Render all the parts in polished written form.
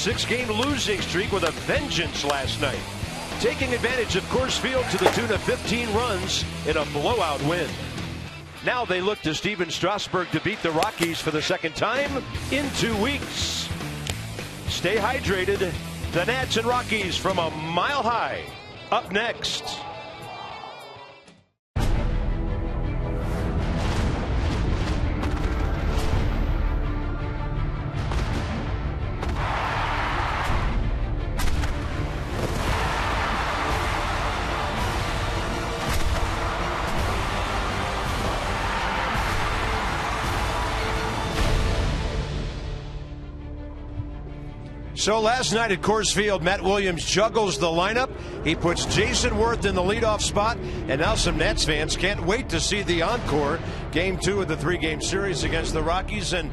6-game losing streak with a vengeance last night, taking advantage of Coors Field to the tune of 15 runs in a blowout win. Now they look to Steven Strasburg to beat the Rockies for the second time in 2 weeks. Stay hydrated. The Nats and Rockies from a mile high. Up next. So last night at Coors Field, Matt Williams juggles the lineup. He puts Jason Worth in the leadoff spot, and now some Nats fans can't wait to see the encore. Game 2 of the 3-game series against the Rockies, and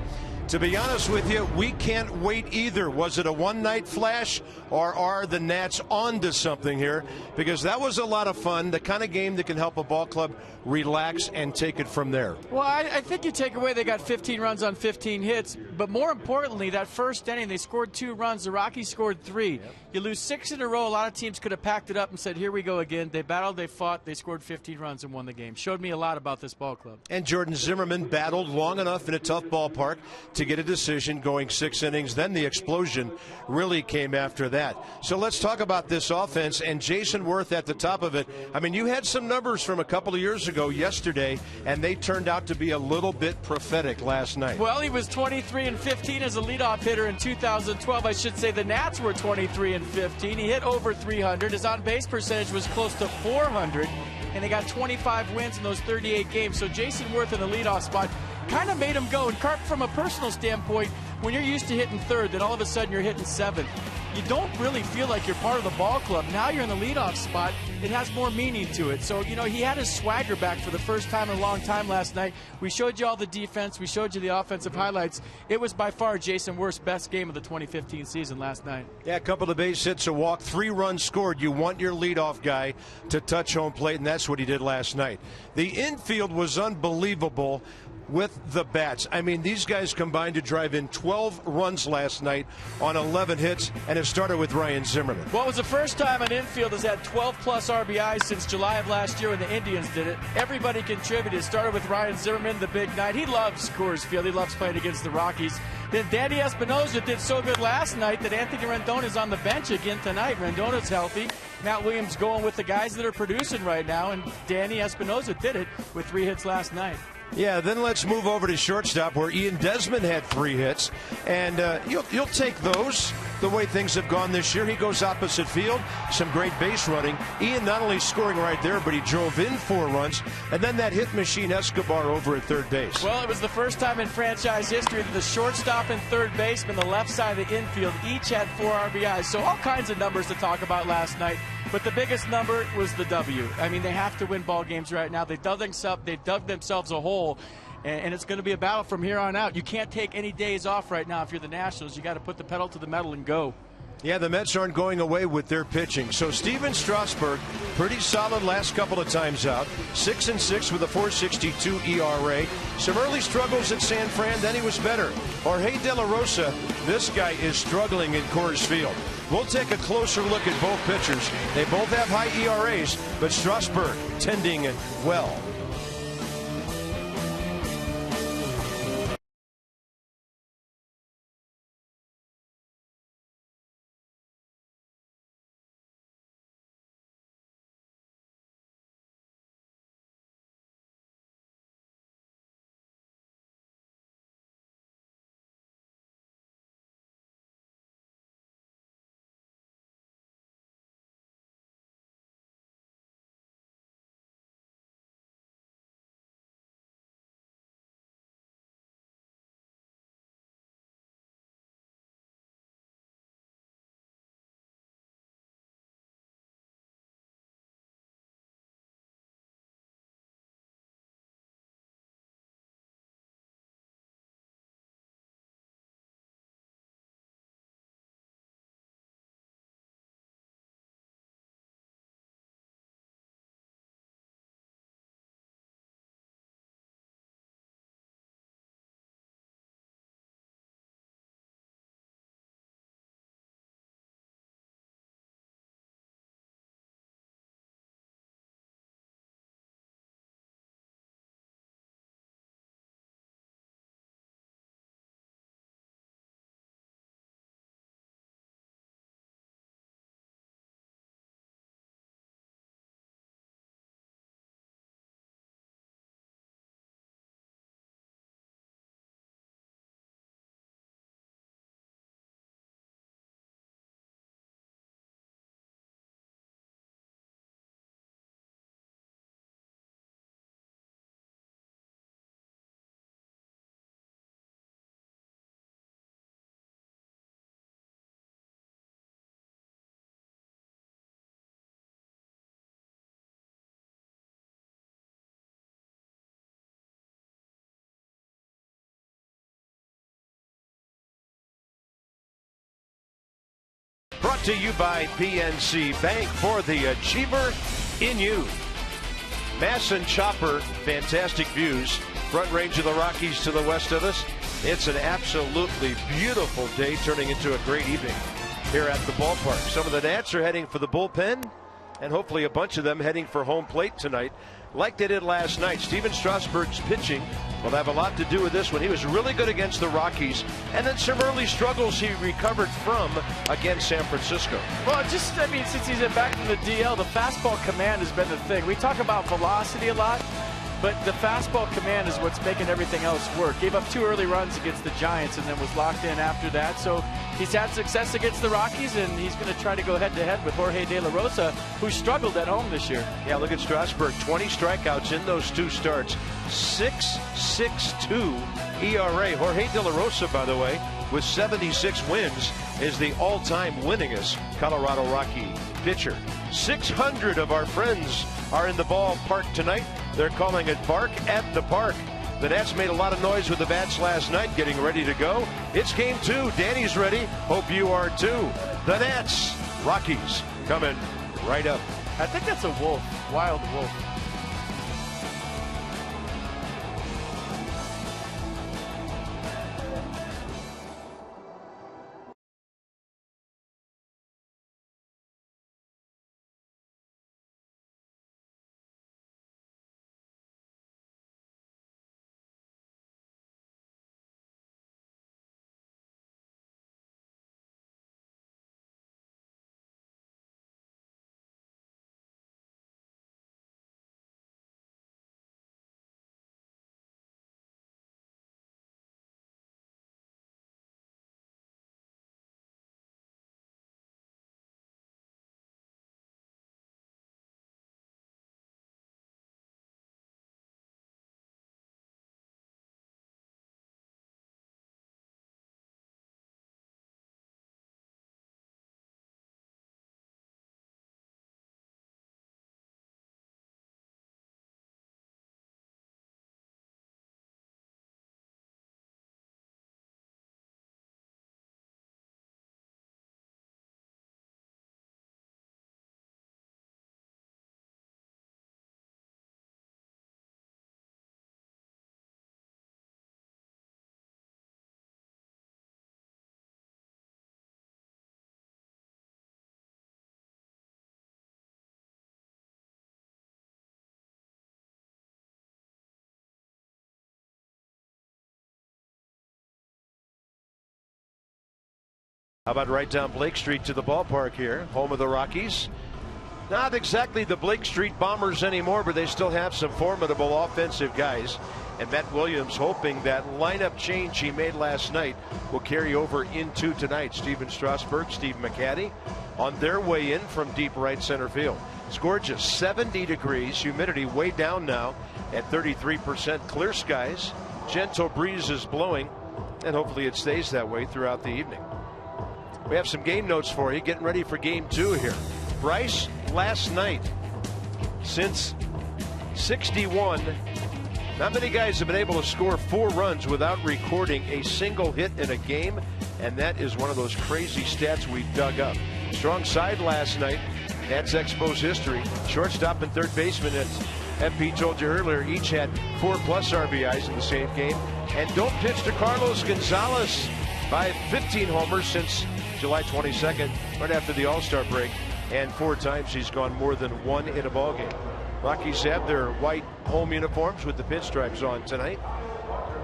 to be honest with you, we can't wait either. Was it a one-night flash, or are the Nats on to something here? Because that was a lot of fun, the kind of game that can help a ball club relax and take it from there. Well, I think you take away they got 15 runs on 15 hits, but more importantly, that first inning, they scored 2 runs. The Rockies scored 3. Yep. You lose 6 in a row. A lot of teams could have packed it up and said, here we go again. They battled, they fought, they scored 15 runs and won the game. Showed me a lot about this ball club. And Jordan Zimmermann battled long enough in a tough ballpark to get a decision going 6 innings. Then the explosion really came after that. So let's talk about this offense and Jason Worth at the top of it. I mean, you had some numbers from a couple of years ago yesterday, and they turned out to be a little bit prophetic last night. Well, he was 23 and 15 as a leadoff hitter in 2012. I should say the Nats were 23 and 15. He hit over 300. His on-base percentage was close to 400, and they got 25 wins in those 38 games. So Jason Worth in the leadoff spot kind of made him go. And Carp, from a personal standpoint, when you're used to hitting third, then all of a sudden you're hitting seventh, you don't really feel like you're part of the ball club. Now you're in the leadoff spot. It has more meaning to it. So, you know, he had his swagger back for the first time in a long time last night. We showed you all the defense. We showed you the offensive highlights. It was by far Jason Worth's best game of the 2015 season last night. Yeah, a couple of base hits, a walk, 3 runs scored. You want your leadoff guy to touch home plate, and that's what he did last night. The infield was unbelievable with the bats. I mean, these guys combined to drive in 12 runs last night on 11 hits, and it started with Ryan Zimmerman. Well, it was the first time an infield has had 12-plus RBIs since July of last year when the Indians did it. Everybody contributed. It started with Ryan Zimmerman, the big night. He loves Coors Field. He loves playing against the Rockies. Then Danny Espinosa did so good last night that Anthony Rendona's on the bench again tonight. Rendona's healthy. Matt Williams going with the guys that are producing right now, and Danny Espinosa did it with 3 hits last night. Yeah, then let's move over to shortstop where Ian Desmond had 3 hits, and you'll take those the way things have gone this year. He goes opposite field, some great base running. Ian not only scoring right there, but he drove in 4 runs, and then that hit machine Escobar over at third base. Well, it was the first time in franchise history that the shortstop and third baseman, the left side of the infield, each had 4 RBIs. So all kinds of numbers to talk about last night. But the biggest number was the W. I mean, they have to win ball games right now. They dug themselves a hole, and it's going to be a battle from here on out. You can't take any days off right now if you're the Nationals. You got to put the pedal to the metal and go. Yeah, the Mets aren't going away with their pitching. So Steven Strasburg, pretty solid last couple of times out. 6-6 with a 4.62 ERA. Some early struggles at San Fran, then he was better. Jorge De La Rosa, this guy is struggling in Coors Field. We'll take a closer look at both pitchers. They both have high ERAs, but Strasburg tending well. Brought to you by PNC Bank, for the achiever in you. Mass and Chopper, fantastic views. Front range of the Rockies to the west of us. It's an absolutely beautiful day, turning into a great evening here at the ballpark. Some of the Nats are heading for the bullpen, and hopefully a bunch of them heading for home plate tonight, like they did last night. Steven Strasburg's pitching will have a lot to do with this one. He was really good against the Rockies, and then some early struggles he recovered from against San Francisco. Well, since he's back from the DL, the fastball command has been the thing. We talk about velocity a lot, but the fastball command is what's making everything else work. Gave up 2 early runs against the Giants and then was locked in after that. So he's had success against the Rockies, and he's going to try to go head-to-head with Jorge De La Rosa, who struggled at home this year. Yeah, look at Strasburg. 20 strikeouts in those 2 starts. 6.62 ERA. Jorge De La Rosa, by the way, with 76 wins, is the all-time winningest Colorado Rocky pitcher. 600 of our friends are in the ballpark tonight. They're calling it Bark at the Park. The Nats made a lot of noise with the bats last night, getting ready to go. It's game 2. Danny's ready. Hope you are too. The Nats, Rockies, coming right up. I think that's a wolf, wild wolf. How about right down Blake Street to the ballpark here, home of the Rockies? Not exactly the Blake Street Bombers anymore, but they still have some formidable offensive guys. And Matt Williams hoping that lineup change he made last night will carry over into tonight. Steven Strasburg, Steve McCaddy on their way in from deep right center field. It's gorgeous, 70 degrees, humidity way down now at 33%, clear skies, gentle breezes blowing, and hopefully it stays that way throughout the evening. We have some game notes for you, getting ready for game 2 here. Bryce, last night, since 61, not many guys have been able to score 4 runs without recording a single hit in a game, and that is one of those crazy stats we dug up. Strong side last night. Nats Expos history. Shortstop and third baseman, as MP told you earlier, each had 4+ RBIs in the same game. And don't pitch to Carlos Gonzalez by 15 homers since July 22nd, right after the All-Star break, and 4 times he's gone more than 1 in a ballgame. Rockies have their white home uniforms with the pinstripes on tonight.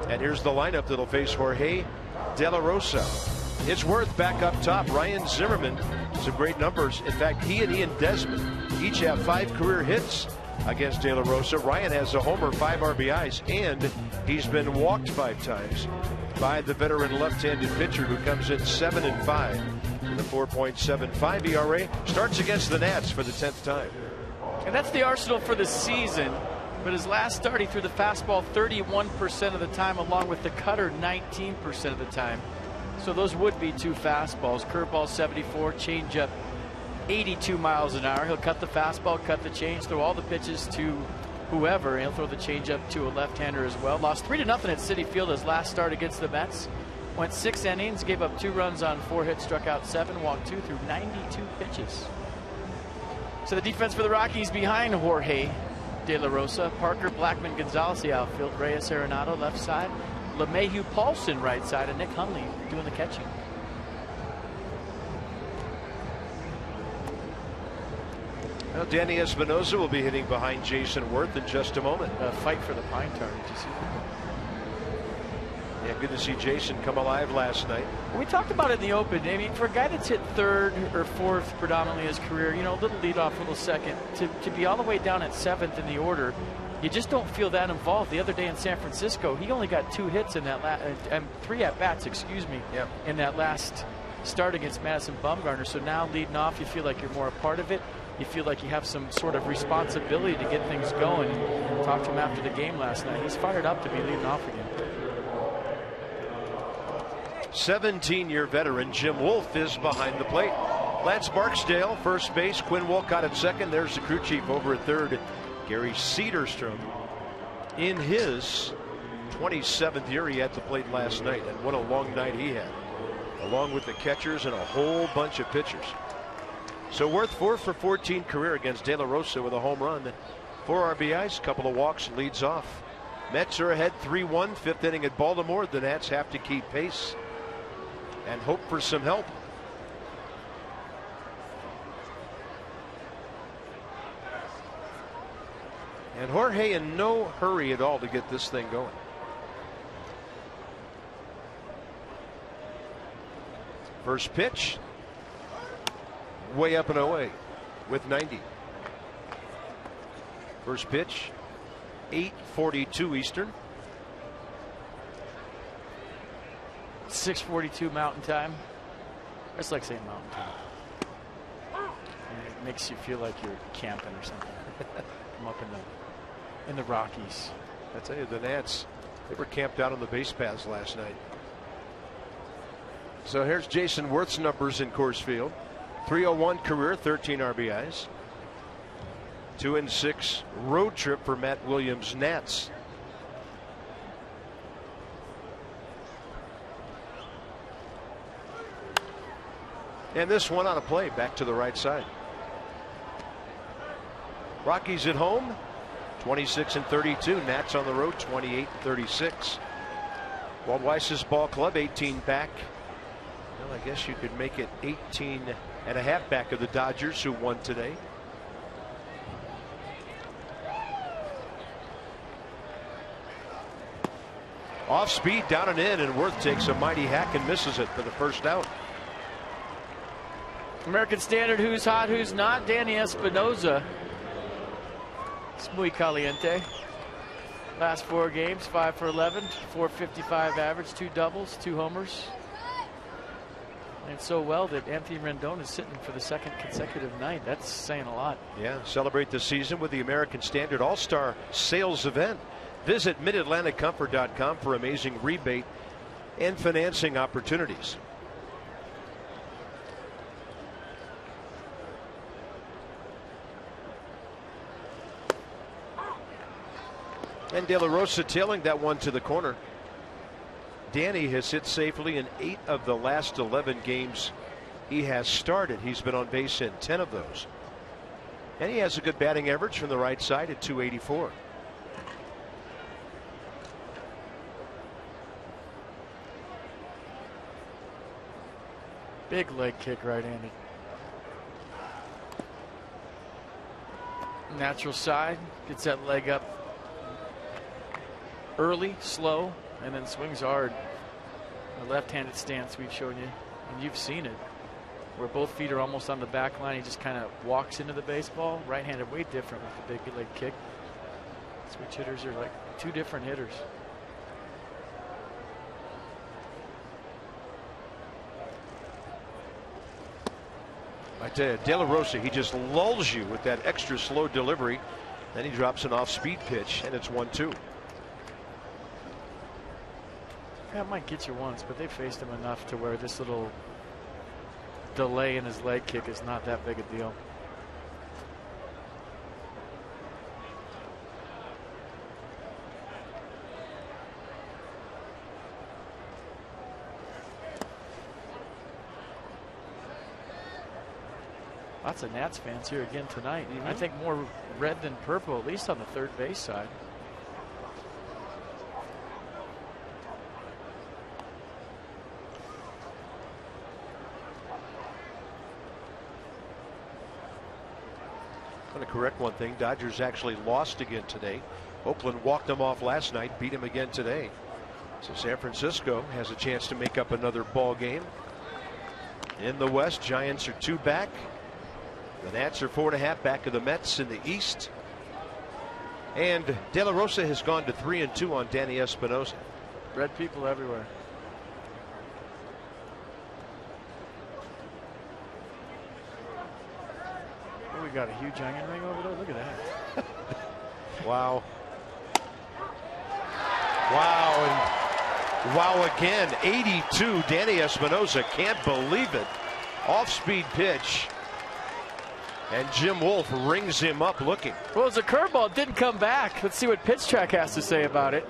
And here's the lineup that'll face Jorge De La Rosa. It's Worth back up top. Ryan Zimmerman, some great numbers. In fact, he and Ian Desmond each have 5 career hits against De La Rosa. Ryan has a homer, 5 RBIs, and he's been walked 5 times by the veteran left-handed pitcher who comes in 7-5 with a 4.75 ERA. Starts against the Nats for the 10th time. And that's the arsenal for the season. But his last start, he threw the fastball 31% of the time, along with the cutter 19% of the time. So those would be 2 fastballs. Curveball 74, changeup 82 miles an hour. He'll cut the fastball, cut the change, throw all the pitches to whoever. He'll throw the changeup to a left-hander as well. Lost 3-0 at Citi Field his last start against the Mets. Went 6 innings, gave up 2 runs on 4 hits, struck out 7, walked 2 through 92 pitches. So the defense for the Rockies behind Jorge De La Rosa, Parker Blackman Gonzalez the outfield, Reyes Arenado left side, LeMahieu Paulson right side, and Nick Hundley doing the catching. Well, Danny Espinosa will be hitting behind Jason Worth in just a moment. Fight for the pine tar. Did you see that? Yeah, good to see Jason come alive last night. We talked about it in the open. I mean, for a guy that's hit 3rd or 4th predominantly his career, you know, a little leadoff, a little second, to be all the way down at 7th in the order, you just don't feel that involved. The other day in San Francisco, he only got 2 hits in that 3 at bats, excuse me, yep, in that last start against Madison Bumgarner. So now leading off, you feel like you're more a part of it. You feel like you have some sort of responsibility to get things going. Talked to him after the game last night. He's fired up to be leading off again. 17-year veteran Jim Wolf is behind the plate. Lance Barksdale, first base. Quinn Wolcott at second. There's the crew chief over at third, Gary Cederstrom. In his 27th year, he had to plate last night, and what a long night he had, along with the catchers and a whole bunch of pitchers. So Worth 4 for 14 career against De La Rosa with a home run, 4 RBIs, couple of walks, leads off. Mets are ahead 3-1, 5th inning at Baltimore. The Nats have to keep pace and hope for some help. And Jorge in no hurry at all to get this thing going. First pitch, way up and away with 90. First pitch, 8:42 Eastern. 6:42 Mountain Time. It's like saying Mountain Time. It makes you feel like you're camping or something. I'm up in the Rockies. I tell you, the Nats, they were camped out on the base paths last night. So here's Jason Worth's numbers in Coors Field. 301 career, 13 RBIs. 2-6 road trip for Matt Williams' Nats. And this one on a play back to the right side. Rockies at home 26-32. Nats on the road 28-36. Walt Weiss's ball club 18 back. Well, I guess you could make it 18.5 back of the Dodgers, who won today. Off speed, down and in, and Worth takes a mighty hack and misses it for the first out. American Standard, who's hot, who's not. Danny Espinosa. It's muy caliente. Last 4 games, 5 for 11, 455 average, 2 doubles, 2 homers. And so well that Anthony Rendon is sitting for the 2nd consecutive night. That's saying a lot. Yeah, celebrate the season with the American Standard All-Star Sales Event. Visit MidAtlanticComfort.com for amazing rebate and financing opportunities. And De La Rosa tailing that one to the corner. Danny has hit safely in 8 of the last 11 games he has started. He's been on base in 10 of those. And he has a good batting average from the right side at .284. Big leg kick, right-handed. Natural side, gets that leg up early, slow, and then swings hard. The left-handed stance we've shown you, and you've seen it, where both feet are almost on the back line. He just kind of walks into the baseball. Right-handed, way different with the big leg kick. Switch hitters are like 2 different hitters. I tell you, De La Rosa, he just lulls you with that extra slow delivery. Then he drops an off-speed pitch, and it's 1-2. That might get you once, but they faced him enough to where this little delay in his leg kick is not that big a deal. Lots of Nats fans here again tonight. I think more red than purple, at least on the third base side. I'm going to correct one thing. Dodgers actually lost again today. Oakland walked them off last night, beat them again today. So San Francisco has a chance to make up another ball game. In the West, Giants are 2 back. The Nats are 4.5 back of the Mets in the East. And De La Rosa has gone to 3-2 on Danny Espinosa. Red people everywhere. Oh, we got a huge onion ring over there. Look at that. Wow. Wow. And wow again. 82. Danny Espinosa can't believe it. Off-speed pitch. And Jim Wolf rings him up looking. Well, it was a curveball. It didn't come back. Let's see what Pitch Track has to say about it.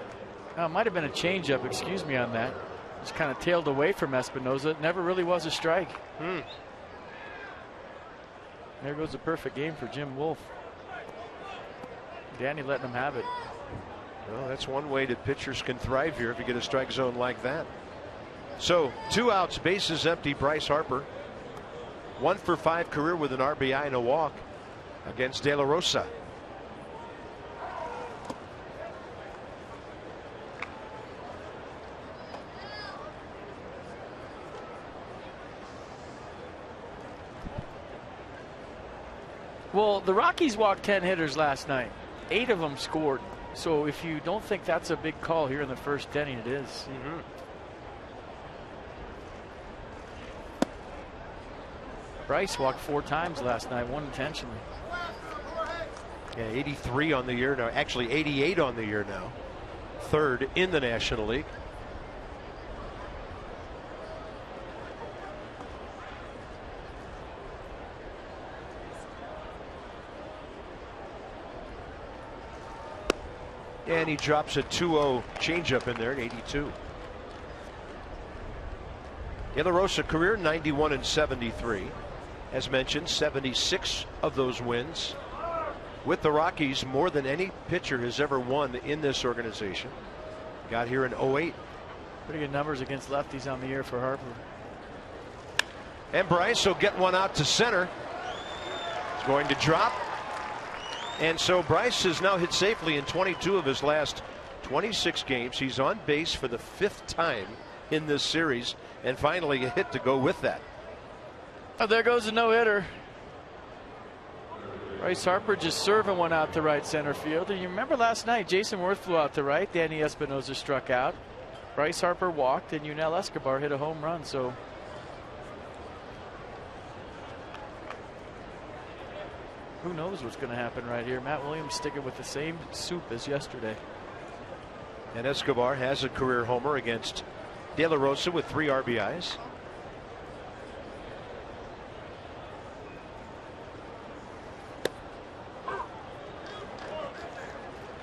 It might have been a changeup. Excuse me on that. Just kind of tailed away from Espinosa. It never really was a strike. There goes a perfect game for Jim Wolf. Danny letting him have it. Well, that's one way that pitchers can thrive here if you get a strike zone like that. So 2 outs, bases empty. Bryce Harper, 1 for 5 career with an RBI and a walk against De La Rosa. Well, the Rockies walked 10 hitters last night. 8 of them scored. So if you don't think that's a big call here in the first inning, it is. Bryce walked 4 times last night, 1 intentionally. Yeah, 83 on the year now. Actually 88 on the year now. 3rd in the National League. And he drops a 2-0 changeup in there at 82. De La Rosa career 91 and 73. As mentioned, 76 of those wins with the Rockies, more than any pitcher has ever won in this organization. Got here in 08. Pretty good numbers against lefties on the year for Harper. And Bryce will get one out to center. It's going to drop. And so Bryce has now hit safely in 22 of his last 26 games. He's on base for the 5th time in this series, and finally a hit to go with that. Oh, there goes a no-hitter. Bryce Harper just serving one out to right center field. And you remember last night, Jason Worth flew out to right. Danny Espinosa struck out. Bryce Harper walked, and Yunel Escobar hit a home run. So who knows what's going to happen right here. Matt Williams sticking with the same soup as yesterday. And Escobar has a career homer against De La Rosa with 3 RBIs.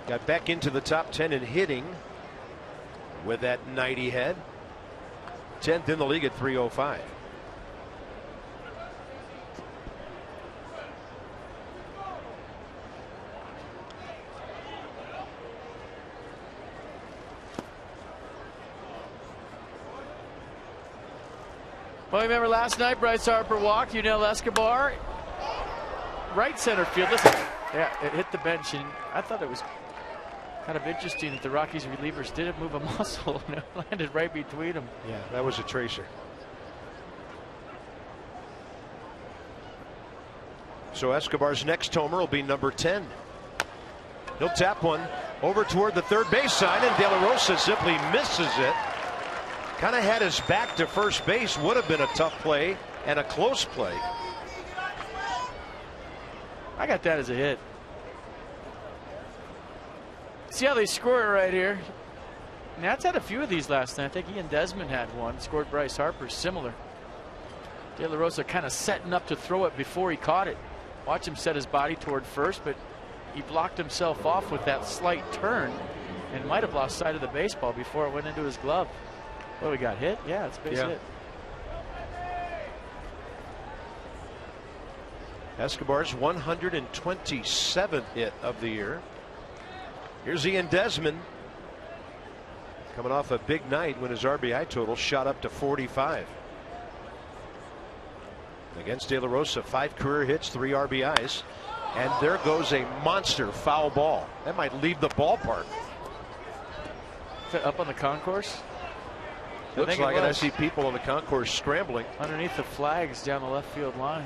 Got back into the top 10 in hitting with that 90 head. 10th in the league at 305. Well, remember last night, Bryce Harper walked. Yunel Escobar, right center field. Listen, yeah, it hit the bench, and I thought it was kind of interesting that the Rockies relievers didn't move a muscle and it landed right between them. Yeah, that was a tracer. So Escobar's next homer will be number 10. He'll tap one over toward the third base side, and De La Rosa simply misses it. Kind of had his back to first base. Would have been a tough play and a close play. I got that as a hit. See how they score it right here. Nats had a few of these last night. I think Ian Desmond had one. Scored Bryce Harper similar. De La Rosa kind of setting up to throw it before he caught it. Watch him set his body toward first, but he blocked himself off with that slight turn and might have lost sight of the baseball before it went into his glove. Well, we got hit. Yeah, it's a base hit. Escobar's 127th hit of the year. Here's Ian Desmond, coming off a big night when his RBI total shot up to 45. Against De La Rosa, 5 career hits, 3 RBIs. And there goes a monster foul ball. That might leave the ballpark. Is that up on the concourse? Looks like it. I see people on the concourse scrambling. Underneath the flags down the left field line.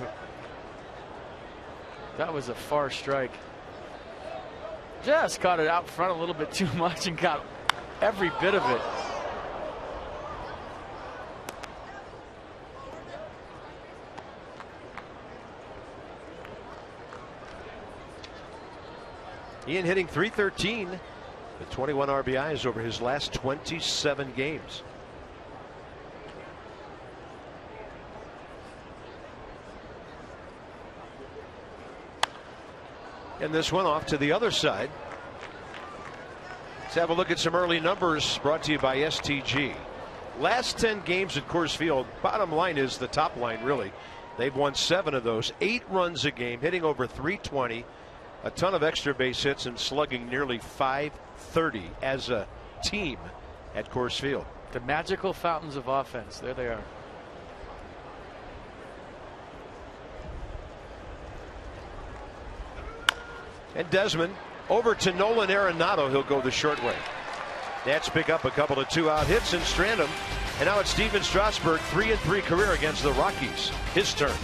That was a far strike. Just caught it out front a little bit too much and got every bit of it. Ian hitting .313 with 21 RBIs over his last 27 games. And this one off to the other side. Let's have a look at some early numbers brought to you by STG. Last 10 games at Coors Field, bottom line is the top line, really. They've won 7 of those, 8 runs a game, hitting over .320, a ton of extra base hits, and slugging nearly .530 as a team at Coors Field. The magical fountains of offense. There they are. And Desmond over to Nolan Arenado. He'll go the short way. Nats pick up a couple of 2-out hits and strand him. And now it's Steven Strasburg, 3-3 career against the Rockies. His turn.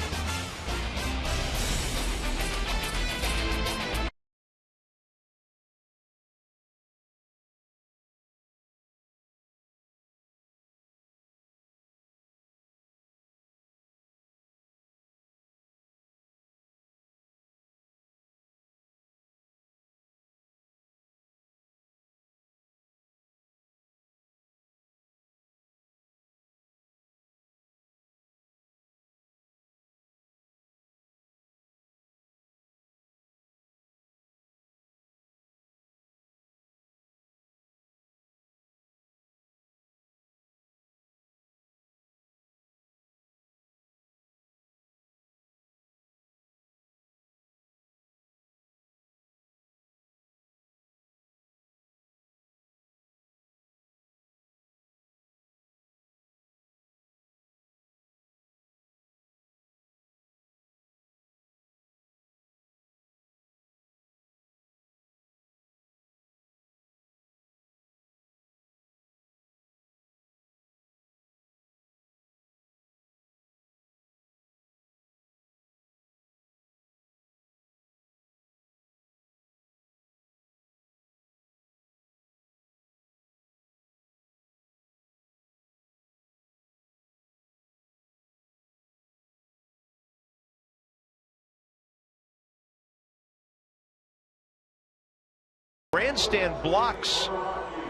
Grandstand blocks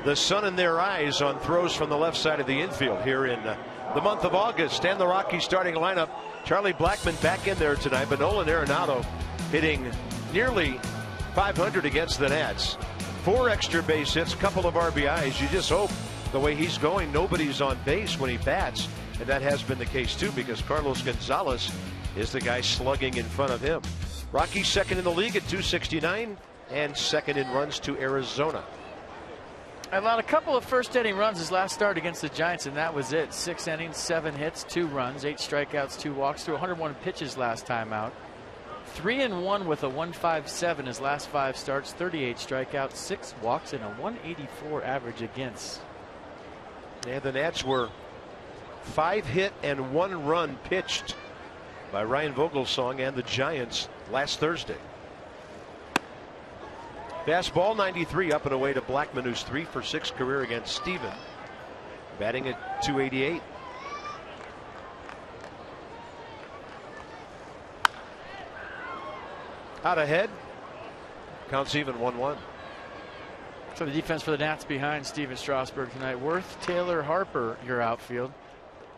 the sun in their eyes on throws from the left side of the infield here in the month of August. And the Rockies starting lineup. Charlie Blackmon back in there tonight, but Nolan Arenado hitting nearly .500 against the Nats. 4 extra base hits, couple of RBIs. You just hope the way he's going, nobody's on base when he bats. And that has been the case too, because Carlos Gonzalez is the guy slugging in front of him. Rockies second in the league at .269. And second in runs to Arizona. Allowed a couple of first inning runs his last start against the Giants, and that was it. 6 innings, 7 hits, 2 runs, 8 strikeouts, 2 walks, threw 101 pitches last time out. 3-1 with a 1.57 his last 5 starts, 38 strikeouts, 6 walks, and a 184 average against. And the Nats were 5 hit and 1 run pitched by Ryan Vogelsong and the Giants last Thursday. Fastball 93 up and away to Blackmon, who's 3 for 6 career against Steven, batting at .288. Out ahead, counts even 1-1. So the defense for the Nats behind Steven Strasburg tonight. Worth, Taylor, Harper your outfield.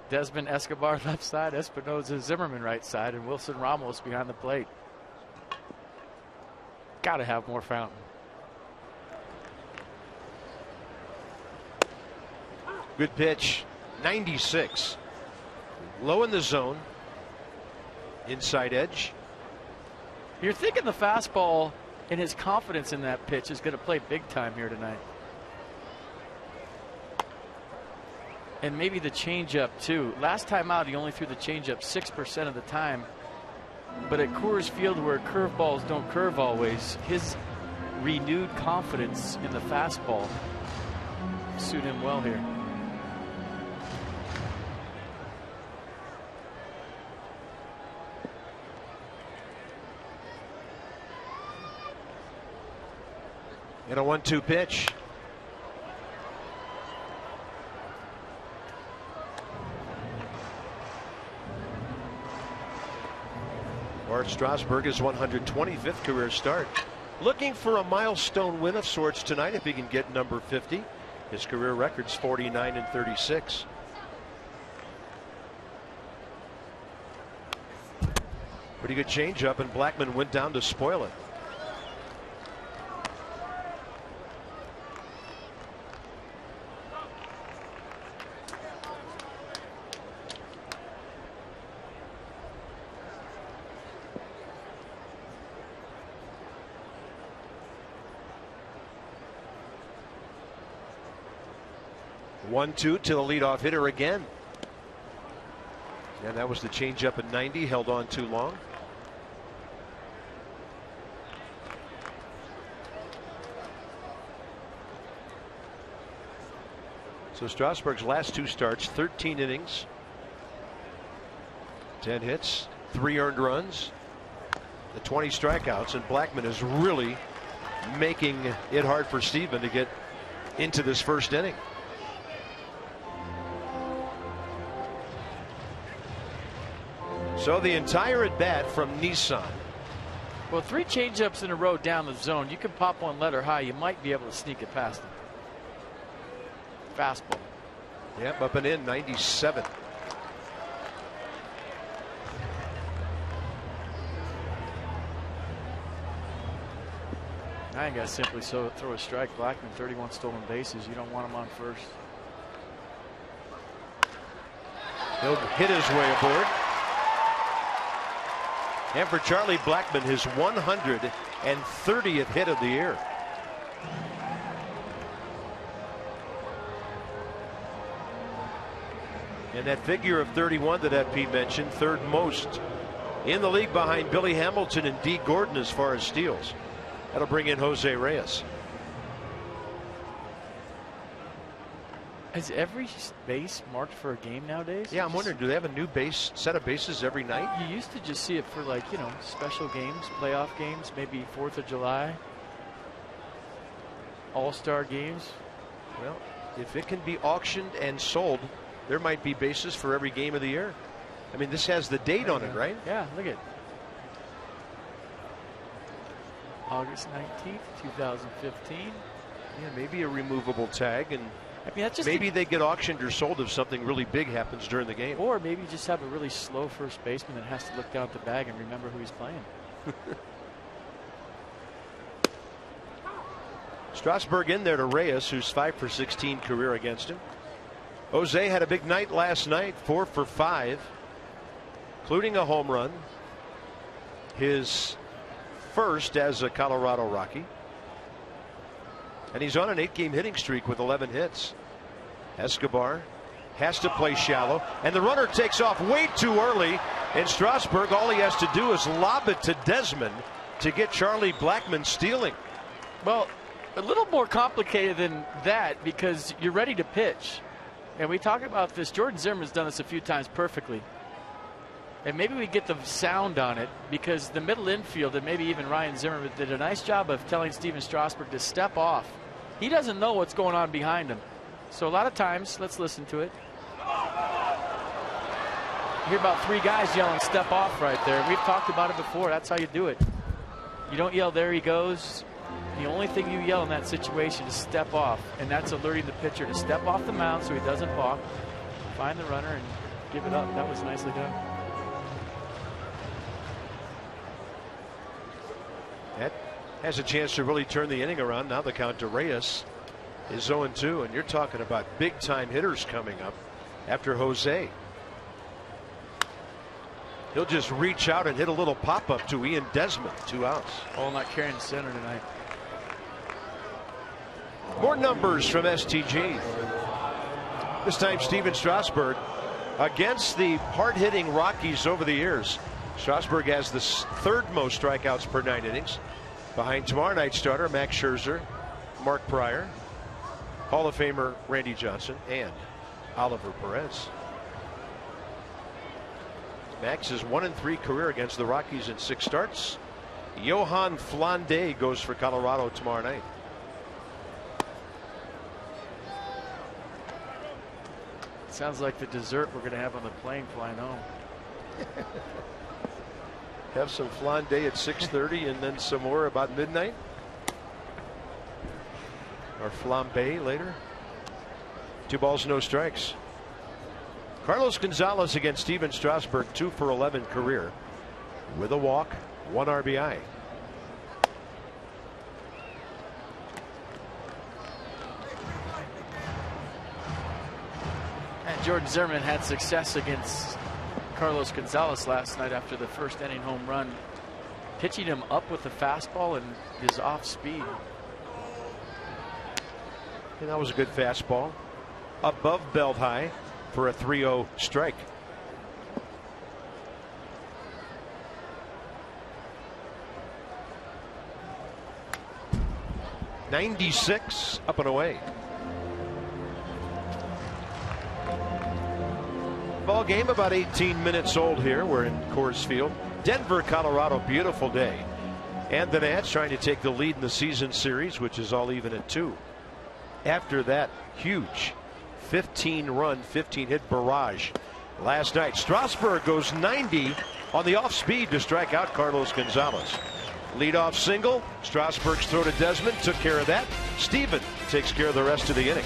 Desmond, Escobar left side, Espinoza, Zimmerman right side, and Wilson Ramos behind the plate. Got to have more fountain. Good pitch, 96. Low in the zone, inside edge. You're thinking the fastball and his confidence in that pitch is going to play big time here tonight. And maybe the changeup too. Last time out, he only threw the changeup 6% of the time. But at Coors Field, where curveballs don't curve always, his renewed confidence in the fastball suit him well here. And a 1-2 pitch. Bart Strasburg, his 125th career start. Looking for a milestone win of sorts tonight if he can get number 50. His career record's 49-36. Pretty good changeup, and Blackmon went down to spoil it. One-two to the leadoff hitter again. And that was the changeup at 90, held on too long. So Strasburg's last 2 starts, 13 innings, 10 hits, 3 earned runs, the 20 strikeouts, and Blackmon is really making it hard for Steven to get into this first inning. So the entire at bat from Nissan. Well, 3 changeups in a row down the zone. You can pop one letter high. You might be able to sneak it past him. Fastball. Yep, up and in, 97. I think I simply throw a strike. Blackmon, 31 stolen bases. You don't want him on first. He'll hit his way aboard. And for Charlie Blackmon, his 130th hit of the year. And that figure of 31 that Pete mentioned, 3rd most in the league behind Billy Hamilton and Dee Gordon as far as steals. That'll bring in Jose Reyes. Is every base marked for a game nowadays? Yeah, I'm wondering, do they have a new set of bases every night? You used to just see it for, like, you know, special games, playoff games, maybe 4th of July, all-star games. Well, if it can be auctioned and sold, there might be bases for every game of the year. I mean, this has the date on it, right? Yeah, look at it. August 19th, 2015. Yeah, maybe a removable tag, and I mean, that's just maybe they get auctioned or sold if something really big happens during the game. Or maybe you just have a really slow first baseman that has to look down at the bag and remember who he's playing. Strasburg in there to Reyes, who's 5 for 16 career against him. Jose had a big night last night, 4 for 5, including a home run. His first as a Colorado Rocky. And he's on an 8-game hitting streak with 11 hits. Escobar has to play shallow, and the runner takes off way too early. And Strasburg, all he has to do is lob it to Desmond to get Charlie Blackmon stealing. Well, a little more complicated than that, because you're ready to pitch. And we talk about this. Jordan Zimmerman's done this a few times perfectly. And maybe we get the sound on it, because the middle infield and maybe even Ryan Zimmerman did a nice job of telling Steven Strasburg to step off. He doesn't know what's going on behind him. So a lot of times, let's listen to it. You hear about 3 guys yelling step off right there. We've talked about it before. That's how you do it. You don't yell there he goes. The only thing you yell in that situation is step off, and that's alerting the pitcher to step off the mound so he doesn't balk, find the runner, and give it up. That was nicely done. That has a chance to really turn the inning around. Now the count to Reyes is 0-2, and you're talking about big-time hitters coming up after Jose. He'll just reach out and hit a little pop-up to Ian Desmond. 2 outs. Oh, not carrying center tonight. More numbers from STG. This time Steven Strasburg against the hard-hitting Rockies over the years. Strasburg has the 3rd most strikeouts per 9 innings, behind tomorrow night starter Max Scherzer, Mark Pryor, Hall of Famer Randy Johnson, and Oliver Perez. Max's 1-3 career against the Rockies in 6 starts. Johan Flande goes for Colorado tomorrow night. Sounds like the dessert we're going to have on the plane flying home. Have some Flande at 6:30 and then some more about midnight. Or flambe later. 2 balls, no strikes. Carlos Gonzalez against Steven Strasburg, 2 for 11 career with a walk, 1 RBI. And Jordan Zimmerman had success against Carlos Gonzalez last night after the first inning home run, pitching him up with the fastball and his off speed. And that was a good fastball above belt high for a 3-0 strike. .96 up and away. Ball game about 18 minutes old here. We're in Coors Field, Denver, Colorado. Beautiful day, and the Nats trying to take the lead in the season series, which is all even at 2. After that huge 15-run, 15-hit barrage last night, Strasburg goes 90 on the off-speed to strike out Carlos Gonzalez. Leadoff single. Strasburg's throw to Desmond took care of that. Steven takes care of the rest of the inning.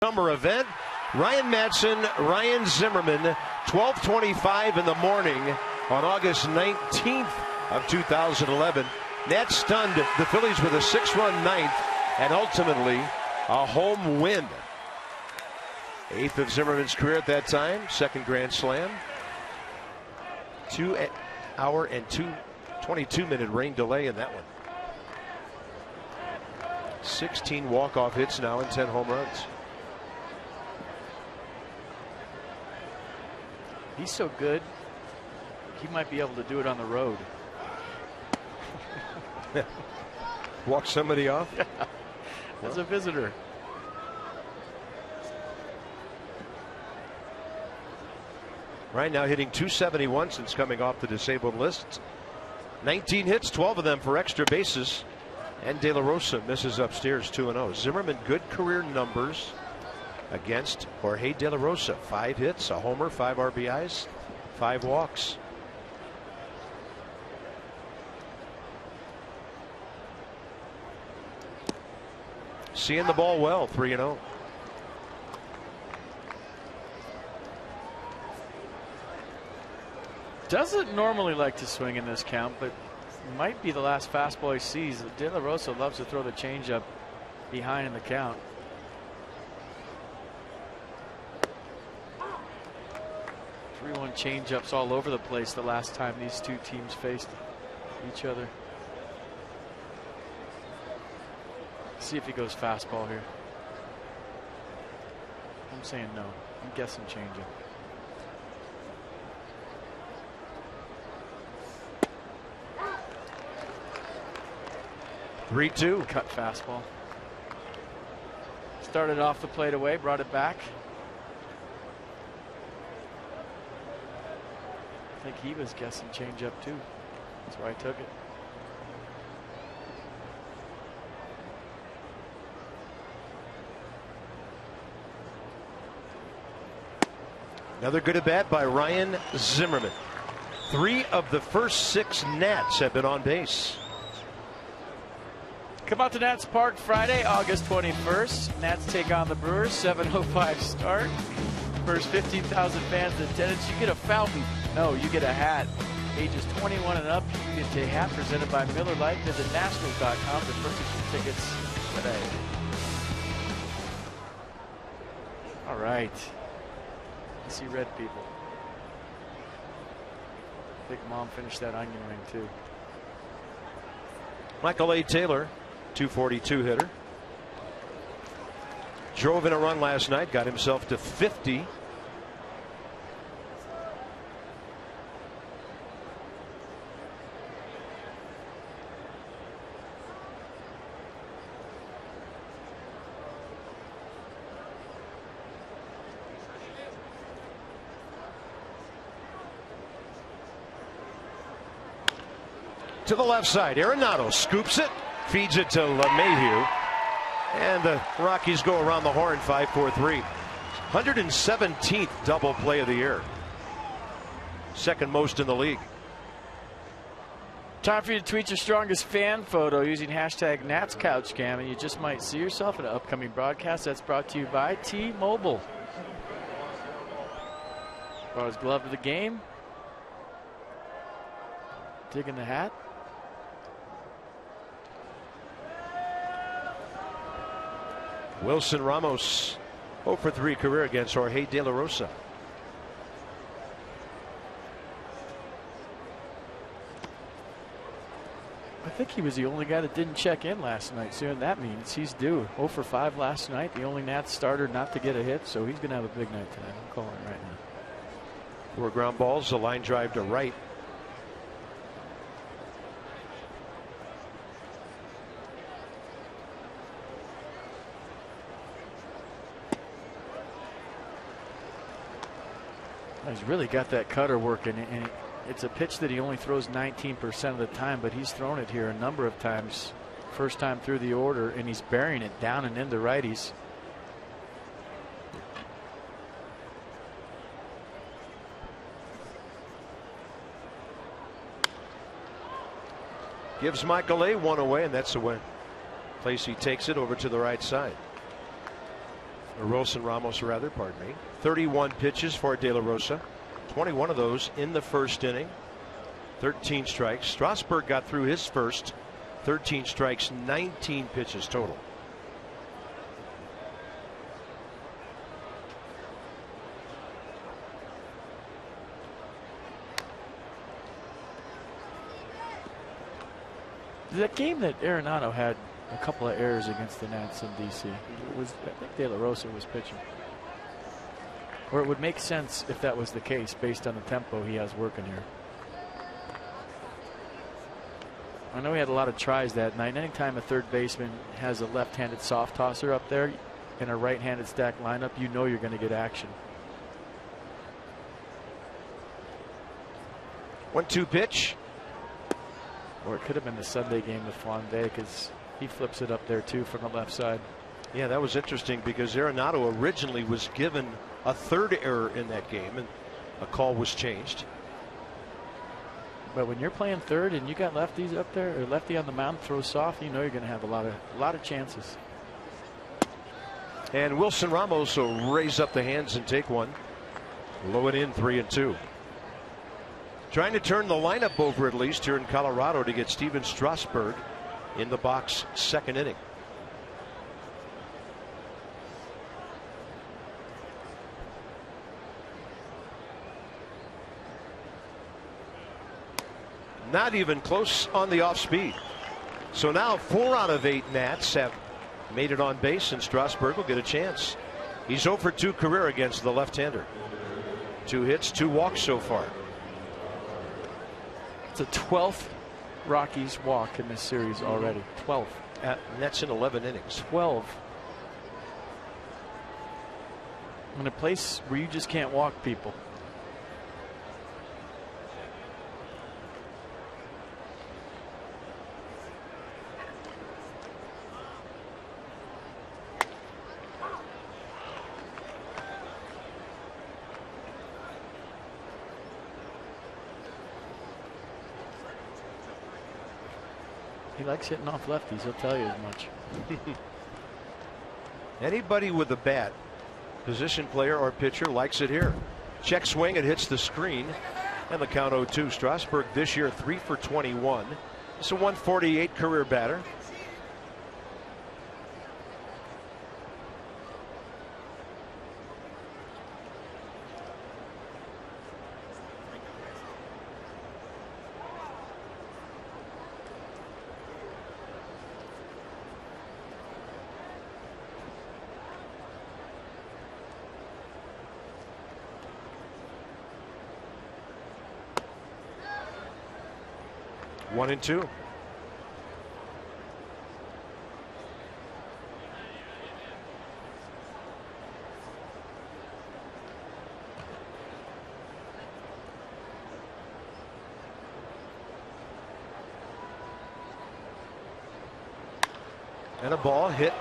Summer event. Ryan Madson, Ryan Zimmerman, 12:25 in the morning on August 19th of 2011. Nats stunned the Phillies with a 6-run ninth and ultimately a home win. 8th of Zimmerman's career at that time, 2nd grand slam. 2 hour and 22-minute rain delay in that one. 16 walk-off hits now and 10 home runs. He's so good, he might be able to do it on the road. Walk somebody off? As a visitor. Right now hitting .271 since coming off the disabled list. 19 hits, 12 of them for extra bases. And De La Rosa misses upstairs 2-0. Zimmerman, good career numbers against Jorge De La Rosa. 5 hits, a homer, 5 RBIs, 5 walks. seeing the ball well. 3-0. Doesn't normally like to swing in this count, but might be the last fastball he sees. De La Rosa loves to throw the changeup behind in the count. Three-one changeups all over the place the last time these two teams faced each other. See if he goes fastball here. I'm saying no. I'm guessing changeup. Three-two. Cut fastball. Started off the plate away, brought it back. I think he was guessing changeup too. That's why I took it. Another good at bat by Ryan Zimmerman. 3 of the first 6 Nats have been on base. Come out to Nats Park Friday, August 21st. Nats take on the Brewers. 7:05 start. First 15,000 fans in attendance. You get a fountain. No, you get a hat. Ages 21 and up, you get a hat presented by Miller Lite. Visit Nationals.com to purchase your tickets today. All right. I see red people. Big Mom finished that onion ring too. Michael A. Taylor, 242 hitter. Drove in a run last night, got himself to 50. To the left side, Arenado scoops it, feeds it to LeMahieu, and the Rockies go around the horn 5-4-3. 117th double play of the year, second most in the league. Time for you to tweet your strongest fan photo using hashtag NatsCouchCam, and you just might see yourself in an upcoming broadcast. That's brought to you by T-Mobile. Brought his glove to the game. Digging the hat. Wilson Ramos, 0 for 3 career against Jorge De La Rosa. I think he was the only guy that didn't check in last night. So that means he's due. 0 for 5 last night. The only Nats starter not to get a hit. So he's going to have a big night tonight. I'm calling it right now. 4 ground balls, a line drive to right. He's really got that cutter working, and it's a pitch that he only throws 19% of the time, but he's thrown it here a number of times. First time through the order, and he's burying it down and into righties. Gives Michael A. 1 away, and that's the win. Place he takes it over to the right side. Or Wilson Ramos, rather, pardon me. 31 pitches for De La Rosa. 21 of those in the first inning. 13 strikes. Strasburg got through his first. 13 strikes, 19 pitches total. That game that Arenado had a couple of errors against the Nats in DC. I think De La Rosa was pitching. Or it would make sense if that was the case based on the tempo he has working here. I know he had a lot of tries that night. Anytime a third baseman has a left-handed soft tosser up there in a right-handed stacked lineup, you know you're going to get action. 1-2 pitch. Or it could have been the Sunday game with Flande, because he flips it up there too from the left side. Yeah, that was interesting because Arenado originally was given a third error in that game, and a call was changed. But when you're playing third and you got lefties up there, or lefty on the mound throws soft, you know you're going to have a lot of chances. And Wilson Ramos will raise up the hands and take one. Low and in, 3-2. Trying to turn the lineup over at least here in Colorado to get Steven Strasburg in the box, second inning. Not even close on the off speed. So now 4 out of 8 Nats have made it on base, and Strasburg will get a chance. He's 0 for 2 career against the left-hander. 2 hits, 2 walks so far. It's a 12th Rockies walk in this series already. 12th. That's in 11 innings. 12. In a place where you just can't walk people. He likes hitting off lefties, he'll tell you as much. Anybody with a bat, position player or pitcher, likes it here. Check swing, it hits the screen, and the count 0-2. Strasburg this year 3 for 21. It's a 148 career batter. One and two. And a ball hit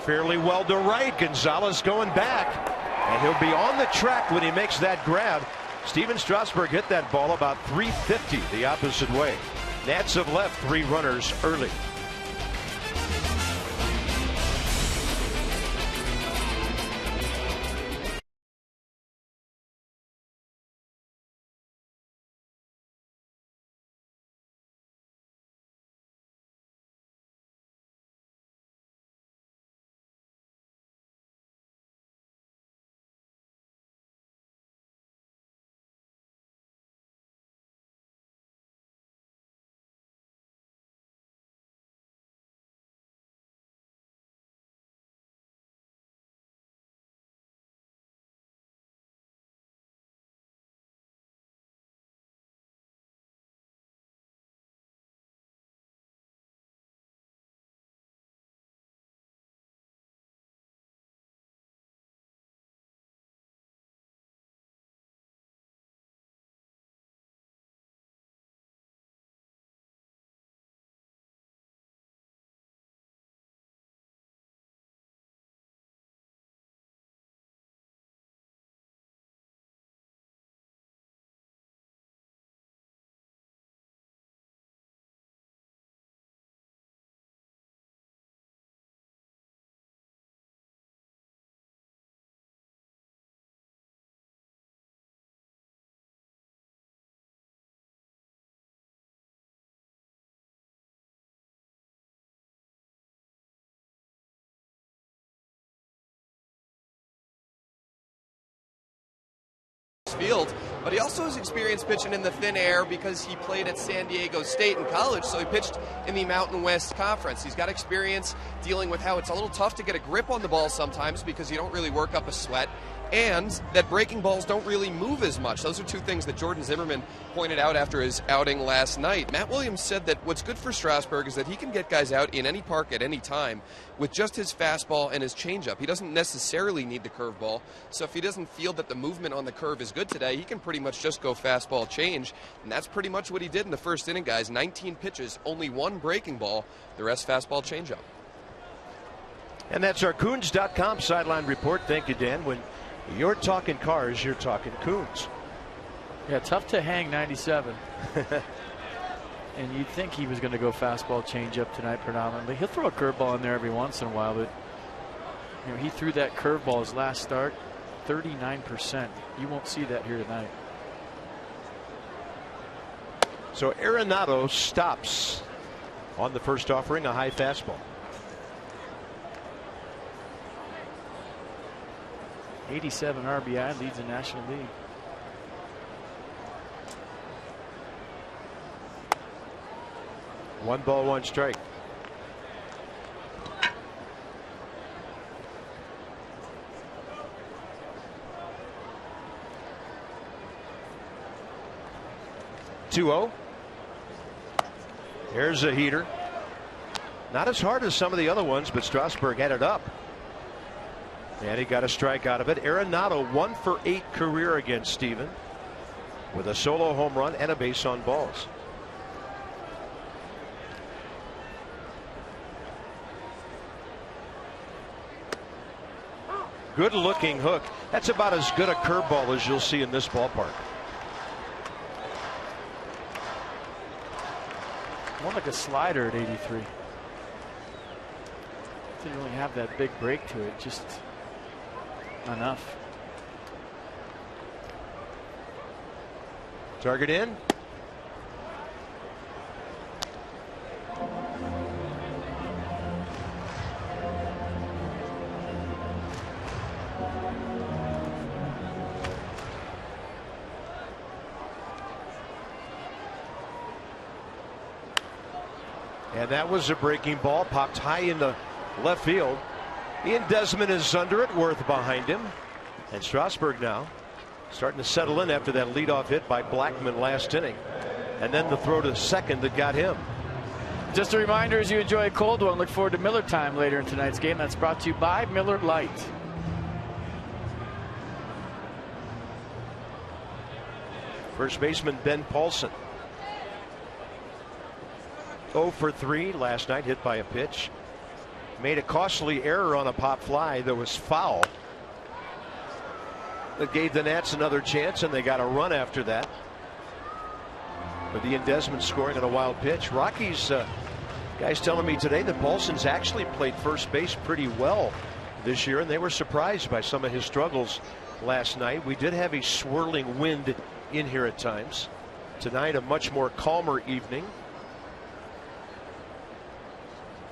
fairly well to right. Gonzalez going back, and he'll be on the track when he makes that grab. Steven Strasburg hit that ball about 350 the opposite way. Nats have left 3 runners early. Field, but he also has experience pitching in the thin air because he played at San Diego State in college, so he pitched in the Mountain West Conference. He's got experience dealing with how it's a little tough to get a grip on the ball sometimes because you don't really work up a sweat, and that breaking balls don't really move as much. Those are 2 things that Jordan Zimmerman pointed out after his outing last night. Matt Williams said that what's good for Strasburg is that he can get guys out in any park at any time with just his fastball and his changeup. He doesn't necessarily need the curveball, so if he doesn't feel that the movement on the curve is good today, he can pretty much just go fastball change, and that's pretty much what he did in the first inning, guys. 19 pitches, only 1 breaking ball, the rest fastball changeup. And that's our Coons.com sideline report. Thank you, Dan. When you're talking cars, you're talking Coons. Yeah, tough to hang 97. And you'd think he was going to go fastball changeup tonight predominantly. He'll throw a curveball in there every once in a while, but You know, he threw that curveball his last start, 39%. You won't see that here tonight. So Arenado stops on the first offering, a high fastball. 87 RBI, leads the National League. One ball, one strike. Two-0. There's a heater. Not as hard as some of the other ones, but Strasburg had it up. And he got a strike out of it. Arenado 1 for 8 career against Steven with a solo home run and a base on balls. Good looking hook. That's about as good a curveball as you'll see in this ballpark. More like a slider at 83. Didn't really have that big break to it, just enough. Target in. And that was a breaking ball, popped high into left field. Ian Desmond is under it, Worth behind him. And Strasburg now starting to settle in after that leadoff hit by Blackman last inning. And then the throw to second that got him. Just a reminder, as you enjoy a cold one, look forward to Miller Time later in tonight's game. That's brought to you by Miller Lite. First baseman Ben Paulson. 0 for 3 last night, hit by a pitch. Made a costly error on a pop fly that was foul. That gave the Nats another chance, and they got a run after that. With Ian Desmond scoring on a wild pitch. Rockies guys telling me today that Paulson's actually played first base pretty well this year, and they were surprised by some of his struggles last night. We did have a swirling wind in here at times. Tonight, a much more calmer evening.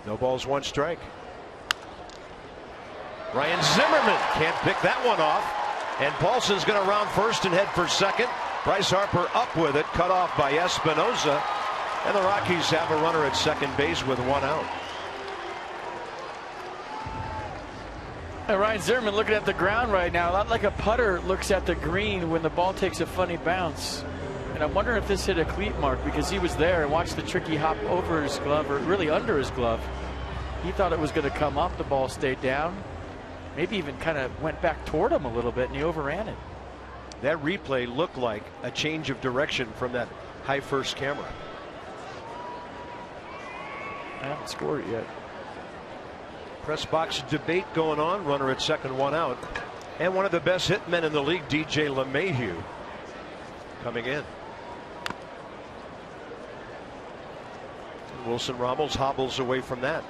No balls, one strike. Ryan Zimmerman can't pick that one off. And Paulson's going to round first and head for second. Bryce Harper up with it, cut off by Espinosa. And the Rockies have a runner at second base with one out. And Ryan Zimmerman looking at the ground right now, a lot like a putter looks at the green when the ball takes a funny bounce. And I'm wondering if this hit a cleat mark, because he was there and watched the tricky hop over his glove, or really under his glove. He thought it was going to come up. The ball stayed down. Maybe even kind of went back toward him a little bit, and he overran it. That replay looked like a change of direction from that high first camera. I haven't scored it yet. Press box debate going on. Runner at second, one out. And one of the best hit men in the league, DJ LeMahieu, coming in. Wilson Ramos hobbles away from that.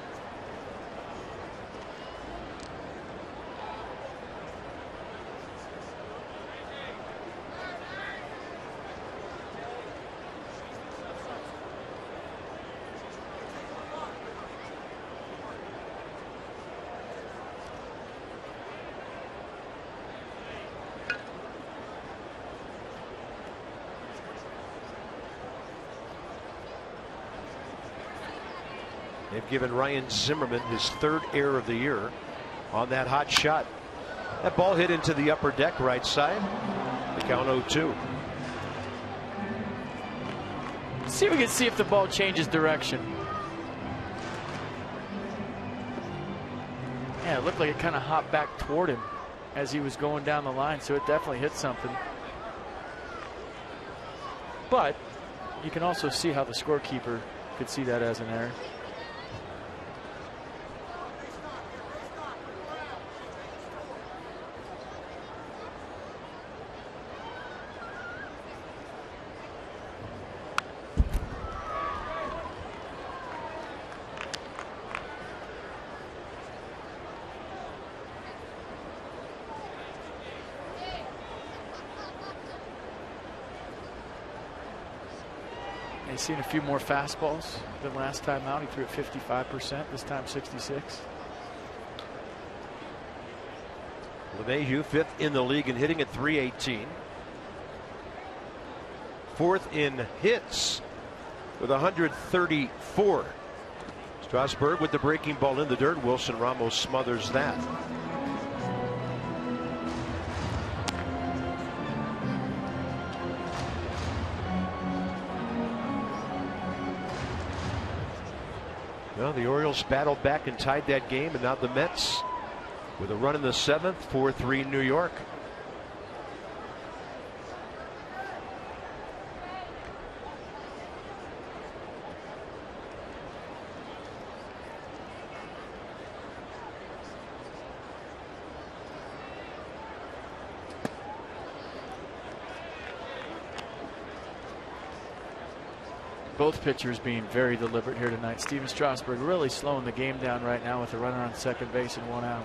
They've given Ryan Zimmerman his third error of the year on that hot shot. That ball hit into the upper deck right side. The count 0-2. See if we can see if the ball changes direction. Yeah, it looked like it kind of hopped back toward him as he was going down the line, so it definitely hit something. But you can also see how the scorekeeper could see that as an error. He's seen a few more fastballs than last time out. He threw at 55%, this time 66. LeMahieu, 5th in the league in hitting at .318. 4th in hits with 134. Strasburg with the breaking ball in the dirt. Wilson Ramos smothers that. Well, the Orioles battled back and tied that game, and now the Mets with a run in the 7th, 4-3 New York. Both pitchers being very deliberate here tonight. Steven Strasburg really slowing the game down right now with a runner on second base and 1 out.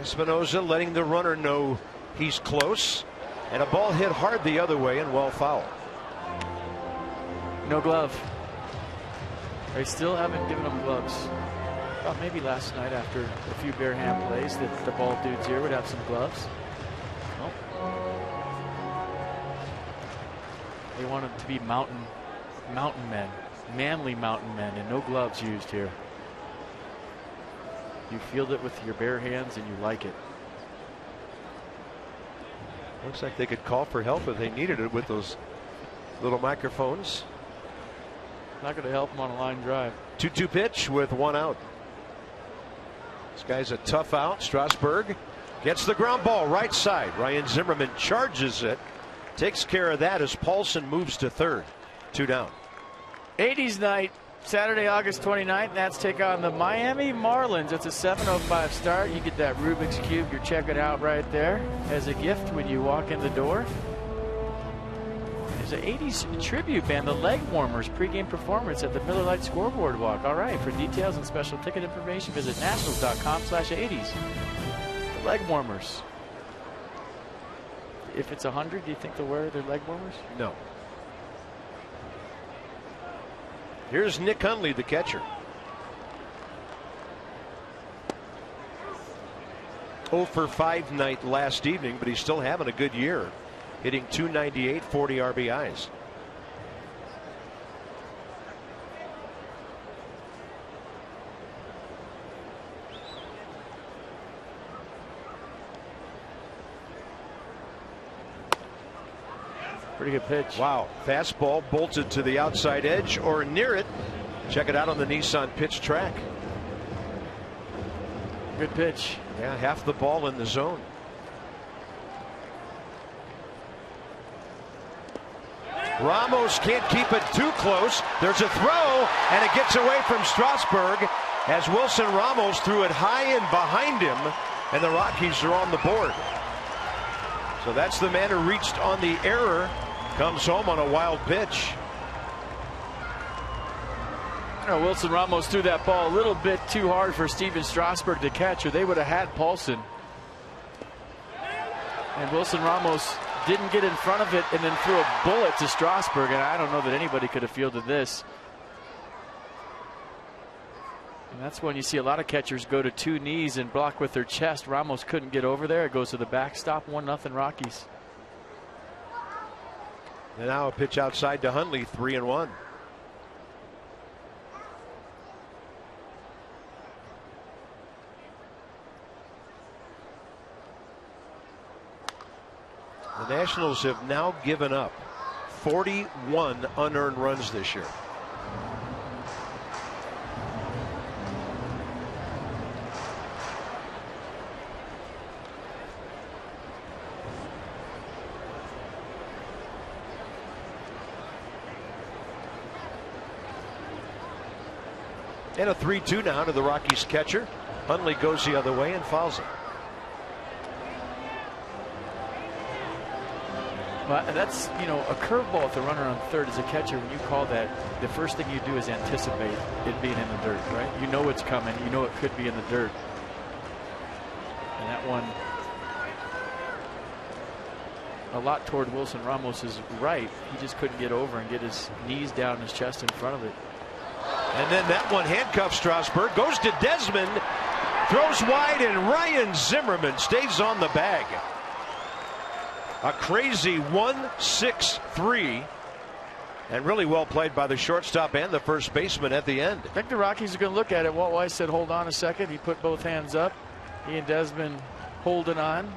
Espinosa letting the runner know he's close, and a ball hit hard the other way and well fouled. No glove. They still haven't given him gloves. Thought maybe last night after a few bare hand plays that the ball dudes here would have some gloves. Nope. They want them to be mountain men, manly mountain men, and no gloves used here. You field it with your bare hands and you like it. Looks like they could call for help if they needed it with those little microphones. Not going to help them on a line drive. 2-2 pitch with 1 out. This guy's a tough out. Strasburg gets the ground ball right side. Ryan Zimmerman charges it. Takes care of that as Paulson moves to third. 2 down. 80s night, Saturday, August 29th. Nats take on the Miami Marlins. It's a 7:05 start. You get that Rubik's Cube. You're checking out right there as a gift when you walk in the door. There's an 80s tribute band, the Leg Warmers, pregame performance at the Miller Lite Scoreboard Walk. All right, for details and special ticket information, visit nationals.com/80s. The Leg Warmers. If it's 100, do you think they'll wear their leg warmers? No. Here's Nick Hundley, the catcher. 0 for 5 night last evening, but he's still having a good year. Hitting .298, 40 RBIs. Pretty good pitch. Wow. Fastball bolted to the outside edge or near it. Check it out on the Nissan pitch track. Good pitch. Yeah, half the ball in the zone. Ramos can't keep it too close. There's a throw, and it gets away from Strasburg as Wilson Ramos threw it high and behind him, and the Rockies are on the board. So that's the man who reached on the error. Comes home on a wild pitch. Wilson Ramos threw that ball a little bit too hard for Steven Strasburg to catch, or they would have had Paulson. And Wilson Ramos didn't get in front of it and then threw a bullet to Strasburg, and I don't know that anybody could have fielded this. And that's when you see a lot of catchers go to 2 knees and block with their chest. Ramos couldn't get over there. It goes to the backstop. 1-0 Rockies. And now a pitch outside to Hundley, 3-1. The Nationals have now given up 41 unearned runs this year. And a 3-2 now to the Rockies catcher. Hundley goes the other way and fouls it. Well, that's, you know, a curveball with the runner on third as a catcher. When you call that, the first thing you do is anticipate it being in the dirt, right? You know it's coming. You know it could be in the dirt. And that one, a lot toward Wilson Ramos's right. He just couldn't get over and get his knees down, his chest in front of it. And then that one handcuffs Strasburg, goes to Desmond, throws wide, and Ryan Zimmerman stays on the bag. A crazy 1-6-3, and really well played by the shortstop and the first baseman at the end. I think the Rockies are going to look at it. Walt Weiss said, hold on a second. He put both hands up. He and Desmond holding on.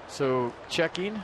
So checking.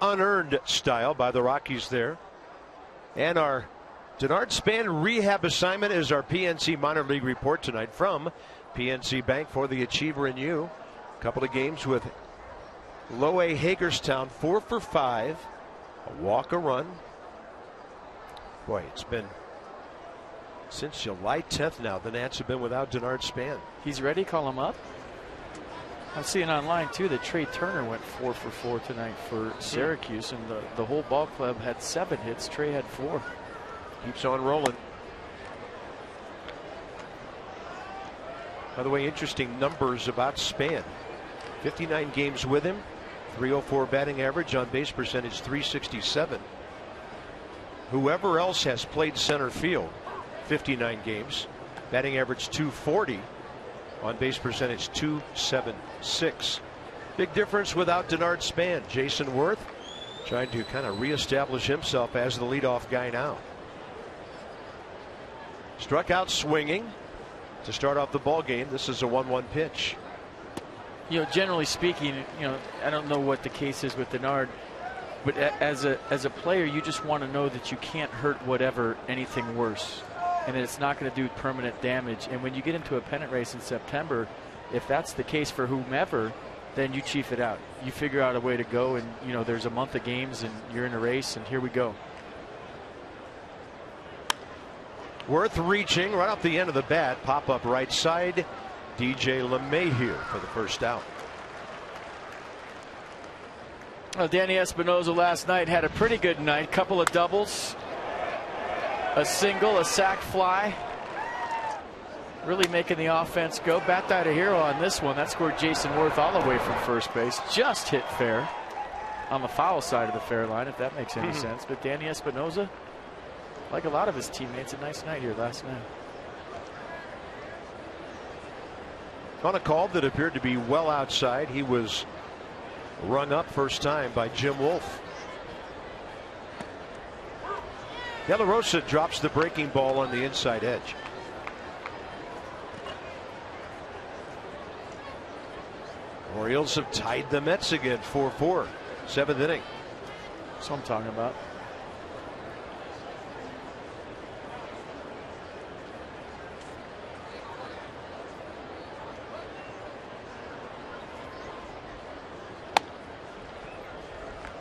Unearned style by the Rockies there. And our Denard Span rehab assignment is our PNC minor league report tonight from PNC Bank for the Achiever and you. A couple of games with Low A Hagerstown, 4 for 5, a walk, a run. Boy, it's been since July 10th now. The Nats have been without Denard Span. He's ready. Call him up. I'm seeing online too that Trey Turner went 4 for 4 tonight for Syracuse, and the whole ball club had 7 hits. Trey had 4. Keeps on rolling. By the way, interesting numbers about Span. 59 games with him, 304 batting average, on base percentage 367. Whoever else has played center field, 59 games, batting average 240. On base percentage 276. Big difference without Denard Span. Jason Worth trying to kind of reestablish himself as the leadoff guy now. Struck out swinging to start off the ball game. This is a 1-1 pitch. You know, generally speaking, you know, I don't know what the case is with Denard, but as a player, you just want to know that you can't hurt whatever anything worse, and that it's not going to do permanent damage. And when you get into a pennant race in September, if that's the case for whomever, then you chief it out. You figure out a way to go, and you know there's a month of games, and you're in a race, and here we go. Worth reaching right off the end of the bat, pop up right side. DJ LeMahieu for the first out. Well, Danny Espinosa last night had a pretty good night. Couple of doubles, a single, a sac fly. Really making the offense go. Bat died a hero on this one. That scored Jason Worth all the way from first base. Just hit fair on the foul side of the fair line, if that makes any sense. But Danny Espinosa, like a lot of his teammates, a nice night here last night. On a call that appeared to be well outside, he was rung up first time by Jim Wolf. De La Rosa drops the breaking ball on the inside edge. Orioles have tied the Mets again 4-4. 7th inning. That's what I'm talking about.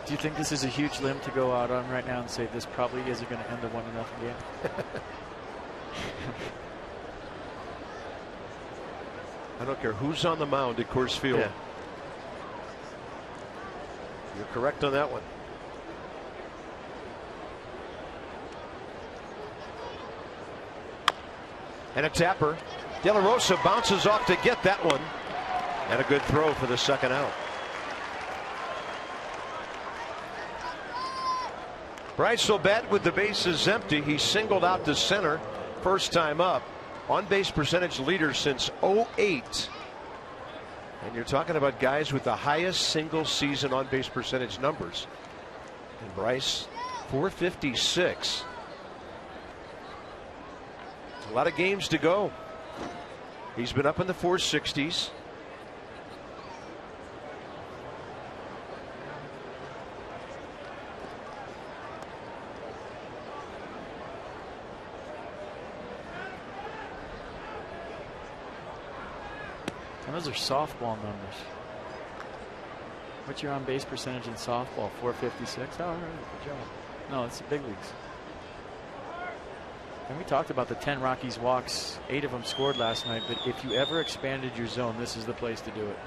Do you think this is a huge limb to go out on right now and say this probably isn't going to end a 1-0 game? I don't care who's on the mound at Coors Field. Yeah. You're correct on that one. And a tapper. De La Rosa bounces off to get that one. And a good throw for the second out. Bryce will bat with the bases empty. He singled out to center. First time up. On base percentage leader since 2008. And you're talking about guys with the highest single season on base percentage numbers. And Bryce, 456. A lot of games to go. He's been up in the 460s. And those are softball numbers. What's your on base percentage in softball? 456? Oh, all right, good job. No, it's the big leagues. And we talked about the 10 Rockies walks. 8 of them scored last night. But if you ever expanded your zone, this is the place to do it.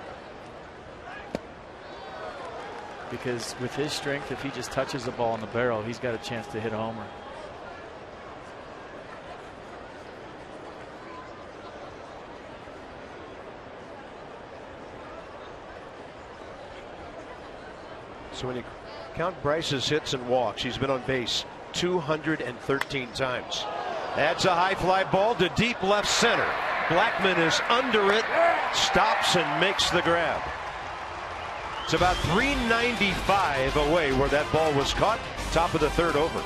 Because with his strength, if he just touches the ball in the barrel, he's got a chance to hit a homer. So when you count Bryce's hits and walks, he's been on base 213 times. That's a high fly ball to deep left center. Blackman is under it, stops and makes the grab. It's about 395 away where that ball was caught. Top of the third over.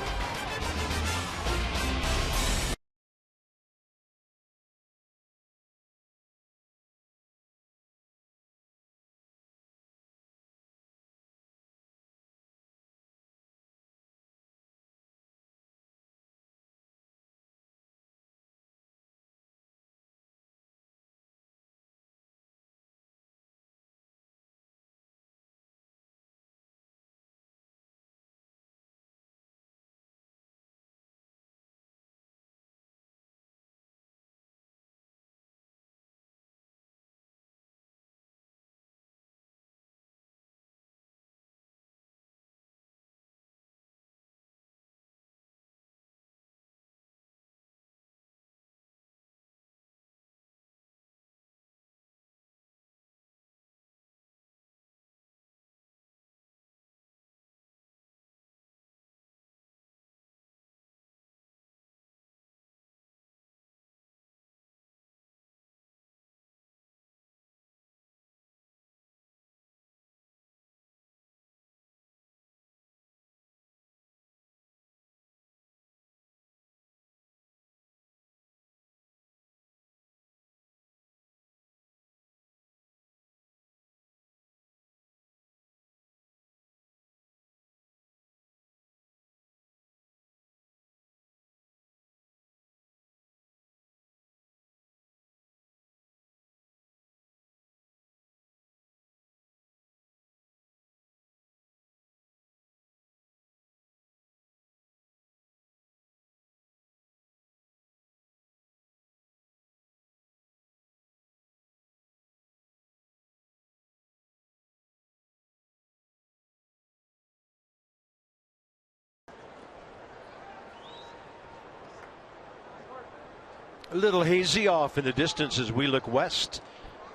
A little hazy off in the distance as we look west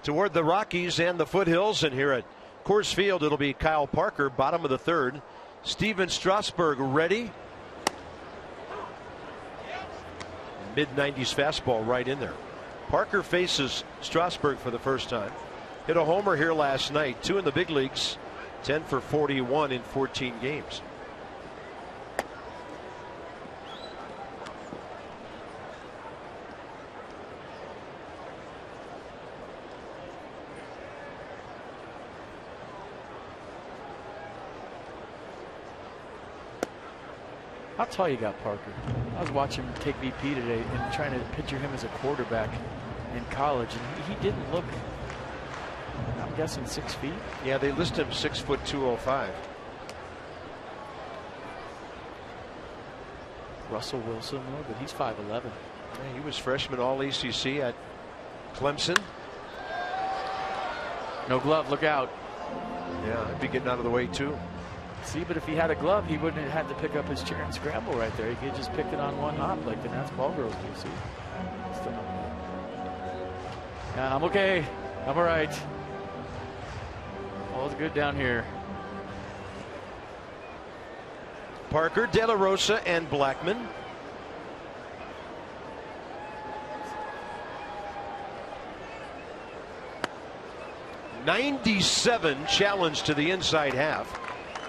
toward the Rockies and the foothills. And here at Coors Field, it'll be Kyle Parker, bottom of the third. Steven Strasburg ready. Mid-90s fastball right in there. Parker faces Strasburg for the first time. Hit a homer here last night. 2 in the big leagues. 10 for 41 in 14 games. How tall you got, Parker? I was watching him take BP today and trying to picture him as a quarterback in college, and he didn't look, I'm guessing, 6 feet. Yeah, they list him 6'205". Russell Wilson, though, but he's 5'11". Yeah, he was freshman all ACC at Clemson. No glove, look out. Yeah, I'd be getting out of the way too. See, but if he had a glove, he wouldn't have had to pick up his chair and scramble right there. He could just pick it on one hop like the Nats ball girls do. See? Yeah, I'm okay. I'm all right. All's good down here. Parker, De La Rosa, and Blackman. '97 challenge to the inside half.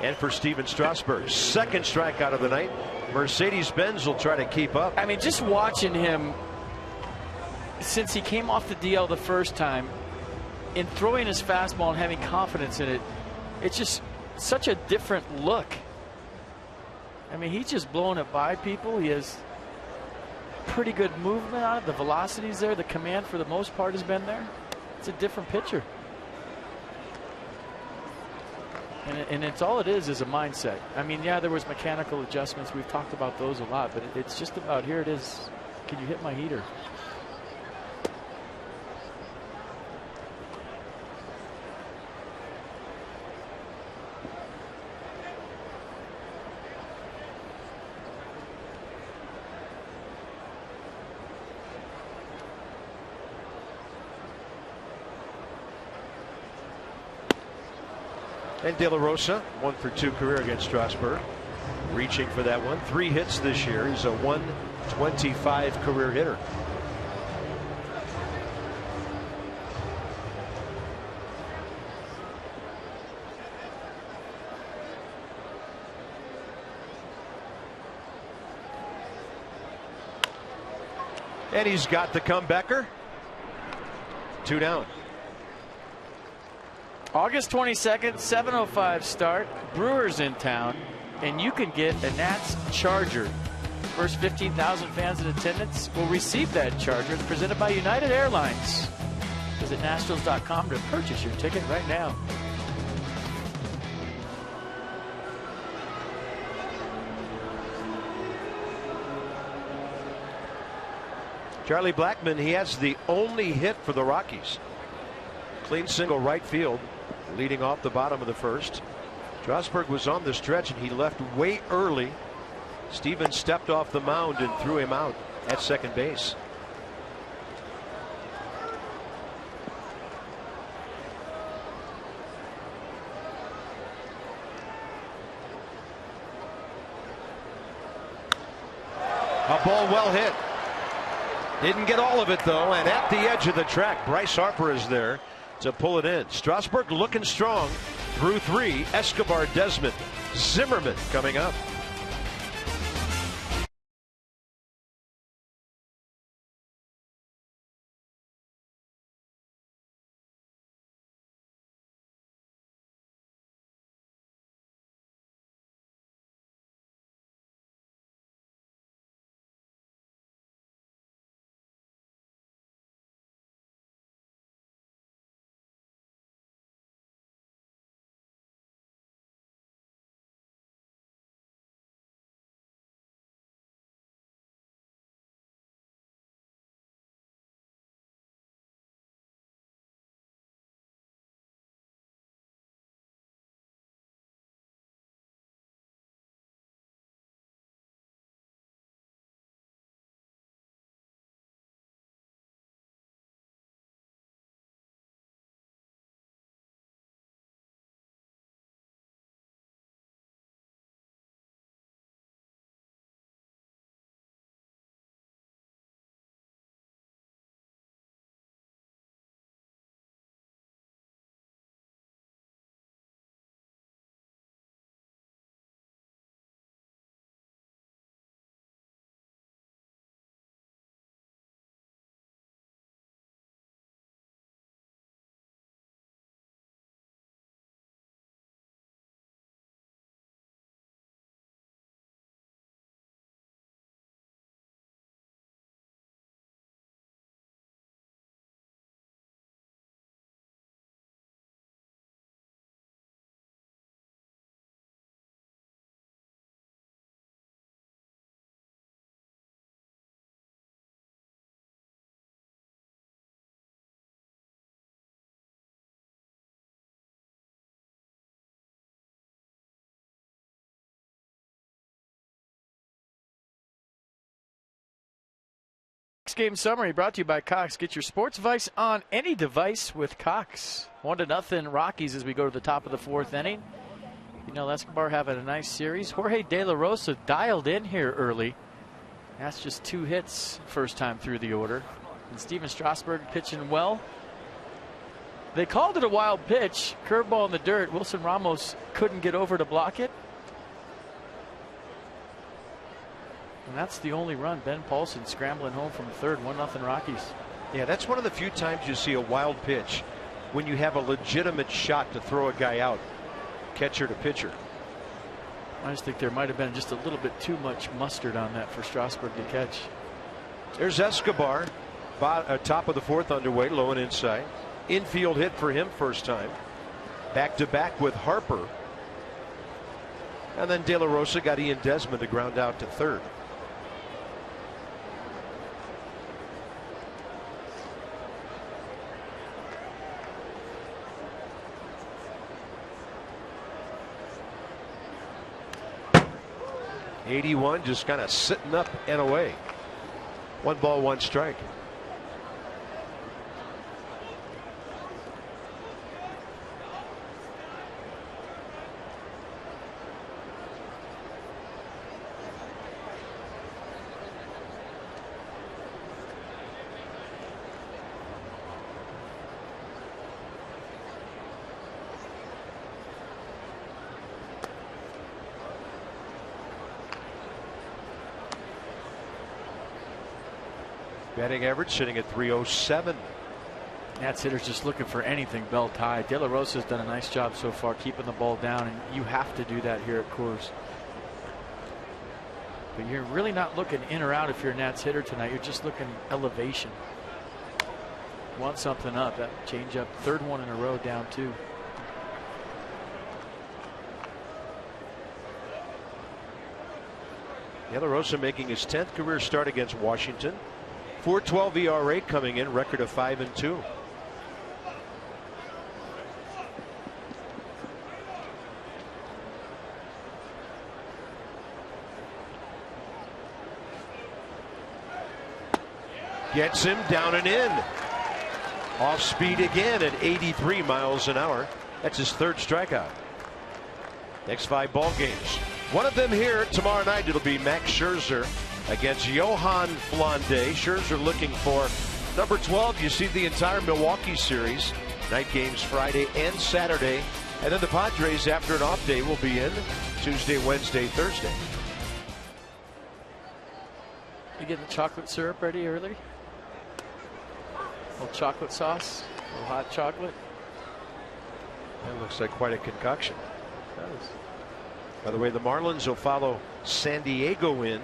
And for Steven Strasburg, second strikeout of the night. Mercedes-Benz will try to keep up. I mean, just watching him since he came off the DL the first time, in throwing his fastball and having confidence in it, it's just such a different look. I mean, he's just blowing it by people. He has pretty good movement on it. The velocity's there. The command, for the most part, has been there. It's a different pitcher. And it's all it is a mindset. I mean, yeah, there was mechanical adjustments. We've talked about those a lot, but it's just about, here it is. Can you hit my heater? And De La Rosa, 1 for 2 career against Strasburg. Reaching for that one. 3 hits this year. He's a 125 career hitter. And he's got the comebacker. 2 down. August 22nd, 7:05 start. Brewers in town, and you can get a Nats Charger. First 15,000 fans in attendance will receive that Charger. It's presented by United Airlines. Visit Nationals.com to purchase your ticket right now. Charlie Blackmon, he has the only hit for the Rockies. Clean single right field, leading off the bottom of the first. Strasburg was on the stretch and he left way early. Stevens stepped off the mound and threw him out at second base. A ball well hit. Didn't get all of it though, and at the edge of the track, Bryce Harper is there to pull it in. Strasburg looking strong through 3. Escobar, Desmond, Zimmerman coming up. Six-game summary brought to you by Cox. Get your sports advice on any device with Cox. 1-0 Rockies as we go to the top of the fourth inning. You know, Escobar having a nice series. Jorge De La Rosa dialed in here early. That's just 2 hits first time through the order. And Steven Strasburg pitching well. They called it a wild pitch. Curveball in the dirt. Wilson Ramos couldn't get over to block it. And that's the only run. Ben Paulson scrambling home from third. 1-0 Rockies. Yeah, that's one of the few times you see a wild pitch when you have a legitimate shot to throw a guy out, catcher to pitcher. I just think there might have been just a little bit too much mustard on that for Strasburg to catch. There's Escobar, top of the fourth underway, low and inside. Infield hit for him first time. Back to back with Harper. And then De La Rosa got Ian Desmond to ground out to third. '81 just kind of sitting up and away. 1 ball, 1 strike. Batting average sitting at .307. Nats hitters just looking for anything belt high. De La Rosa's done a nice job so far keeping the ball down, and you have to do that here at Coors. But you're really not looking in or out if you're a Nats hitter tonight. You're just looking elevation. Want something up. That change up, third one in a row, down 2. De La Rosa making his 10th career start against Washington. .412 ERA coming in, record of 5-2. Gets him down and in. Off speed again at 83 miles an hour. That's his 3rd strikeout. Next 5 ball games. One of them here tomorrow night. It'll be Max Scherzer against Johan Flande. Scherzer looking for number 12. You see the entire Milwaukee series. Night games Friday and Saturday. And then the Padres, after an off day, will be in Tuesday, Wednesday, Thursday. You getting the chocolate syrup ready early? A little chocolate sauce, a little hot chocolate. That looks like quite a concoction. It does. By the way, the Marlins will follow San Diego in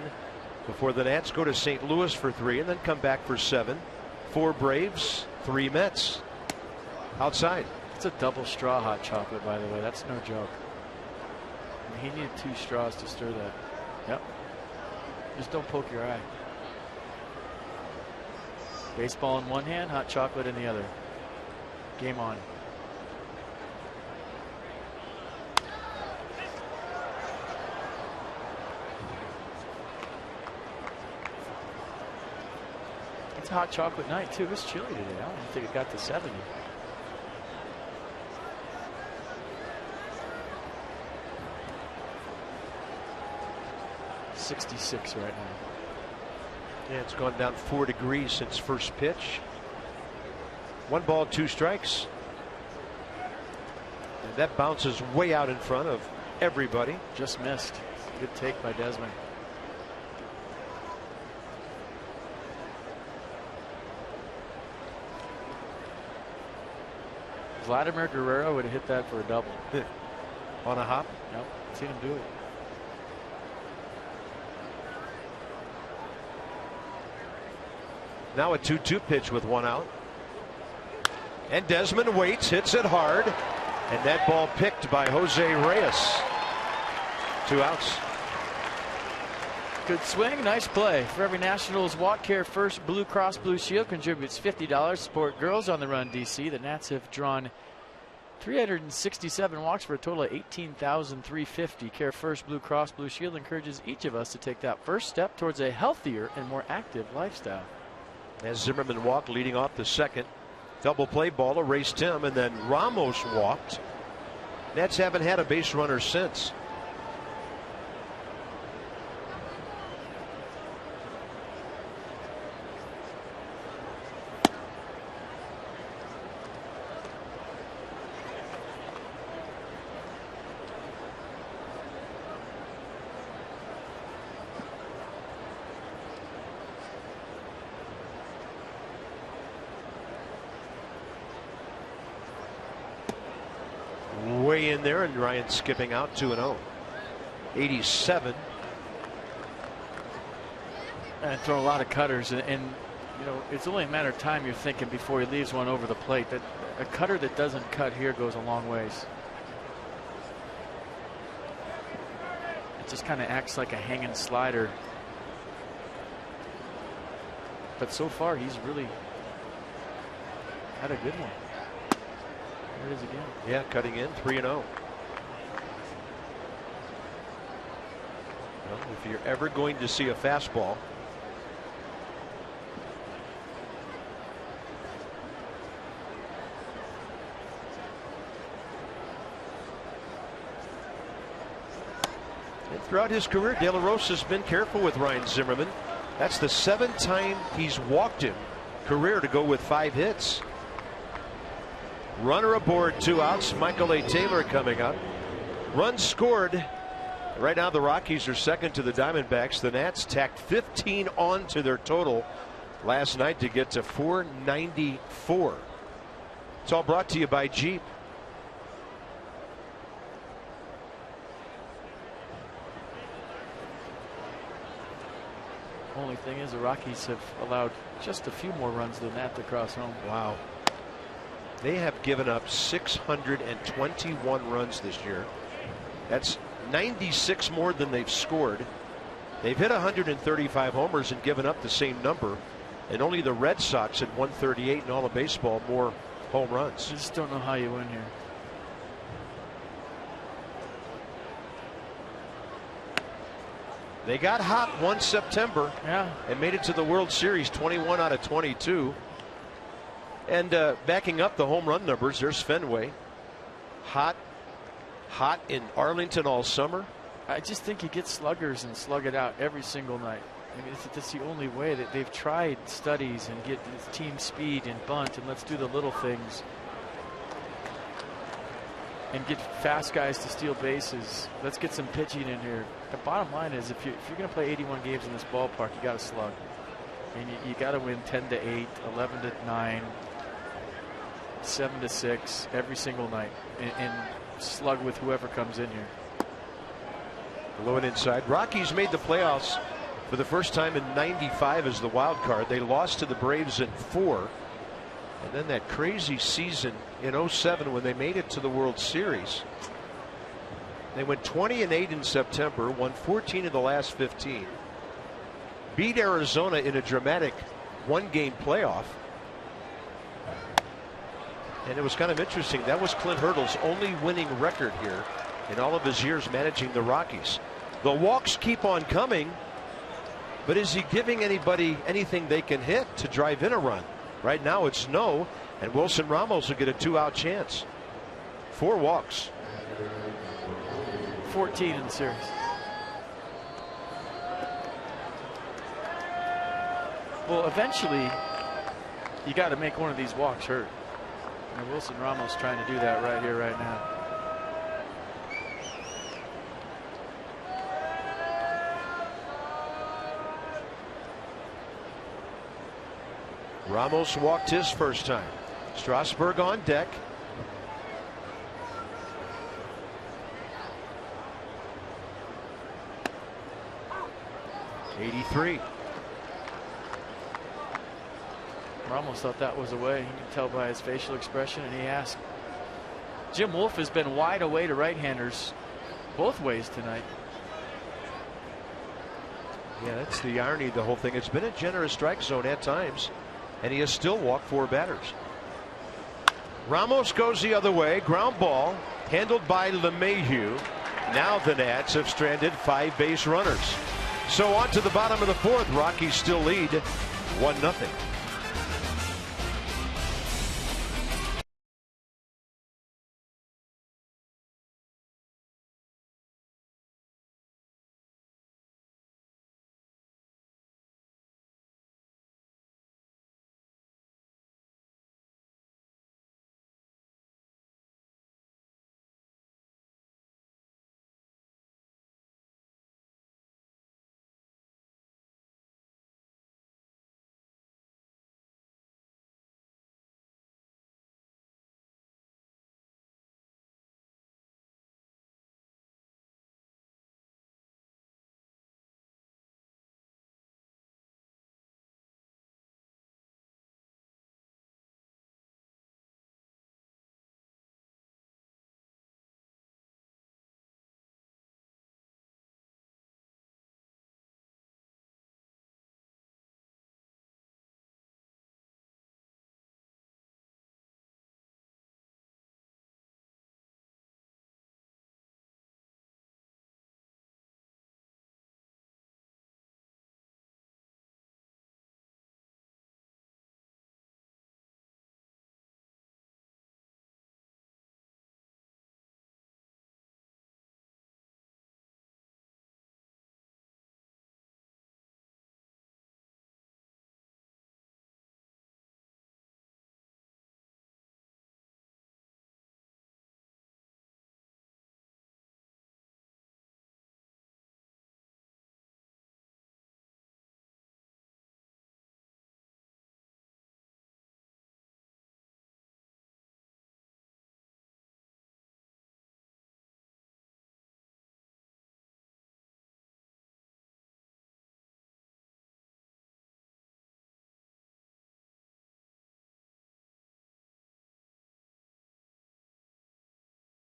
before the Nats go to St. Louis for 3 and then come back for 7. 4 Braves, 3 Mets. Outside. It's a double straw hot chocolate, by the way. That's no joke. I mean, he needed 2 straws to stir that. Yep. Just don't poke your eye. Baseball in one hand, hot chocolate in the other. Game on. It's a hot chocolate night too. It's chilly today. I don't think it got to 70. .66 right now. Yeah, it's gone down 4 degrees since first pitch. 1 ball, 2 strikes. And that bounces way out in front of everybody. Just missed. Good take by Desmond. Vladimir Guerrero would have hit that for a double. On a hop? Yep, seen him do it. Now a 2-2 pitch with 1 out. And Desmond waits, hits it hard. And that ball picked by Jose Reyes. 2 outs. Good swing, nice play. For every Nationals Walk Care First Blue Cross Blue Shield contributes $50. Support Girls on the Run DC. The Nats have drawn 367 walks for a total of 18,350. Care First Blue Cross Blue Shield encourages each of us to take that first step towards a healthier and more active lifestyle. As Zimmerman walked, leading off the second. Double play ball erased him, and then Ramos walked. Nets haven't had a base runner since. Way in there, and Ryan skipping out 2-0. 87. And throw a lot of cutters, and you know, it's only a matter of time you're thinking before he leaves one over the plate. That a cutter that doesn't cut here goes a long ways. It just kind of acts like a hanging slider. But so far he's really had a good one. There it is again. Yeah, cutting in 3-0. Well, if you're ever going to see a fastball, and throughout his career, De La Rosa's been careful with Ryan Zimmerman. That's the 7th time he's walked him career to go with 5 hits. Runner aboard, 2 outs. Michael A. Taylor coming up. Runs scored. Right now the Rockies are second to the Diamondbacks. The Nats tacked 15 on to their total last night to get to 494. It's all brought to you by Jeep. Only thing is the Rockies have allowed just a few more runs than that to cross home. Wow. They have given up 621 runs this year. That's 96 more than they've scored. They've hit 135 homers and given up the same number. And only the Red Sox at 138 in all of baseball more home runs. I just don't know how you win here. They got hot 1 September. Yeah. And made it to the World Series, 21 out of 22. And backing up the home run numbers, there's Fenway. Hot in Arlington all summer. I just think you get sluggers and slug it out every single night. I mean, that's the only way. That they've tried studies and get team speed and bunt and let's do the little things and get fast guys to steal bases. Let's get some pitching in here. The bottom line is if you're going to play 81 games in this ballpark, you got to slug. And you got to win 10-8, 11-9, 7-6 every single night, and slug with whoever comes in here. Low and inside. Rockies made the playoffs for the first time in 95 as the wild card. They lost to the Braves in 4. And then that crazy season in 07 when they made it to the World Series. They went 20-8 in September, won 14 of the last 15. Beat Arizona in a dramatic 1-game playoff. And it was kind of interesting. That was Clint Hurdle's only winning record here in all of his years managing the Rockies. The walks keep on coming, but is he giving anybody anything they can hit to drive in a run? Right now it's no, and Wilson Ramos will get a 2-out chance. 4 walks. 14 in the series. Well, eventually you got to make one of these walks hurt. And Wilson Ramos trying to do that right here, right now. Ramos walked his first time. Strasburg on deck. '83. Ramos thought that was away. You can tell by his facial expression, and he asked. Jim Wolf has been wide away to right-handers both ways tonight. Yeah, that's the irony of the whole thing. It's been a generous strike zone at times, and he has still walked 4 batters. Ramos goes the other way. Ground ball handled by LeMahieu. Now the Nats have stranded 5 base runners. So on to the bottom of the 4th. Rockies still lead 1-0.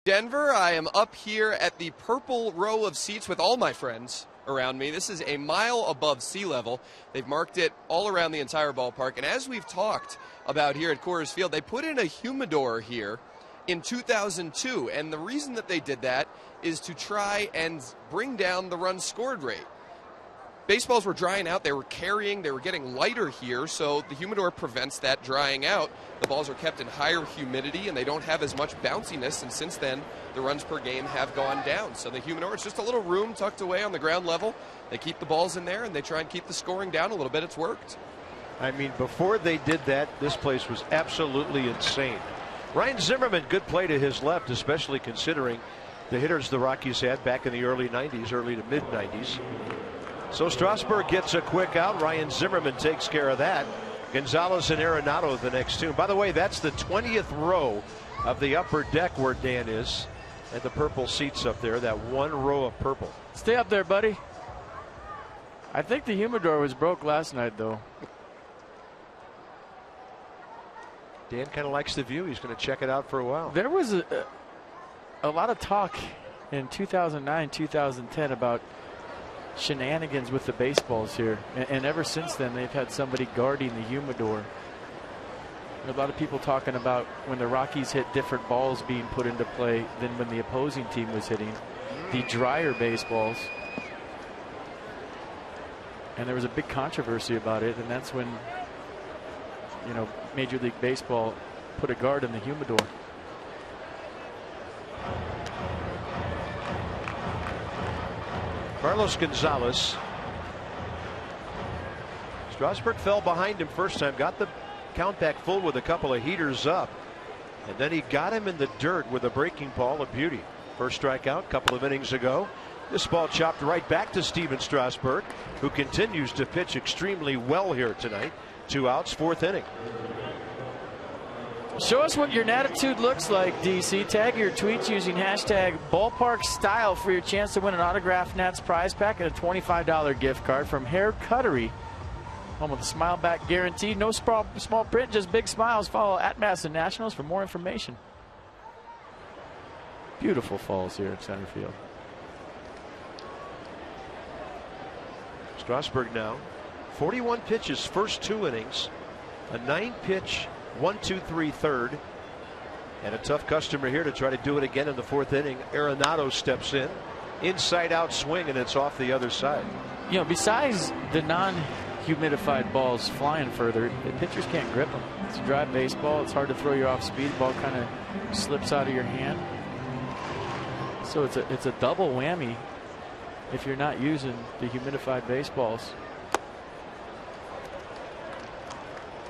Denver. I am up here at the purple row of seats with all my friends around me. This is a mile above sea level. They've marked it all around the entire ballpark. And as we've talked about here at Coors Field, they put in a humidor here in 2002. And the reason that they did that is to try and bring down the runs scored rate. Baseballs were drying out. They were carrying. They were getting lighter here, so the humidor prevents that drying out. The balls are kept in higher humidity, and they don't have as much bounciness, and since then, the runs per game have gone down. So the humidor, it's just a little room tucked away on the ground level. They keep the balls in there, and they try and keep the scoring down a little bit. It's worked. I mean, before they did that, this place was absolutely insane. Ryan Zimmerman, good play to his left, especially considering the hitters the Rockies had back in the early 90s, early to mid 90s. So Strasburg gets a quick out. Ryan Zimmerman takes care of that. Gonzalez and Arenado the next two. By the way, that's the 20th row of the upper deck where Dan is, and the purple seats up there, that one row of purple. Stay up there, buddy. I think the humidor was broke last night, though. Dan kind of likes the view. He's going to check it out for a while. There was a lot of talk in 2009, 2010 about shenanigans with the baseballs here, and ever since then they've had somebody guarding the humidor. A lot of people talking about when the Rockies hit different balls being put into play than when the opposing team was hitting the drier baseballs, and there was a big controversy about it, and that's when, you know, Major League Baseball put a guard in the humidor. Carlos Gonzalez. Strasburg fell behind him first time, got the count back full with a couple of heaters up, and then he got him in the dirt with a breaking ball, a beauty. First strikeout a couple of innings ago. This ball chopped right back to Steven Strasburg, who continues to pitch extremely well here tonight. 2 outs, 4th inning. Show us what your attitude looks like, DC. Tag your tweets using hashtag #BallparkStyle for your chance to win an autographed Nats prize pack and a $25 gift card from Hair Cuttery. Home with a smile back guarantee. No small print, just big smiles. Follow @Masson Nationals for more information. Beautiful falls here at center field. Strasburg now 41 pitches, first 2 innings, a 9-pitch 1-2-3 third, and a tough customer here to try to do it again in the 4th inning. Arenado steps in, inside out swing, and it's off the other side. You know, besides the non-humidified balls flying further, the pitchers can't grip them. It's a dry baseball. It's hard to throw you off speed. The ball kind of slips out of your hand. So it's a double whammy if you're not using the humidified baseballs.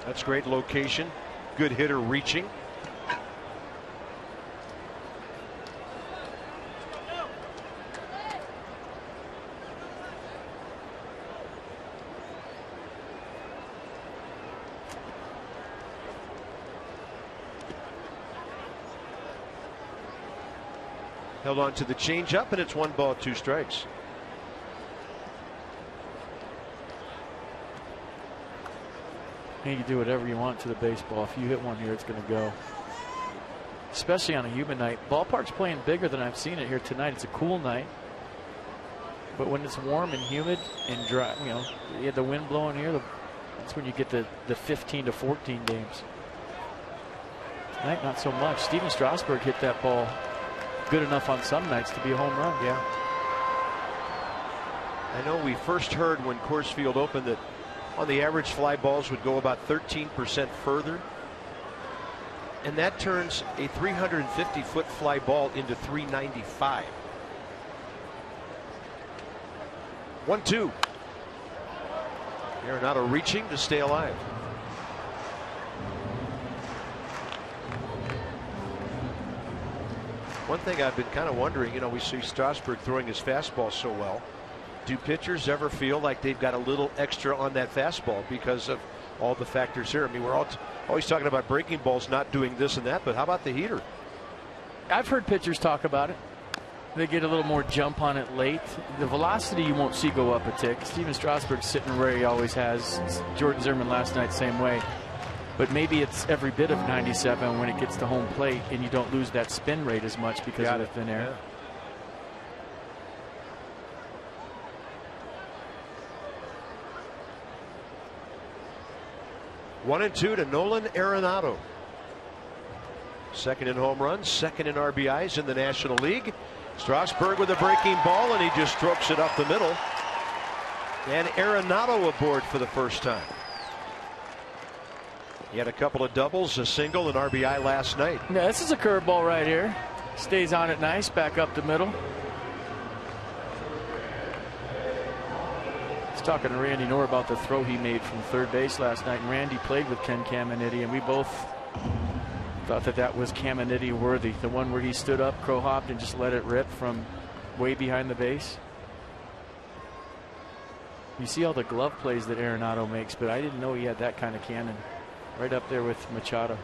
That's great location. Good hitter reaching. Held on to the changeup, and it's 1 ball, 2 strikes. You can do whatever you want to the baseball. If you hit one here, it's going to go. Especially on a humid night. Ballpark's playing bigger than I've seen it here tonight. It's a cool night. But when it's warm and humid and dry, you know, you have the wind blowing here, that's when you get the 15 to 14 games. Tonight, not so much. Steven Strasburg hit that ball good enough on some nights to be a home run. Yeah. I know we first heard when Coors Field opened that on the average fly balls would go about 13% further, and that turns a 350-foot fly ball into 395. 1-2. Arenado reaching to stay alive. One thing I've been kind of wondering, you know, we see Strasburg throwing his fastball so well. Do pitchers ever feel like they've got a little extra on that fastball because of all the factors here? I mean, we're always talking about breaking balls not doing this and that, but how about the heater? I've heard pitchers talk about it. They get a little more jump on it late. The velocity you won't see go up a tick. Steven Strasburg's sitting where he always has. Jordan Zimmerman last night, same way. but maybe it's every bit of 97 when it gets to home plate and you don't lose that spin rate as much because of the thin air. Yeah. 1-2 to Nolan Arenado. Second in home runs, second in RBIs in the National League. Strasburg with a breaking ball, and he just strokes it up the middle. And Arenado aboard for the first time. He had a couple of doubles, a single, and RBI last night. Yeah, this is a curveball right here. Stays on it nice, back up the middle. I was talking to Randy Knorr about the throw he made from third base last night. And Randy played with Ken Caminiti, and we both thought that that was Caminiti worthy. The one where he stood up, crow hopped, and just let it rip from way behind the base. You see all the glove plays that Arenado makes, but I didn't know he had that kind of cannon. Right up there with Machado.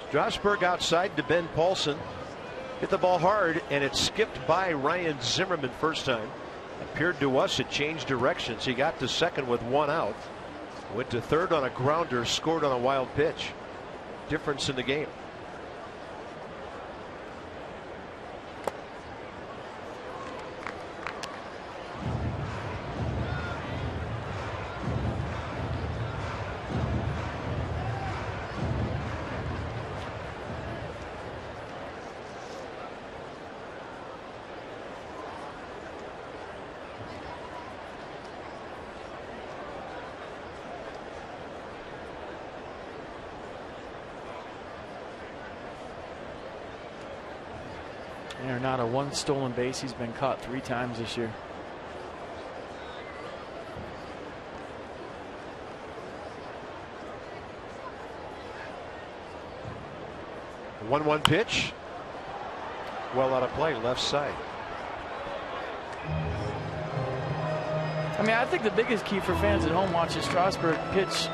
Strasburg outside to Ben Paulson. Hit the ball hard, and it skipped by Ryan Zimmerman first time. Appeared to us it changed directions. He got to second with one out. Went to third on a grounder, scored on a wild pitch. Difference in the game. Not a one stolen base. He's been caught 3 times this year. The 1-1 pitch. Well out of play, left side. I mean, I think the biggest key for fans at home watching Strasburg pitch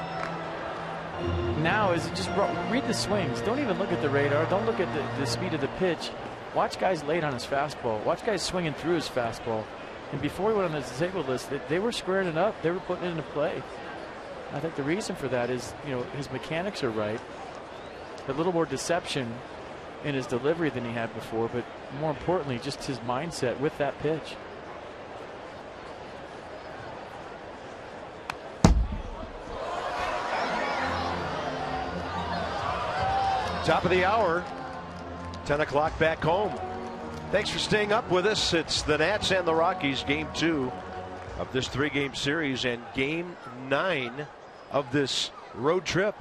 now is just read the swings. Don't even look at the radar. Don't look at the speed of the pitch. Watch guys late on his fastball. Watch guys swinging through his fastball. And before he went on the disabled list, they were squaring it up. They were putting it into play. I think the reason for that is, his mechanics are right. A little more deception in his delivery than he had before, but more importantly, just his mindset with that pitch. Top of the hour. 10 o'clock back home. Thanks for staying up with us. It's the Nats and the Rockies, game 2 of this 3-game series and game 9 of this road trip.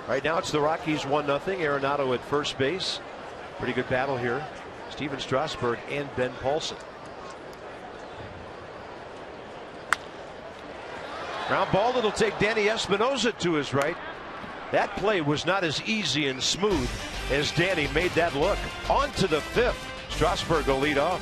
Right now it's the Rockies 1-0. Arenado at first base. Pretty good battle here. Steven Strasburg and Ben Paulson. Ground ball that'll take Danny Espinosa to his right. That play was not as easy and smooth as Danny made that look. On to the 5th. Strasburg will lead off.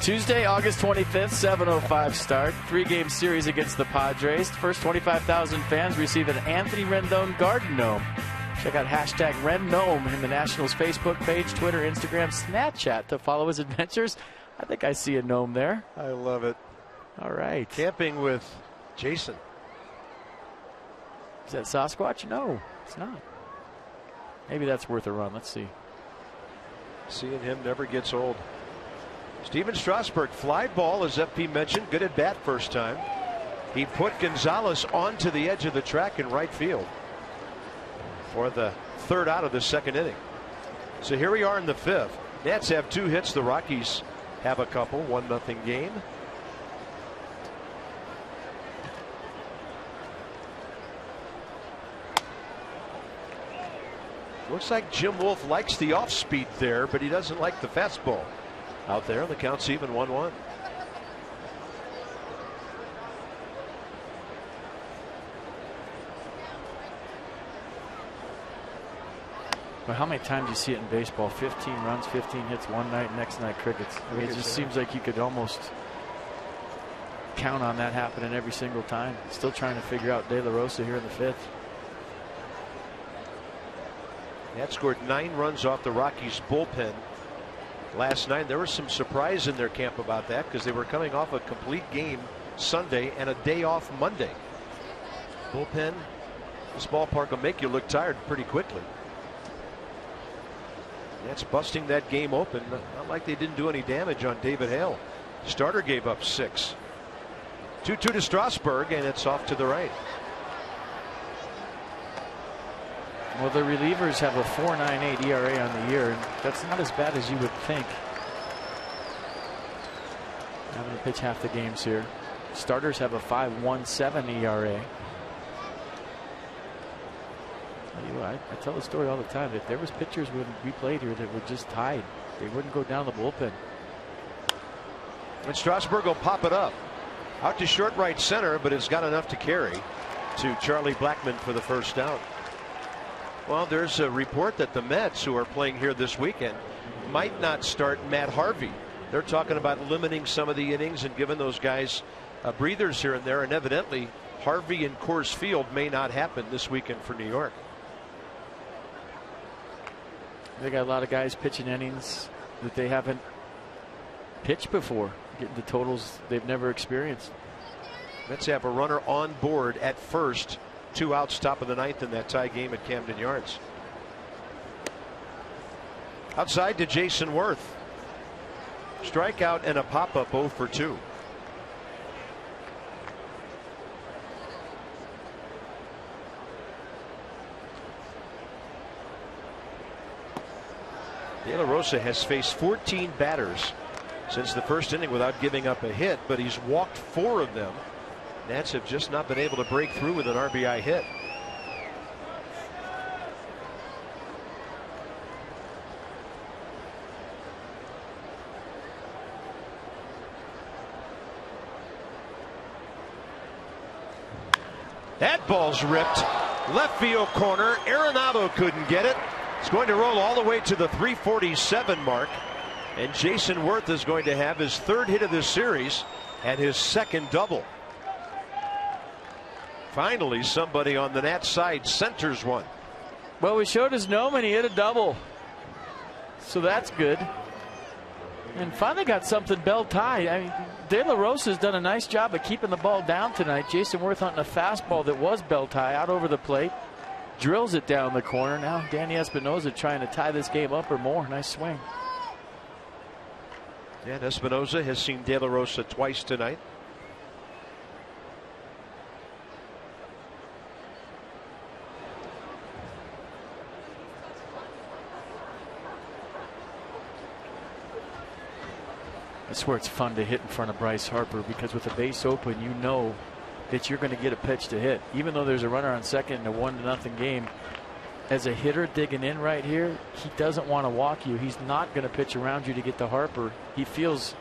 Tuesday, August 25th, 7:05 start. 3-game series against the Padres. First 25,000 fans receive an Anthony Rendon Garden Gnome. Check out hashtag RenGnome in the Nationals Facebook page, Twitter, Instagram, Snapchat to follow his adventures. I think I see a gnome there. I love it. All right. Camping with Jason. Is that Sasquatch? No, it's not. Maybe that's worth a run. Let's see. Seeing him never gets old. Steven Strasburg, fly ball, as FP mentioned. Good at bat first time. He put Gonzalez onto the edge of the track in right field for the third out of the second inning. So here we are in the fifth. Nats have 2 hits. The Rockies have a couple. 1-0 game. Looks like Jim Wolf likes the off speed there, but he doesn't like the fastball out there. The count's even 1-1. Well, how many times do you see it in baseball? 15 runs, 15 hits one night, next night crickets. I mean, it just seems like you could almost count on that happening every single time. Still trying to figure out De La Rosa here in the fifth. That scored 9 runs off the Rockies bullpen last night. There was some surprise in their camp about that because they were coming off a complete game Sunday and a day off Monday. Bullpen, this ballpark will make you look tired pretty quickly. That's busting that game open. Not like they didn't do any damage on David Hale. Starter gave up 6. 2-2 to Strasburg, and it's off to the right. Well, the relievers have a 4.98 ERA on the year, and that's not as bad as you would think. Having to pitch half the games here. Starters have a 5.17 ERA. I tell the story all the time. If there was pitchers when we played here that were just tied, they wouldn't go down the bullpen. And Strasburg will pop it up. Out to short right center, but it's got enough to carry to Charlie Blackmon for the first out. Well, there's a report that the Mets, who are playing here this weekend, might not start Matt Harvey. They're talking about limiting some of the innings and giving those guys breathers here and there. And evidently, Harvey in Coors Field may not happen this weekend for New York. They got a lot of guys pitching innings that they haven't pitched before, getting the totals they've never experienced. Mets have a runner on board at first. 2 outs, top of the 9th in that tie game at Camden Yards. Outside to Jason Worth. Strikeout and a pop-up 0 for 2. De La Rosa has faced 14 batters since the first inning without giving up a hit, but he's walked 4 of them. Nats have just not been able to break through with an RBI hit. That ball's ripped left field corner. Arenado couldn't get it. It's going to roll all the way to the 347 mark, and Jason Worth is going to have his 3rd hit of this series and his 2nd double. Finally, somebody on the Nats side centers one. Well, we showed his gnome and he hit a double, so that's good. And finally got something bell tied. I mean, De La Rosa's done a nice job of keeping the ball down tonight. Jason Worth hunting a fastball that was bell tie out over the plate. Drills it down the corner. Now Danny Espinosa trying to tie this game up or more. Nice swing. And Espinosa has seen De La Rosa twice tonight. That's where it's fun to hit in front of Bryce Harper, because with the base open, you know that you're going to get a pitch to hit. Even though there's a runner on second in a 1-0 game, as a hitter digging in right here, he doesn't want to walk you. He's not going to pitch around you to get to Harper. He feels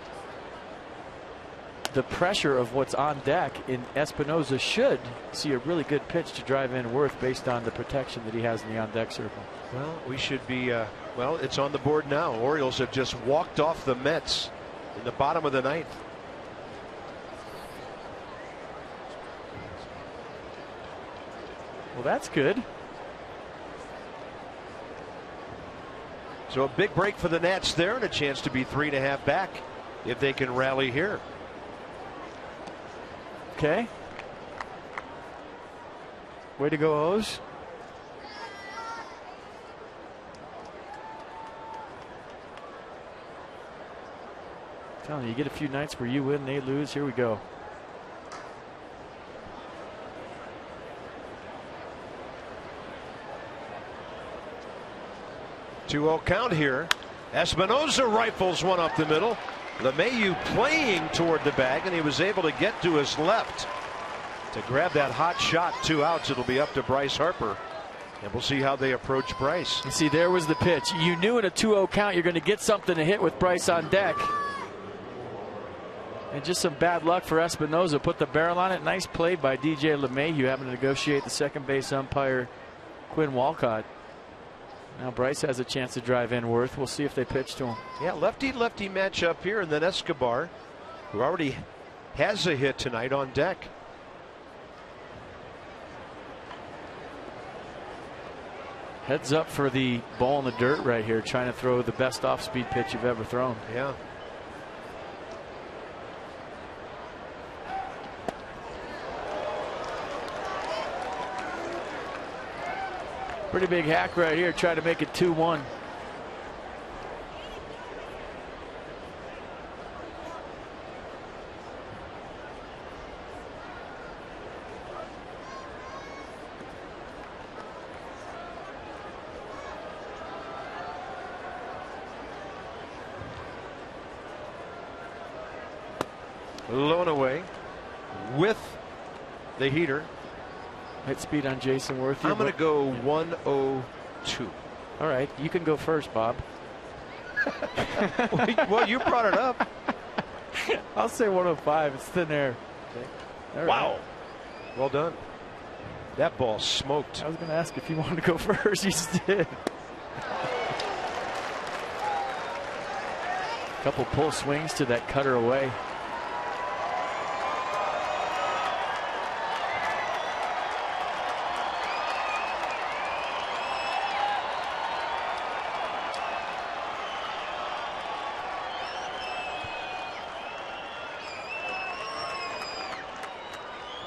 the pressure of what's on deck, and Espinosa should see a really good pitch to drive in Worth based on the protection that he has in the on-deck circle. Well, we should be, well, it's on the board now. Orioles have just walked off the Mets in the bottom of the ninth. Well, that's good. So a big break for the Nats there, and a chance to be 3.5 back if they can rally here. Okay. Way to go, O's. I'm telling you, you get a few nights where you win, they lose. Here we go. Two-zero count here. Espinosa rifles one up the middle. LeMahieu playing toward the bag, and he was able to get to his left to grab that hot shot. 2 outs. It'll be up to Bryce Harper, and we'll see how they approach Bryce. You see, there was the pitch. You knew in a 2-0 count you're going to get something to hit with Bryce on deck. And just some bad luck for Espinosa. Put the barrel on it. Nice play by DJ LeMahieu, having to negotiate the second base umpire, Quinn Walcott. Now Bryce has a chance to drive in Worth. We'll see if they pitch to him. Yeah, lefty-lefty matchup here, and then Escobar, who already has a hit tonight, on deck. Heads up for the ball in the dirt right here, trying to throw the best off-speed pitch you've ever thrown. Yeah. Pretty big hack right here. Try to make it 2-1. Low and away with the heater. Hit speed on Jason Worth. I'm going to go 102. All right, you can go first, Bob. Well, you brought it up. I'll say 105. It's thin air. Okay. Wow. Right. Well done. That ball smoked. I was going to ask if you wanted to go first. You just did. Couple pull swings to that cutter away.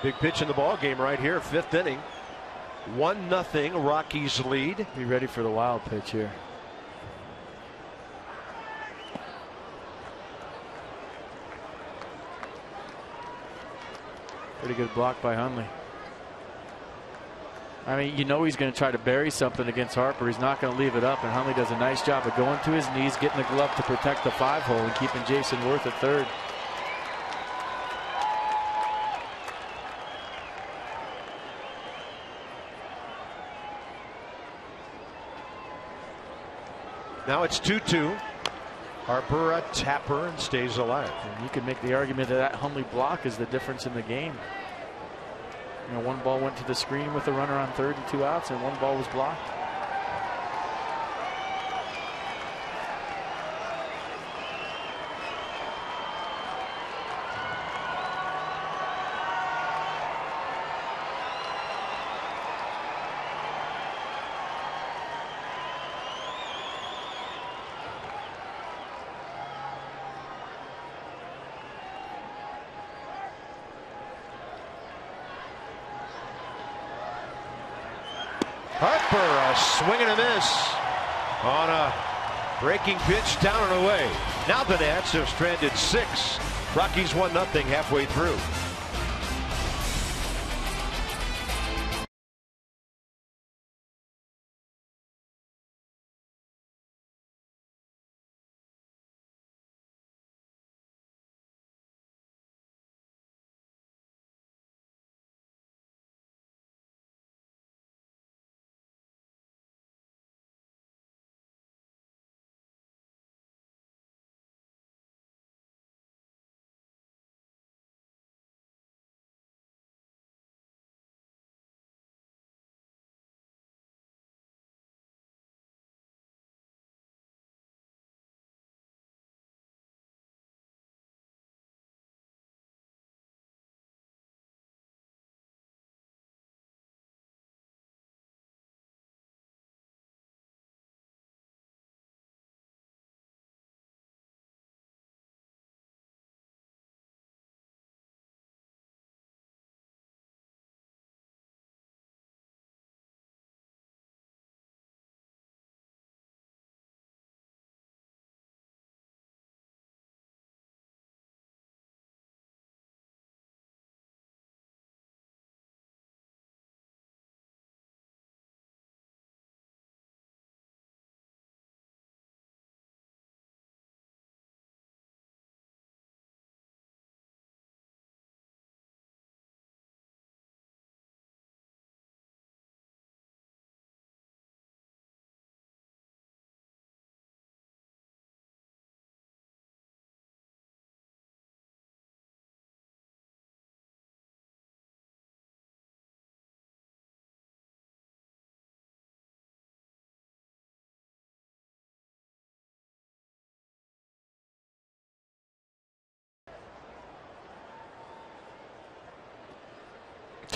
Big pitch in the ball game right here, 5th inning. 1-0 Rockies lead. Be ready for the wild pitch here. Pretty good block by Hundley. I mean, you know he's going to try to bury something against Harper. He's not going to leave it up, and Hundley does a nice job of going to his knees, getting the glove to protect the 5-hole, and keeping Jason Worth at third. Now it's 2-2. Harper a tapper and stays alive. And you can make the argument that Hundley block is the difference in the game. You know, one ball went to the screen with a runner on third and 2 outs, and one ball was blocked. Harper, a swing and a miss on a breaking pitch down and away. Now the Nats have stranded 6. Rockies 1-0 halfway through.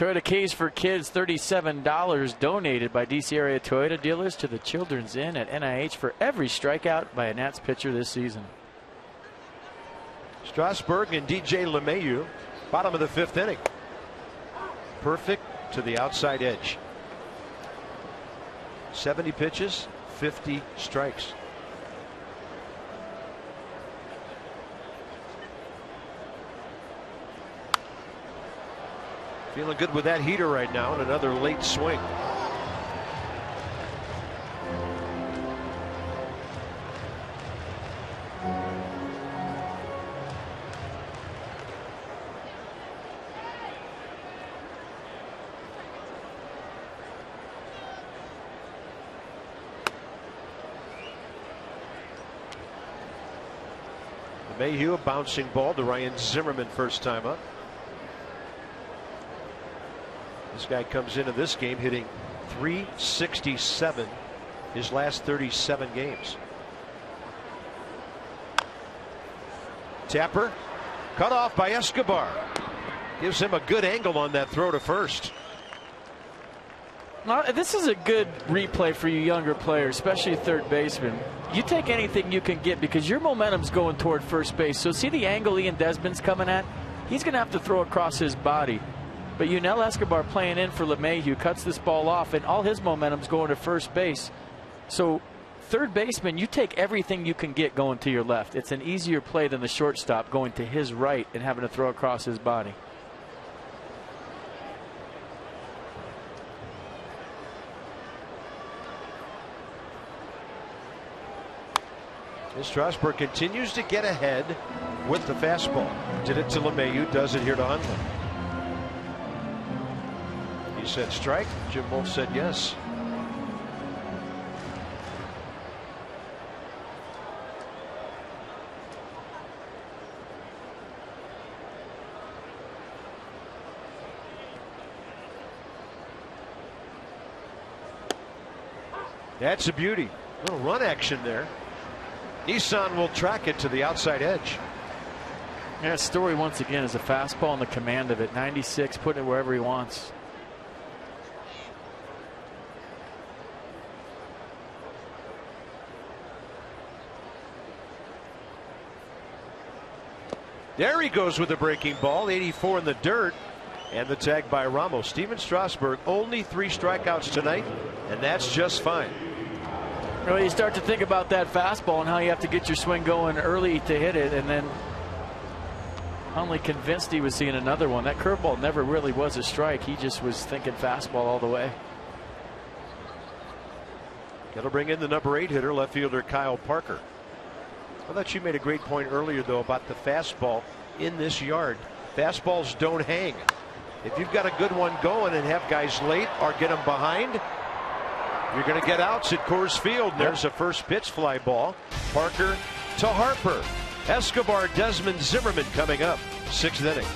Toyota Keys for Kids, $37 donated by DC area Toyota dealers to the Children's Inn at NIH for every strikeout by a Nats pitcher this season. Strasburg and DJ LeMahieu, bottom of the 5th inning. Perfect to the outside edge. 70 pitches, 50 strikes. Feeling good with that heater right now, and another late swing. Mayhew, a bouncing ball to Ryan Zimmerman, first time up. This guy comes into this game hitting .367 his last 37 games. Tapper, cut off by Escobar. Gives him a good angle on that throw to first. Now, this is a good replay for you younger players, especially third baseman. You take anything you can get because your momentum's going toward first base. So see the angle Ian Desmond's coming at? He's going to have to throw across his body. But Yunel Escobar playing in for LeMahieu cuts this ball off, and all his momentum's going to first base. So third baseman, you take everything you can get going to your left. It's an easier play than the shortstop going to his right and having to throw across his body. Strasburg continues to get ahead with the fastball. Did it to LeMahieu, does it here to Hundley. He said strike. Jim Wolf said yes. That's a beauty. Little run action there. Nissan will track it to the outside edge. Yeah, Story once again is a fastball and the command of it. 96, putting it wherever he wants. There he goes with the breaking ball. 84 in the dirt. And the tag by Ramos. Steven Strasburg, only 3 strikeouts tonight, and that's just fine. Well, you start to think about that fastball and how you have to get your swing going early to hit it, and then only convinced he was seeing another one. That curveball never really was a strike. He just was thinking fastball all the way. Got to bring in the number 8 hitter, left fielder Kyle Parker. I thought you made a great point earlier, though, about the fastball in this yard. Fastballs don't hang. If you've got a good one going and have guys late or get them behind, you're going to get outs at Coors Field. There's a first pitch fly ball. Parker to Harper. Escobar, Desmond, Zimmerman coming up. 6th inning.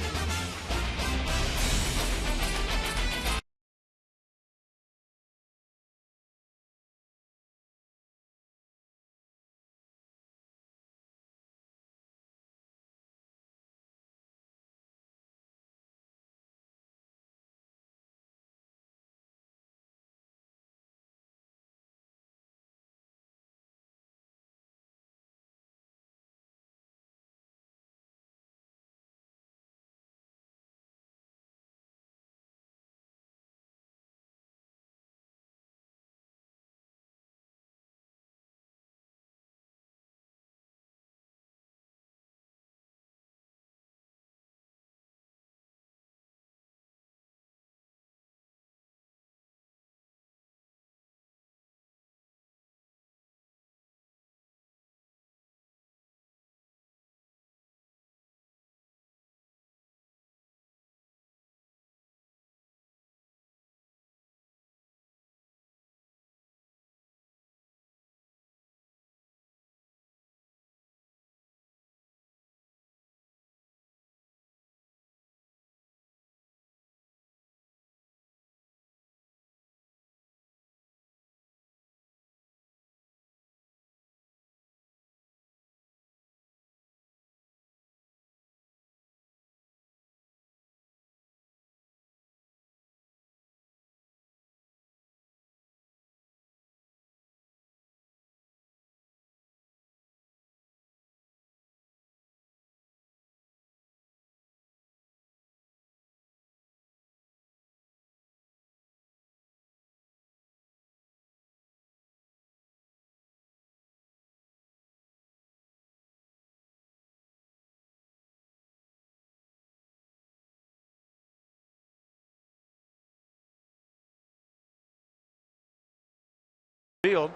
field.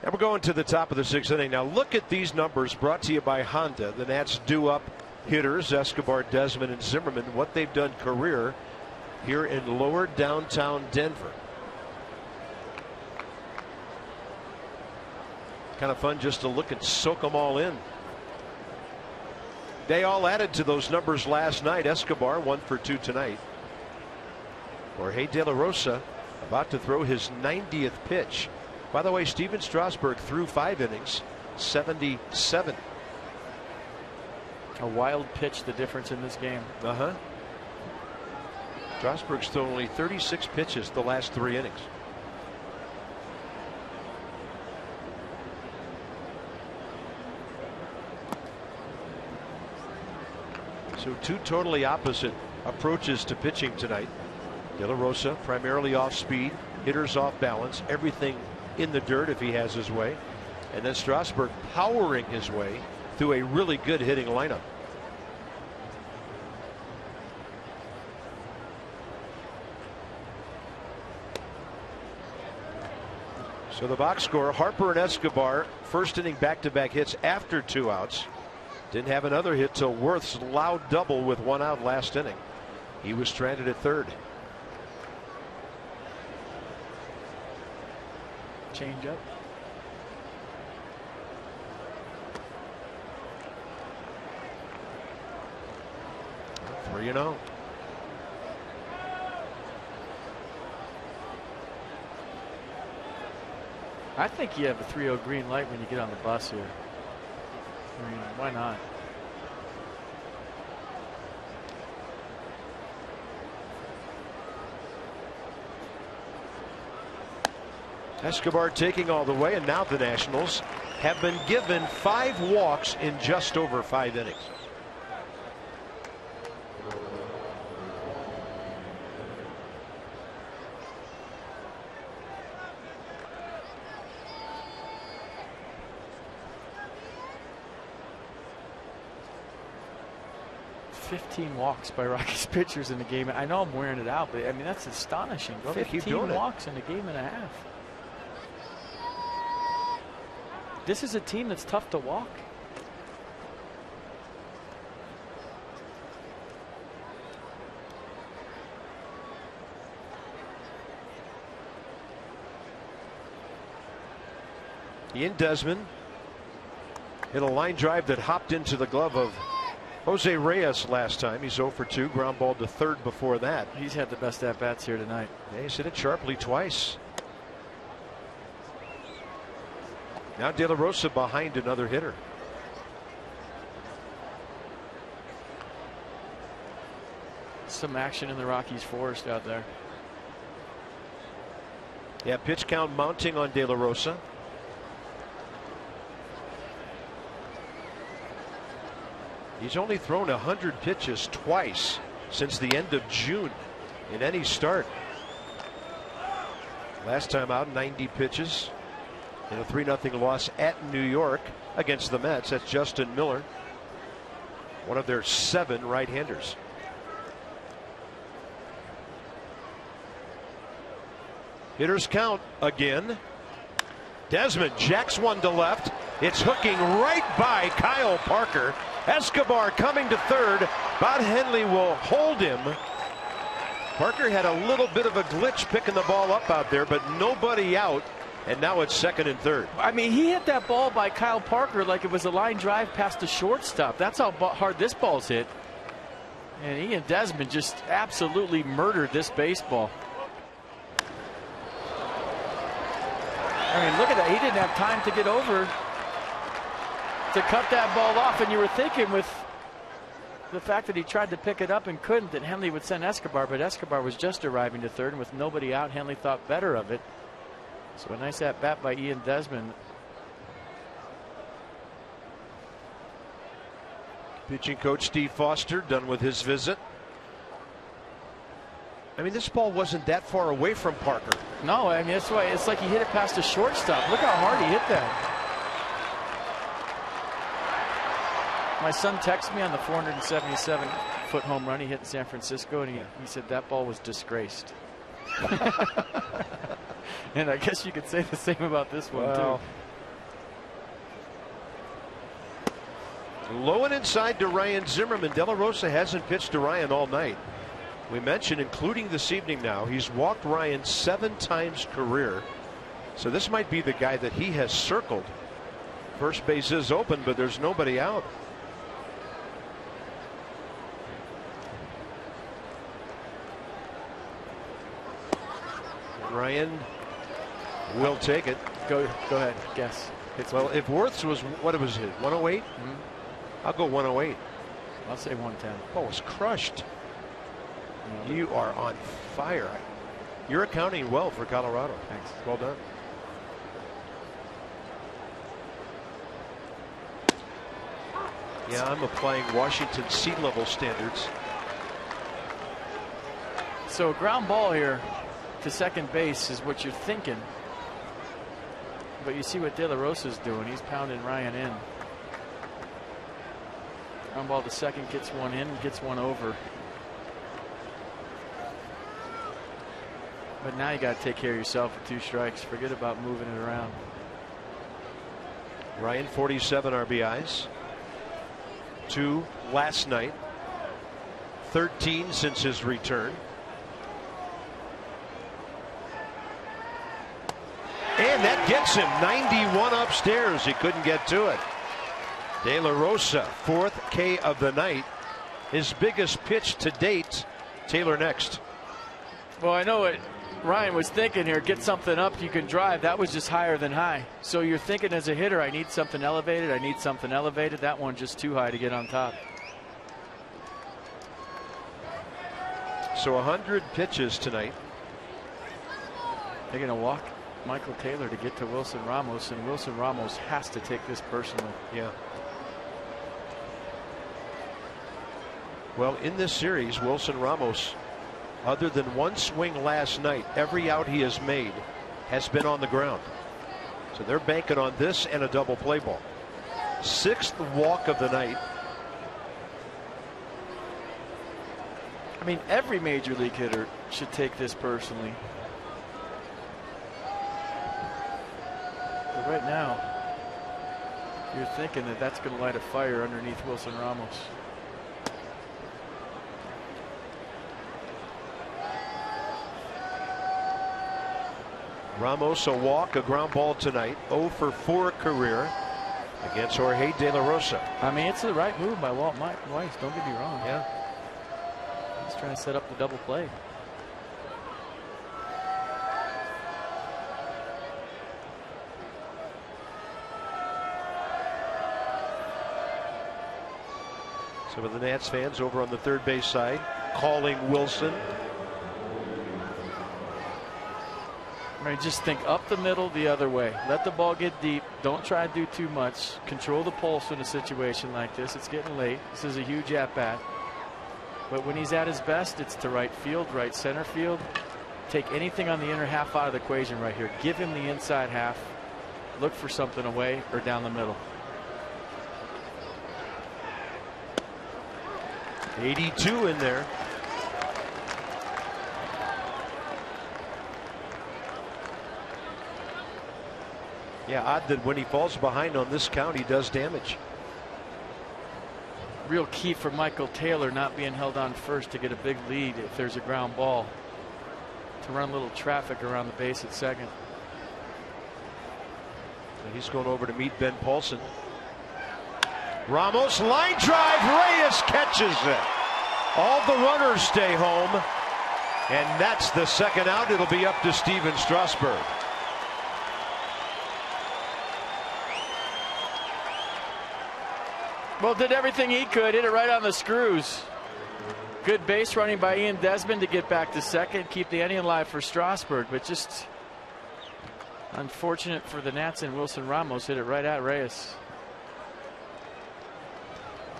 And we're going to the top of the 6th inning. Now look at these numbers brought to you by Honda. The Nats do up hitters Escobar, Desmond, and Zimmerman. What they've done career here in lower downtown Denver. Kind of fun just to look and soak them all in. They all added to those numbers last night. Escobar 1 for 2 tonight. Jorge De La Rosa about to throw his 90th pitch. By the way, Steven Strasburg threw 5 innings, 77. A wild pitch, the difference in this game. Strasburg's thrown only 36 pitches the last 3 innings. So 2 totally opposite approaches to pitching tonight. De La Rosa primarily off speed, hitters off balance, everything in the dirt if he has his way. And then Strasburg powering his way through a really good hitting lineup. So the box score, Harper and Escobar, first inning back-to-back hits after 2 outs. Didn't have another hit till Worth's loud double with 1 out last inning. He was stranded at third. Change up. Three and 0. I think you have a 3-0 green light when you get on the bus here. I mean, why not? Escobar taking all the way, and now the Nationals have been given 5 walks in just over 5 innings. $15 walks by Rockies pitchers in the game. I know I'm wearing it out, but I mean that's astonishing. 15 walks in a game and a half. This is a team that's tough to walk. Ian Desmond hit a line drive that hopped into the glove of Jose Reyes last time. He's 0 for 2, ground ball to third before that. He's had the best at bats here tonight. Yeah, he's hit it sharply twice. Now De La Rosa behind another hitter. Some action in the Rockies forest out there. Yeah, pitch count mounting on De La Rosa. He's only thrown 100 pitches twice since the end of June in any start. Last time out, 90 pitches in a 3-0 loss at New York against the Mets. That's Justin Miller, one of their 7 right-handers. Hitters count again. Desmond jacks one to left. It's hooking right by Kyle Parker. Escobar coming to third. Bob Henley will hold him. Parker had a little bit of a glitch picking the ball up out there, but nobody out. And now it's second and third. I mean, he hit that ball by Kyle Parker like it was a line drive past the shortstop. That's how hard this ball's hit. And Ian Desmond just absolutely murdered this baseball. I mean, look at that. He didn't have time to get over to cut that ball off. And you were thinking with the fact that he tried to pick it up and couldn't, that Henley would send Escobar. But Escobar was just arriving to third, and with nobody out, Henley thought better of it. So a nice at bat by Ian Desmond. Pitching coach Steve Foster done with his visit. I mean, this ball wasn't that far away from Parker. No, I mean, that's why it's like he hit it past the shortstop. Look how hard he hit that. My son texted me on the 477-foot home run he hit in San Francisco, and he said that ball was disgraced. And I guess you could say the same about this one, too. Low and inside to Ryan Zimmerman. De La Rosa hasn't pitched to Ryan all night. We mentioned, including this evening now, he's walked Ryan 7 times career. So this might be the guy that he has circled. First base is open, but there's nobody out. Ryan will take it. Go ahead, guess. Well, if Worth's was, what was it, 108? I'll go 108. I'll say 110. Oh, it's crushed. You are on fire. You're accounting well for Colorado. Thanks. Well done. Yeah, I'm applying Washington sea level standards. So a ground ball here to second base is what you're thinking. But you see what De La Rosa's doing. He's pounding Ryan in. Ground ball to second, gets one in, gets one over. But now you got to take care of yourself with 2 strikes. Forget about moving it around. Ryan, 47 RBIs. 2 last night. 13 since his return. And that gets him 91 upstairs. He couldn't get to it. De La Rosa, 4th K of the night. His biggest pitch to date. Taylor next. Well, I know what Ryan was thinking here. Get something up you can drive. That was just higher than high. So you're thinking as a hitter, I need something elevated. I need something elevated. That one just too high to get on top. So 100 pitches tonight. They're going to walk Michael Taylor to get to Wilson Ramos, and Wilson Ramos has to take this personally. Yeah. Well, in this series, Wilson Ramos, other than one swing last night, every out he has made has been on the ground. So they're banking on this and a double play ball. 6th walk of the night. I mean, every major league hitter should take this personally. But right now, you're thinking that that's going to light a fire underneath Wilson Ramos. Ramos a walk, a ground ball tonight. 0 for 4 career against Jorge De La Rosa. I mean, it's the right move by Walt Weiss. Don't get me wrong. Yeah. He's trying to set up the double play. Some of the Nats fans over on the third base side calling Wilson. I mean, just think up the middle the other way. Let the ball get deep. Don't try to do too much. Control the pulse in a situation like this. It's getting late. This is a huge at-bat. But when he's at his best, it's to right field, right center field. Take anything on the inner half out of the equation right here. Give him the inside half. Look for something away or down the middle. 82 in there. Yeah, odd that when he falls behind on this count, he does damage. Real key for Michael Taylor not being held on first to get a big lead if there's a ground ball. To run a little traffic around the base at second. And he's going over to meet Ben Paulson. Ramos, line drive, Reyes catches it. All the runners stay home. And that's the second out. It'll be up to Steven Strasburg. Well, did everything he could, hit it right on the screws. Good base running by Ian Desmond to get back to second, keep the inning alive for Strasburg, but just unfortunate for the Nats, and Wilson Ramos hit it right at Reyes.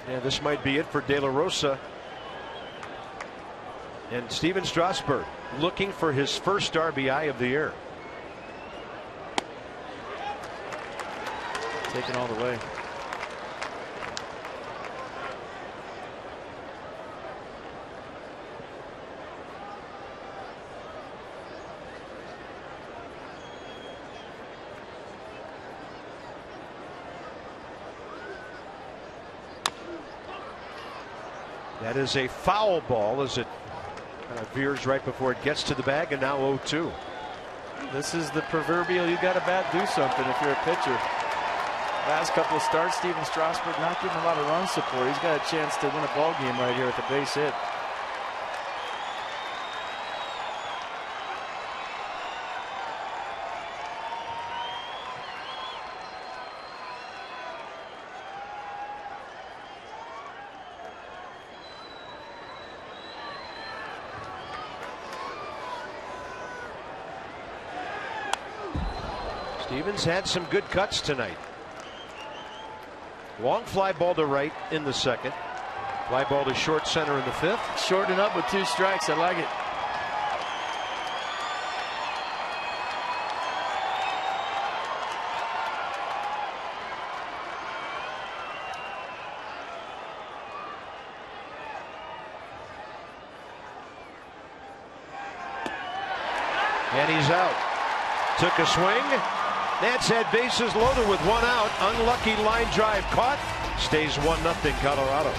Yeah, this might be it for De La Rosa. And Steven Strasburg looking for his first RBI of the year. Taken all the way. That is a foul ball as it kind of veers right before it gets to the bag, and now 0-2. This is the proverbial you got to bat do something if you're a pitcher. Last couple of starts, Steven Strasburg not getting a lot of run support. He's got a chance to win a ball game right here with a base hit. Stevens had some good cuts tonight. Long fly ball to right in the second. Fly ball to short center in the fifth. Shorten up with 2 strikes. I like it. And he's out. Took a swing. Nats had bases loaded with 1 out. Unlucky line drive caught. Stays 1-0 Colorado.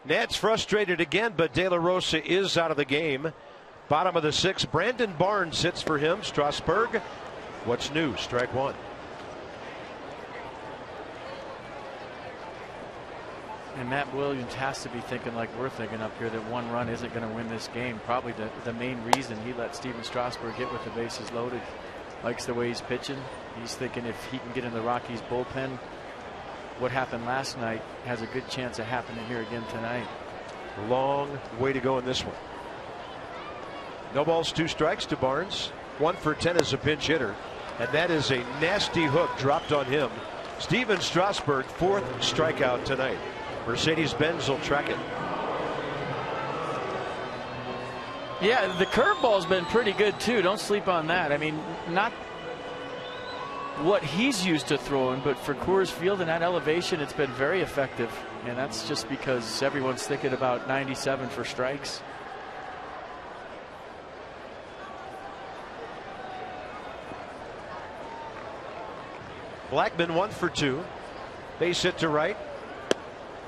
Nats frustrated again, but De La Rosa is out of the game. Bottom of the 6th, Brandon Barnes sits for him. Strasburg, what's new? Strike 1. And Matt Williams has to be thinking like we're thinking up here, that 1 run isn't going to win this game. Probably the main reason he let Steven Strasburg get with the bases loaded. Likes the way he's pitching. He's thinking if he can get in the Rockies bullpen, what happened last night has a good chance of happening here again tonight. Long way to go in this one. No balls, 2 strikes to Barnes. 1 for 10 as a pinch hitter. And that is a nasty hook dropped on him. Steven Strasburg, 4th strikeout tonight. Mercedes-Benz will track it. Yeah, the curveball's been pretty good too. Don't sleep on that. I mean, not what he's used to throwing, but for Coors Field and that elevation, it's been very effective. And that's just because everyone's thinking about 97 for strikes. Blackman 1 for 2. Base hit to right.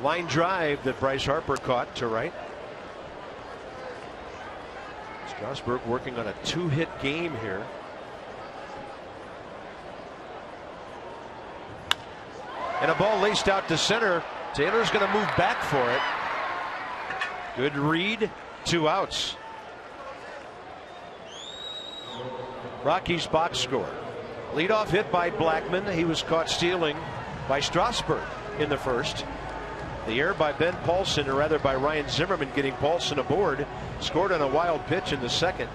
Line drive that Bryce Harper caught to right. Strasburg working on a 2-hit game here. And a ball laced out to center. Taylor's going to move back for it. Good read. 2 outs. Rockies box score. Leadoff hit by Blackmon. He was caught stealing by Strasburg in the first. The error by Ben Paulson, or rather by Ryan Zimmerman, getting Paulson aboard. Scored on a wild pitch in the second.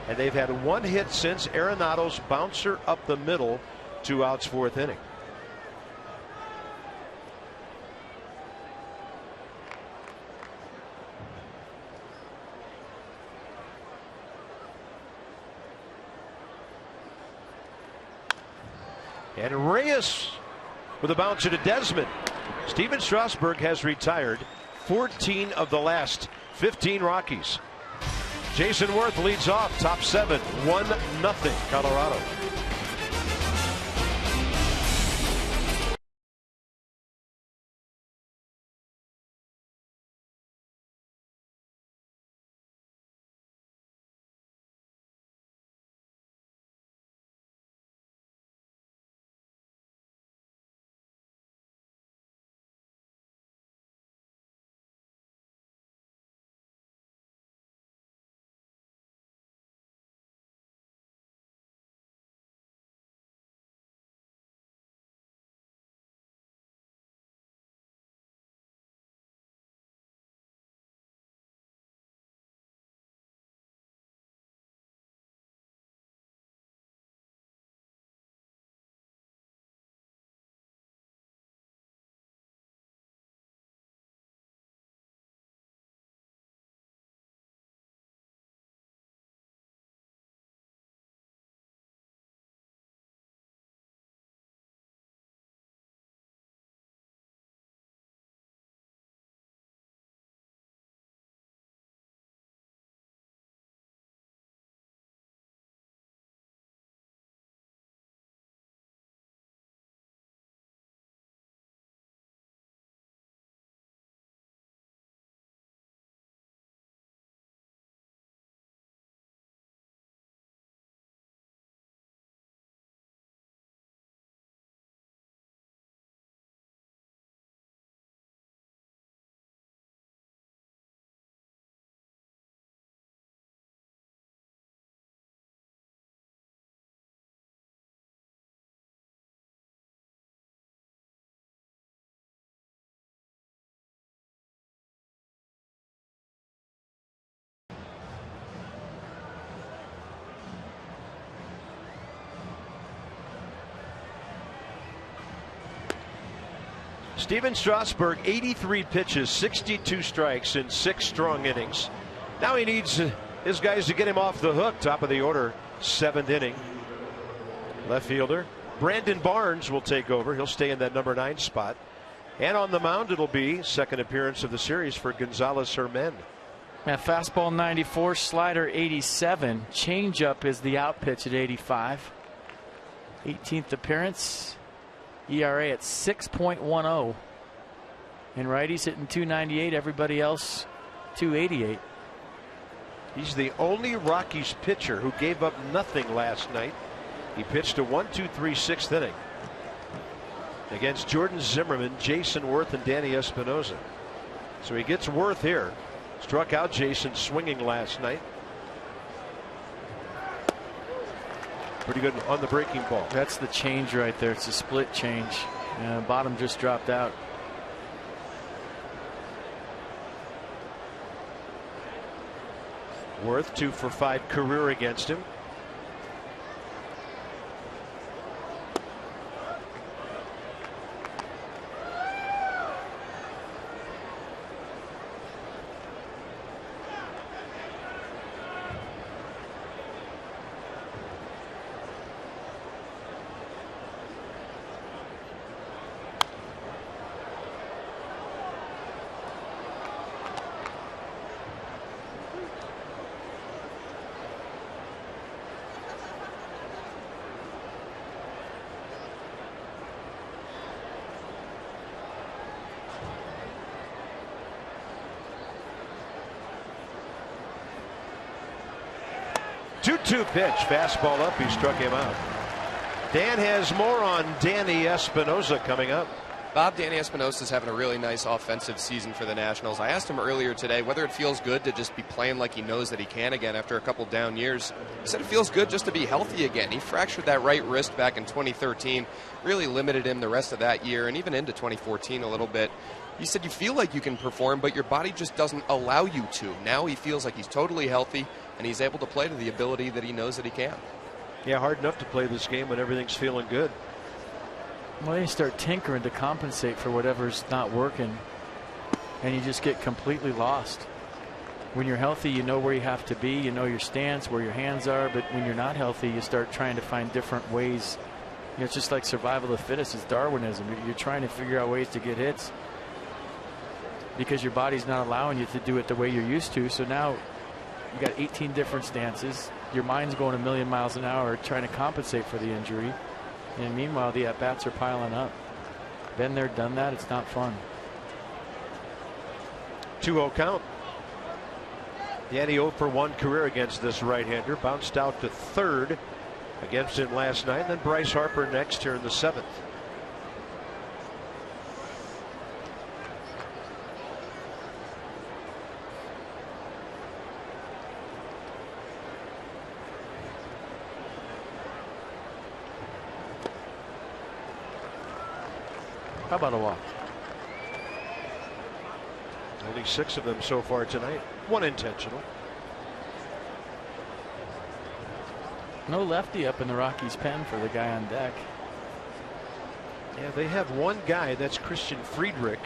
And they've had 1 hit since. Arenado's bouncer up the middle. 2 outs, 4th inning. And Reyes with a bouncer to Desmond. Steven Strasburg has retired 14 of the last 15 Rockies. Jason Worth leads off, top 7, 1-0 Colorado. Steven Strasburg, 83 pitches, 62 strikes in 6 strong innings. Now he needs his guys to get him off the hook. Top of the order, 7th inning. Left fielder Brandon Barnes will take over. He'll stay in that number 9 spot. And on the mound it'll be second appearance of the series for Gonzalez Hermen. Yeah, fastball 94, slider 87. Changeup is the out pitch at 85. 18th appearance. ERA at 6.10. And righties hitting 298. Everybody else 288. He's the only Rockies pitcher who gave up nothing last night. He pitched a 1-2-3 6th inning against Jordan Zimmerman, Jason Worth, and Danny Espinosa. So he gets Worth here. Struck out Jason swinging last night. Pretty good on the breaking ball. That's the change right there. It's a split change. Bottom just dropped out. Worth 2 for 5 career against him. 2-2 pitch. Fastball up. He struck him out. Dan has more on Danny Espinosa coming up. Bob, Danny Espinosa is having a really nice offensive season for the Nationals. I asked him earlier today whether it feels good to just be playing like he knows that he can again after a couple down years. He said it feels good just to be healthy again. He fractured that right wrist back in 2013, really limited him the rest of that year and even into 2014 a little bit. He said you feel like you can perform, but your body just doesn't allow you to. Now he feels like he's totally healthy and he's able to play to the ability that he knows that he can. Yeah, hard enough to play this game when everything's feeling good. Well, you start tinkering to compensate for whatever's not working, and you just get completely lost. When you're healthy, you know where you have to be, you know your stance, where your hands are, but when you're not healthy, you start trying to find different ways. You know, it's just like survival of the fittest. It's Darwinism. You're trying to figure out ways to get hits because your body's not allowing you to do it the way you're used to. So now you got 18 different stances. Your mind's going a million miles an hour trying to compensate for the injury. And meanwhile, the at-bats are piling up. Been there, done that. It's not fun. 2-0 count. Yanni 0 for 1 career against this right-hander. Bounced out to third against him last night. Then Bryce Harper next here in the 7th. How about a walk? Only 6 of them so far tonight. 1 intentional. No lefty up in the Rockies pen for the guy on deck. Yeah, they have one guy, that's Christian Friedrich,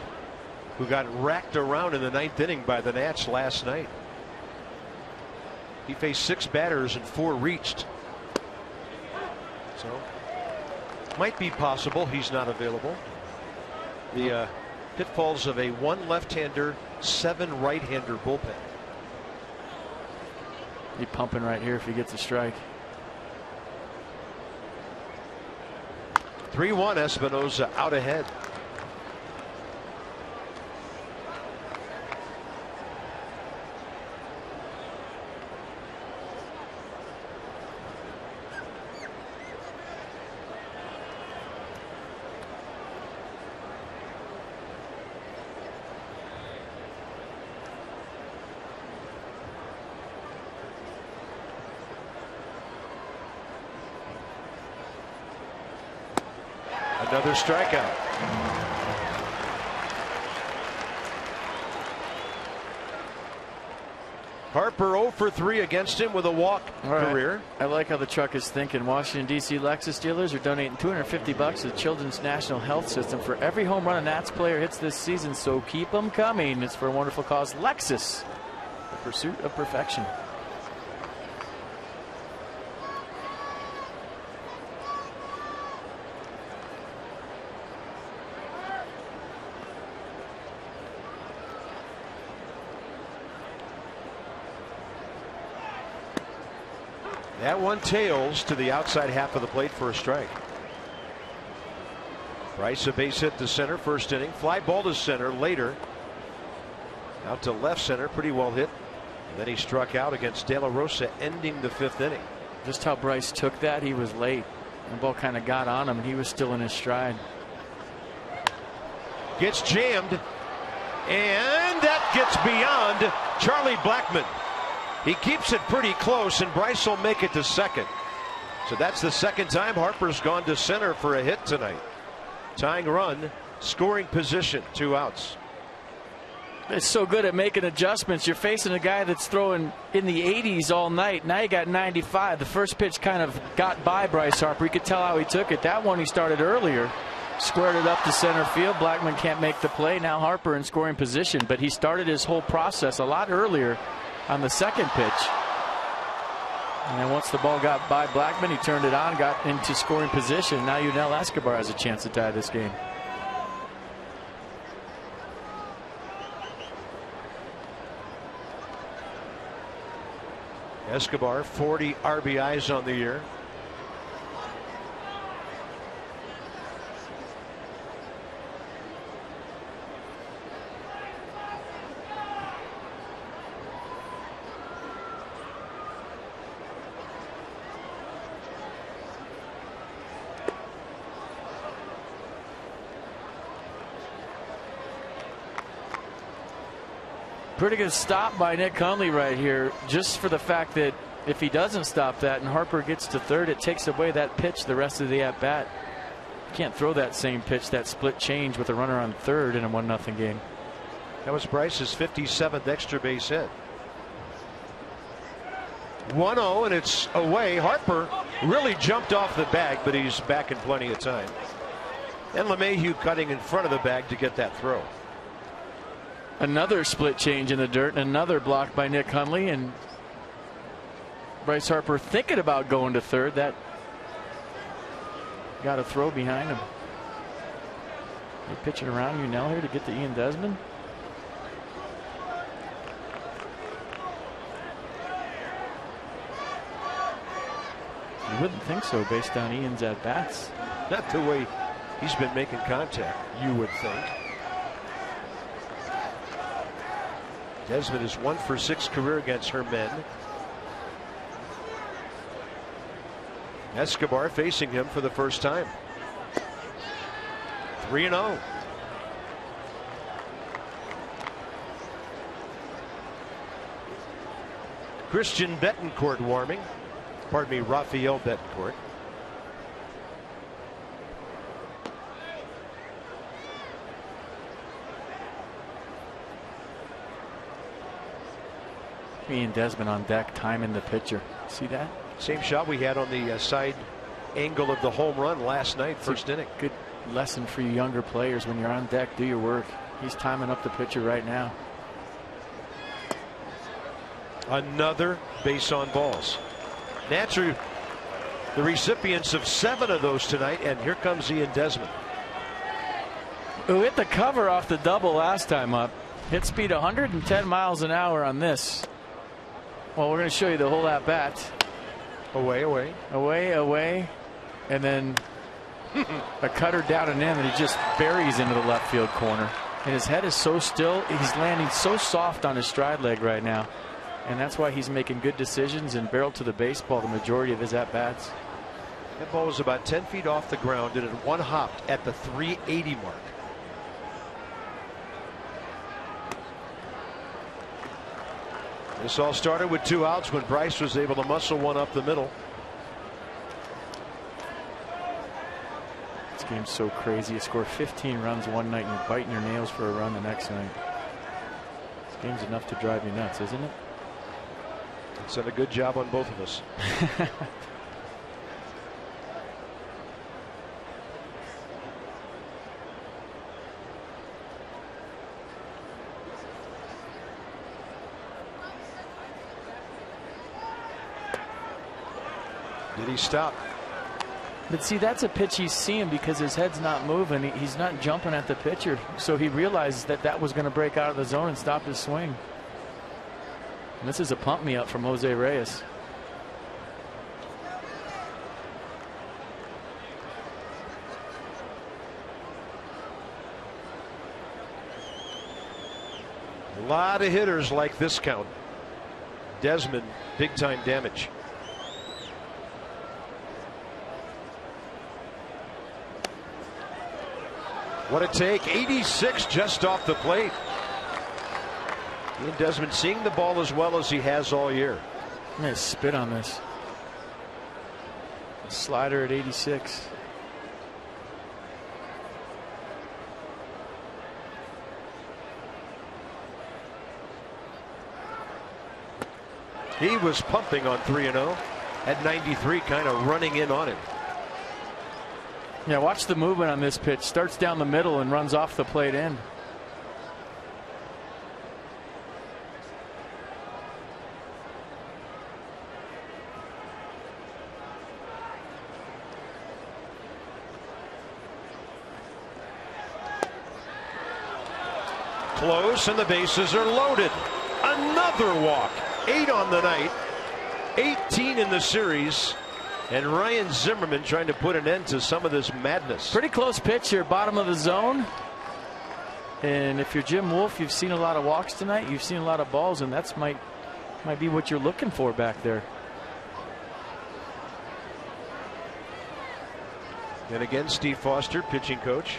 who got racked around in the 9th inning by the Nats last night. He faced 6 batters and 4 reached. So might be possible he's not available. The pitfalls of a 1 left-hander, 7 right-hander bullpen. He's pumping right here if he gets a strike. 3-1 Espinosa out ahead. Another strikeout. Harper 0 for 3 against him with a walk career. I like how the truck is thinking. Washington, D.C. Lexus dealers are donating $250 to the Children's National Health System for every home run a Nats player hits this season, so keep them coming. It's for a wonderful cause. Lexus, the pursuit of perfection. That one tails to the outside half of the plate for a strike. Bryce a base hit to center first inning. Fly ball to center later. Out to left center, pretty well hit. And then he struck out against De La Rosa, ending the 5th inning. Just how Bryce took that, he was late. The ball kind of got on him and he was still in his stride. Gets jammed. And that gets beyond Charlie Blackmon. He keeps it pretty close, and Bryce will make it to second. So that's the 2nd time Harper's gone to center for a hit tonight. Tying run, scoring position, 2 outs. It's so good at making adjustments. You're facing a guy that's throwing in the 80s all night. Now you got 95. The first pitch kind of got by Bryce Harper. You could tell how he took it. That one he started earlier. Squared it up to center field. Blackmon can't make the play. Now Harper in scoring position. But he started his whole process a lot earlier on the 2nd pitch. And then once the ball got by Blackmon, he turned it on, got into scoring position. Now Yunel Escobar has a chance to tie this game. Escobar 40 RBIs on the year. Pretty good stop by Nick Hundley right here, just for the fact that if he doesn't stop that and Harper gets to third, it takes away that pitch the rest of the at-bat. Can't throw that same pitch, that split change with a runner on third in a 1-0 game. That was Bryce's 57th extra base hit. 1-0 and it's away. Harper really jumped off the bag, but he's back in plenty of time. And LeMahieu cutting in front of the bag to get that throw. Another split change in the dirt and another block by Nick Hundley, and Bryce Harper thinking about going to third. That got a throw behind him. They pitching around Unell here to get to Ian Desmond. You wouldn't think so based on Ian's at bats. Not the way he's been making contact, you would think. Desmond is 1 for 6 career against her men. Escobar facing him for the first time. 3-0. Christian Bettencourt warming. Pardon me, Rafael Bettencourt. Ian Desmond on deck, timing the pitcher. See that? Same shot we had on the side angle of the home run last night, first inning. Good lesson for you younger players. When you're on deck, do your work. He's timing up the pitcher right now. Another base on balls. Nats are the recipients of 7 of those tonight, and here comes Ian Desmond. Who hit the cover off the double last time up. Hit speed 110 miles an hour on this. Well, we're going to show you the whole at bat. Away, away. Away, away. And then a cutter down and in that he just buries into the left field corner. And his head is so still. He's landing so soft on his stride leg right now. And that's why he's making good decisions and barreled to the baseball the majority of his at bats. That ball was about 10 feet off the ground and it one hopped at the 380 mark. This all started with 2 outs when Bryce was able to muscle one up the middle. This game's so crazy. You score 15 runs one night and you're biting your nails for a run the next night. This game's enough to drive you nuts, isn't it? It's done a good job on both of us. Did he stop? But see, that's a pitch he's seeing because his head's not moving. He's not jumping at the pitcher. So he realizes that that was going to break out of the zone and stop his swing. And this is a pump me up from Jose Reyes. A lot of hitters like this count. Desmond, big time damage. What a take. 86 just off the plate. Ian Desmond seeing the ball as well as he has all year. I'm going to spit on this. Slider at 86. He was pumping on 3-0 at 93, kind of running in on him. Yeah, watch the movement on this pitch. Starts down the middle and runs off the plate end. Close, and the bases are loaded. Another walk. 8 on the night. 18 in the series. And Ryan Zimmerman trying to put an end to some of this madness. Pretty close pitch here, bottom of the zone. And if you're Jim Wolf, you've seen a lot of walks tonight. You've seen a lot of balls, and that's might be what you're looking for back there. And again, Steve Foster, pitching coach.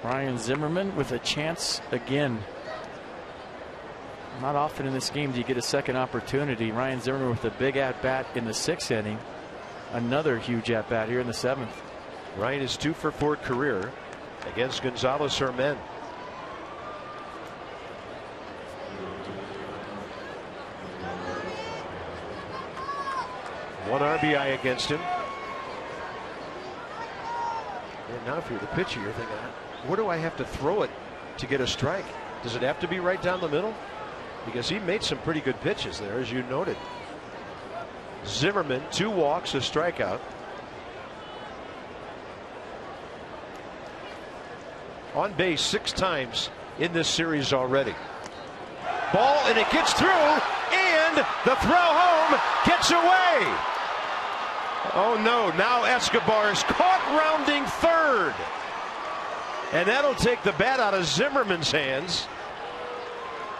Ryan Zimmerman with a chance again. Not often in this game do you get a second opportunity. Ryan Zimmerman with a big at-bat in the 6th inning. Another huge at-bat here in the 7th. Ryan is 2 for 4 career against Gonzalez Hermen. One RBI against him. And now if you're the pitcher, you're thinking, where do I have to throw it to get a strike? Does it have to be right down the middle? Because he made some pretty good pitches there, as you noted. Zimmerman, 2 walks, a strikeout. On base 6 times in this series already. Ball, and it gets through, and the throw home gets away. Oh no, now Escobar is caught rounding third. And that'll take the bat out of Zimmerman's hands.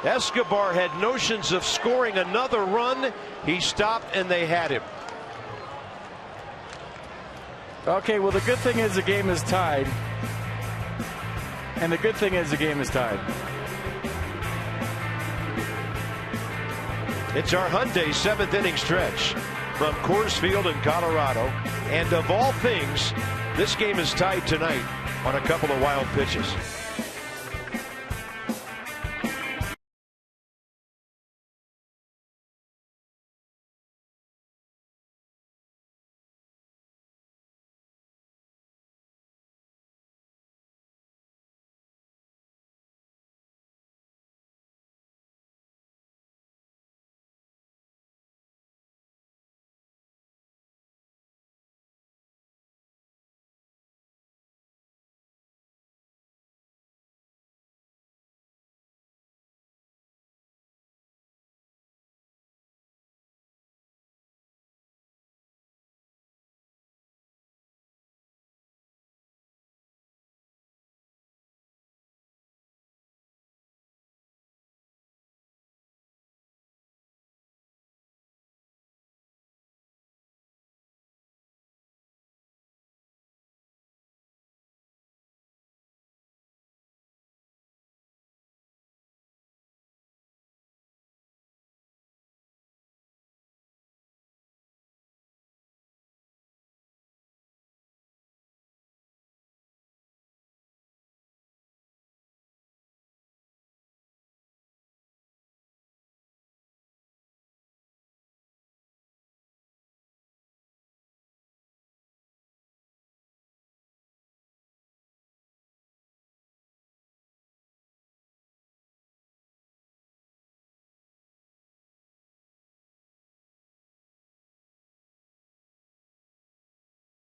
Escobar had notions of scoring another run. He stopped and they had him. Okay, well, the good thing is the game is tied. And the good thing is the game is tied. It's our Hyundai 7th inning stretch from Coors Field in Colorado. And of all things, this game is tied tonight on a couple of wild pitches.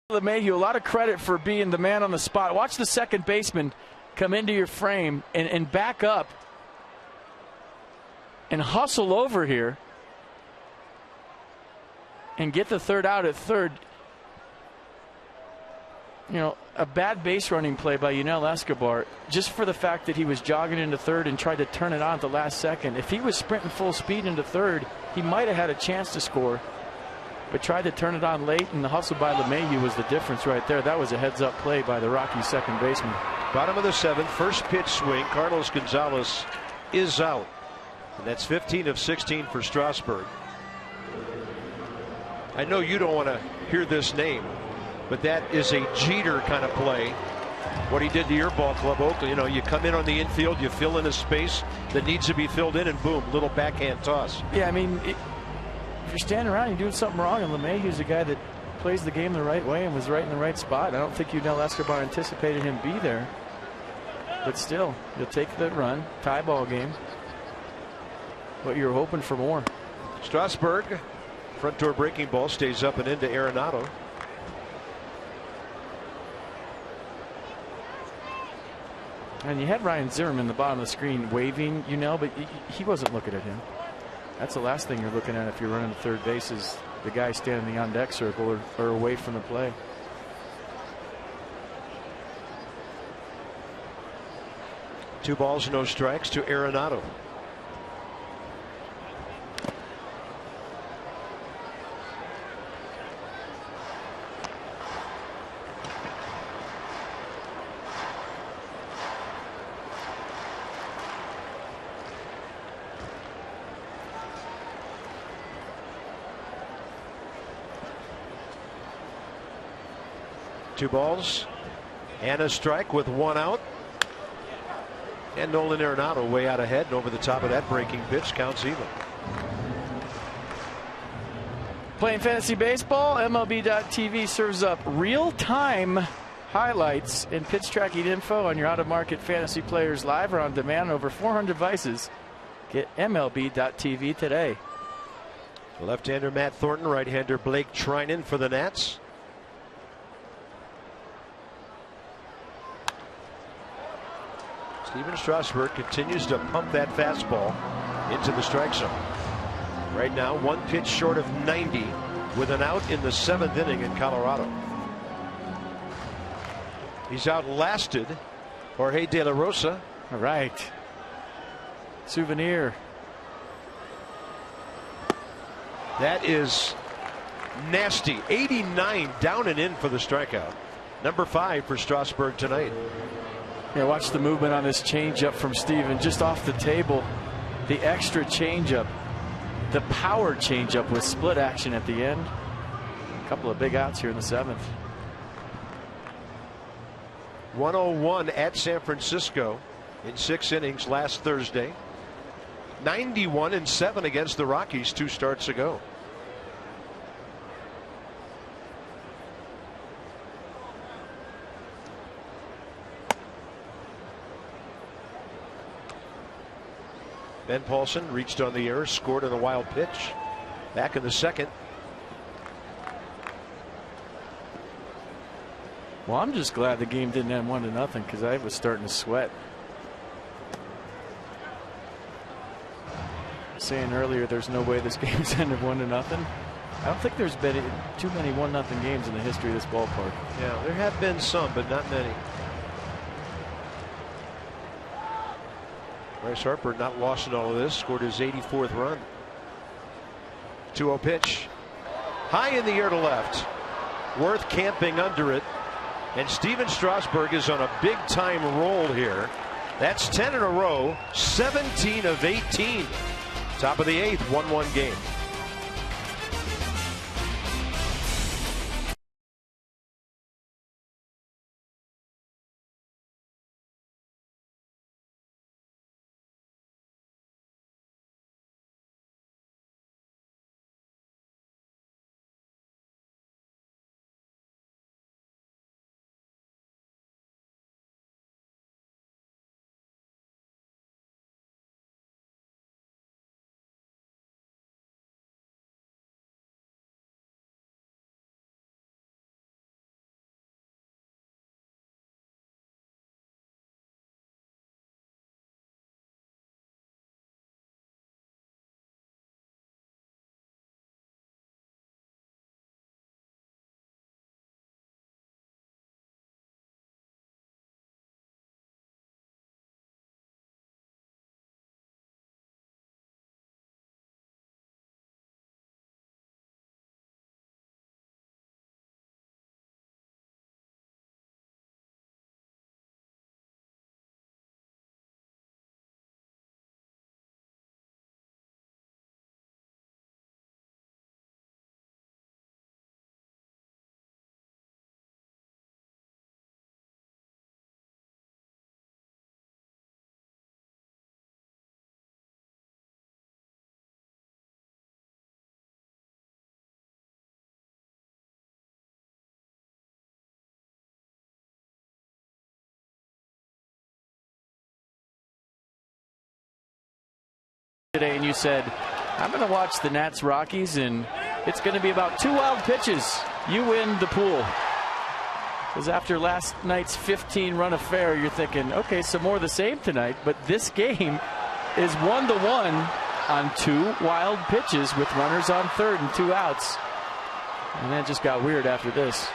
LeMahieu, a lot of credit for being the man on the spot. Watch the second baseman come into your frame and back up and hustle over here and get the third out at third. You know, a bad base running play by Yunel Escobar, just for the fact that he was jogging into third and tried to turn it on at the last second. If he was sprinting full speed into third, he might have had a chance to score, but tried to turn it on late, and the hustle by LeMahieu was the difference right there. That was a heads-up play by the Rockies second baseman. Bottom of the 7th, first pitch swing. Carlos Gonzalez is out. And that's 15 of 16 for Strasburg. I know you don't want to hear this name, but that is a Jeter kind of play. What he did to your ball club, Oakland. You know, you come in on the infield, you fill in a space that needs to be filled in, and boom, little backhand toss. Yeah, I mean, if you're standing around and you're doing something wrong, and LeMahieu's a guy that plays the game the right way and was right in the right spot. I don't think Yunel Escobar anticipated him be there. But still, you'll take the run, tie ball game. But you're hoping for more. Strasburg, front door breaking ball, stays up and into Arenado. And you had Ryan Zimmerman in the bottom of the screen waving, but he wasn't looking at him. That's the last thing you're looking at if you're running to third base, is the guy standing in the on-deck circle or away from the play. Two balls, no strikes to Arenado. 2 balls and a strike with 1 out. And Nolan Arenado way out ahead, and over the top of that breaking pitch, counts even. Playing fantasy baseball, MLB.tv serves up real-time highlights and pitch tracking info on your out-of-market fantasy players live or on demand on over 400 devices. Get MLB.tv today. Left-hander Matt Thornton, right-hander Blake Treinen for the Nats. Steven Strasburg continues to pump that fastball into the strike zone. Right now, 1 pitch short of 90 with an out in the 7th inning in Colorado. He's outlasted Jorge De La Rosa. All right. Souvenir. That is nasty. 89 down and in for the strikeout. Number 5 for Strasburg tonight. Yeah, watch the movement on this changeup from Steven, just off the table. The extra changeup, the power changeup with split action at the end. A couple of big outs here in the 7th. 101 at San Francisco in 6 innings last Thursday. 91-7 against the Rockies 2 starts ago. Ben Paulson reached on the air, scored on a wild pitch back in the 2nd. Well, I'm just glad the game didn't end 1-0 because I was starting to sweat. Saying earlier there's no way this game's ended 1-0. I don't think there's been too many 1-0 games in the history of this ballpark. Yeah, there have been some, but not many. Bryce Harper not lost in all of this, scored his 84th run. 2-0 pitch. High in the air to left. Worth camping under it. And Steven Strasburg is on a big time roll here. That's 10 in a row, 17 of 18. Top of the 8th, 1-1 game. Today, and you said, I'm going to watch the Nats Rockies, and it's going to be about 2 wild pitches. You win the pool. Because after last night's 15-run affair, you're thinking, okay, some more of the same tonight. But this game is 1-1 on 2 wild pitches with runners on third and 2 outs. And that just got weird after this.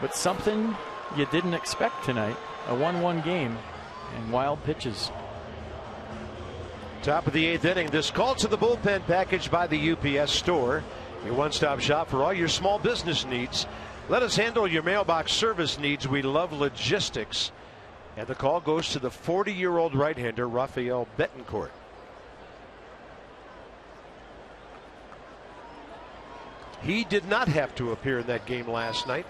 But something you didn't expect tonight, a 1-1 game and wild pitches. Top of the 8th inning. This call to the bullpen package by the UPS store. Your one-stop shop for all your small business needs. Let us handle your mailbox service needs. We love logistics. And the call goes to the 40-year-old right-hander Rafael Betancourt. He did not have to appear in that game last night.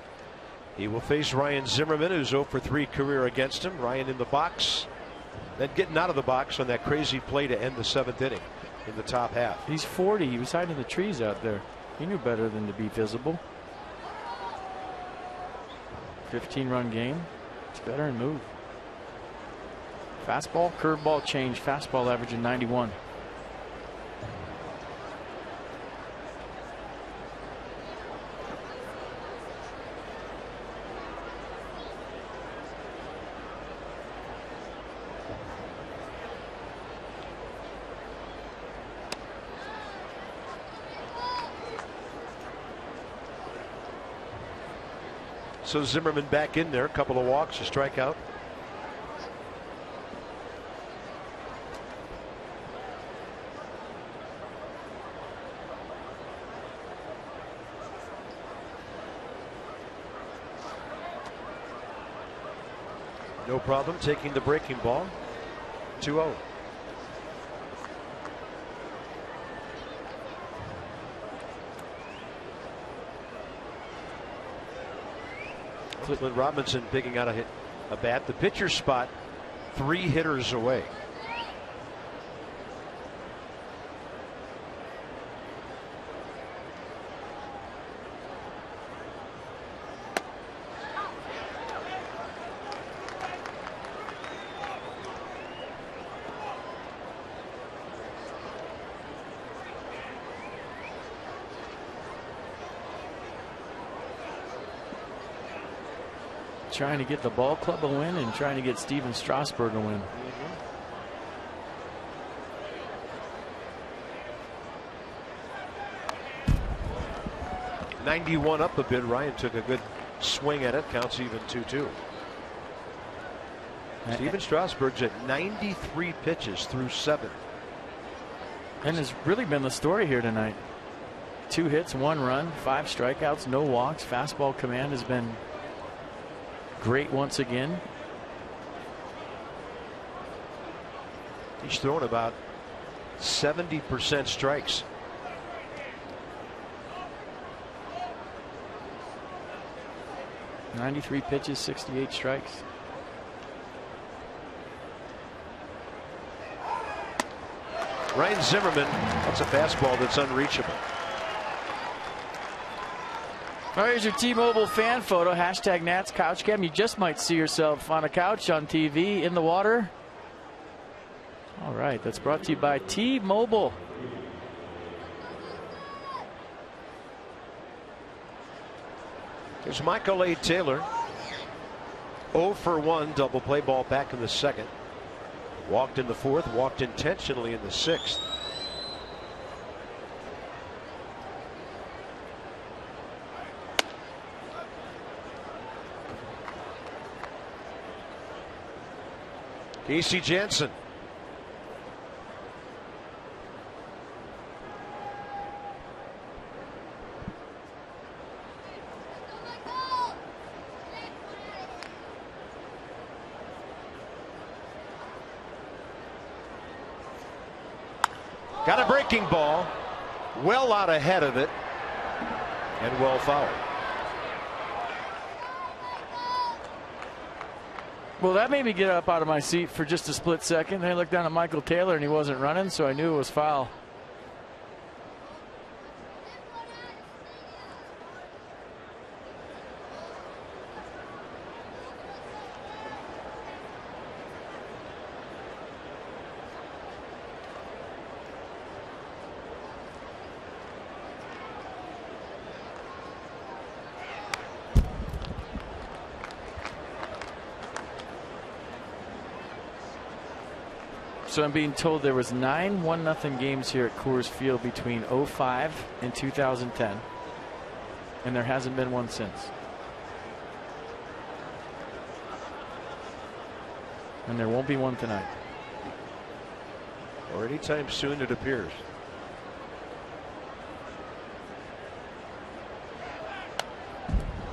He will face Ryan Zimmerman, who's 0 for 3 career against him. Ryan in the box, then getting out of the box on that crazy play to end the 7th inning in the top half. He's 40. He was hiding in the trees out there. He knew better than to be visible. 15-run game. It's better and move. Fastball, curveball change. Fastball averaging 91. So Zimmerman back in there, a couple of walks, a strikeout. No problem taking the breaking ball. 2-0. Clint Robinson picking out a bat. The pitcher spot 3 hitters away. Trying to get the ball club a win and trying to get Steven Strasburg a win. 91 up a bit. Ryan took a good swing at it. Counts even 2-2. Steven Strasburg's at 93 pitches through 7. And has really been the story here tonight. 2 hits, 1 run, 5 strikeouts, no walks. Fastball command has been great once again. He's thrown about 70% strikes. .93 pitches, 68 strikes. Ryan Zimmerman, that's a fastball that's unreachable. All right, here's your T-Mobile fan photo. Hashtag Nats Couch Cam. You just might see yourself on a couch, on TV, in the water. All right, that's brought to you by T-Mobile. There's Michael A. Taylor. 0 for 1 double play, ball back in the 2nd. Walked in the 4th, walked intentionally in the 6th. Casey Jansen. Got a breaking ball, well out ahead of it, and well fouled. Well, that made me get up out of my seat for just a split second. Then I looked down at Michael Taylor, and he wasn't running, so I knew it was foul. So I'm being told there was 9 1-0 games here at Coors Field between 2005 and 2010, and there hasn't been one since. And there won't be one tonight. Or anytime soon, it appears.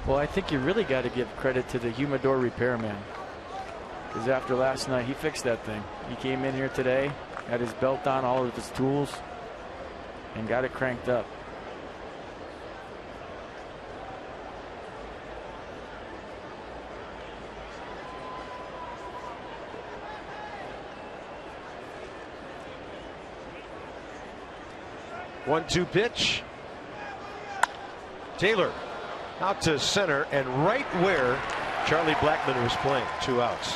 Well, I think you really got to give credit to the humidor repairman. Because after last night, he fixed that thing. He came in here today, had his belt on, all of his tools, and got it cranked up. 1-2 pitch. Taylor out to center and right where Charlie Blackmon was playing. 2 outs.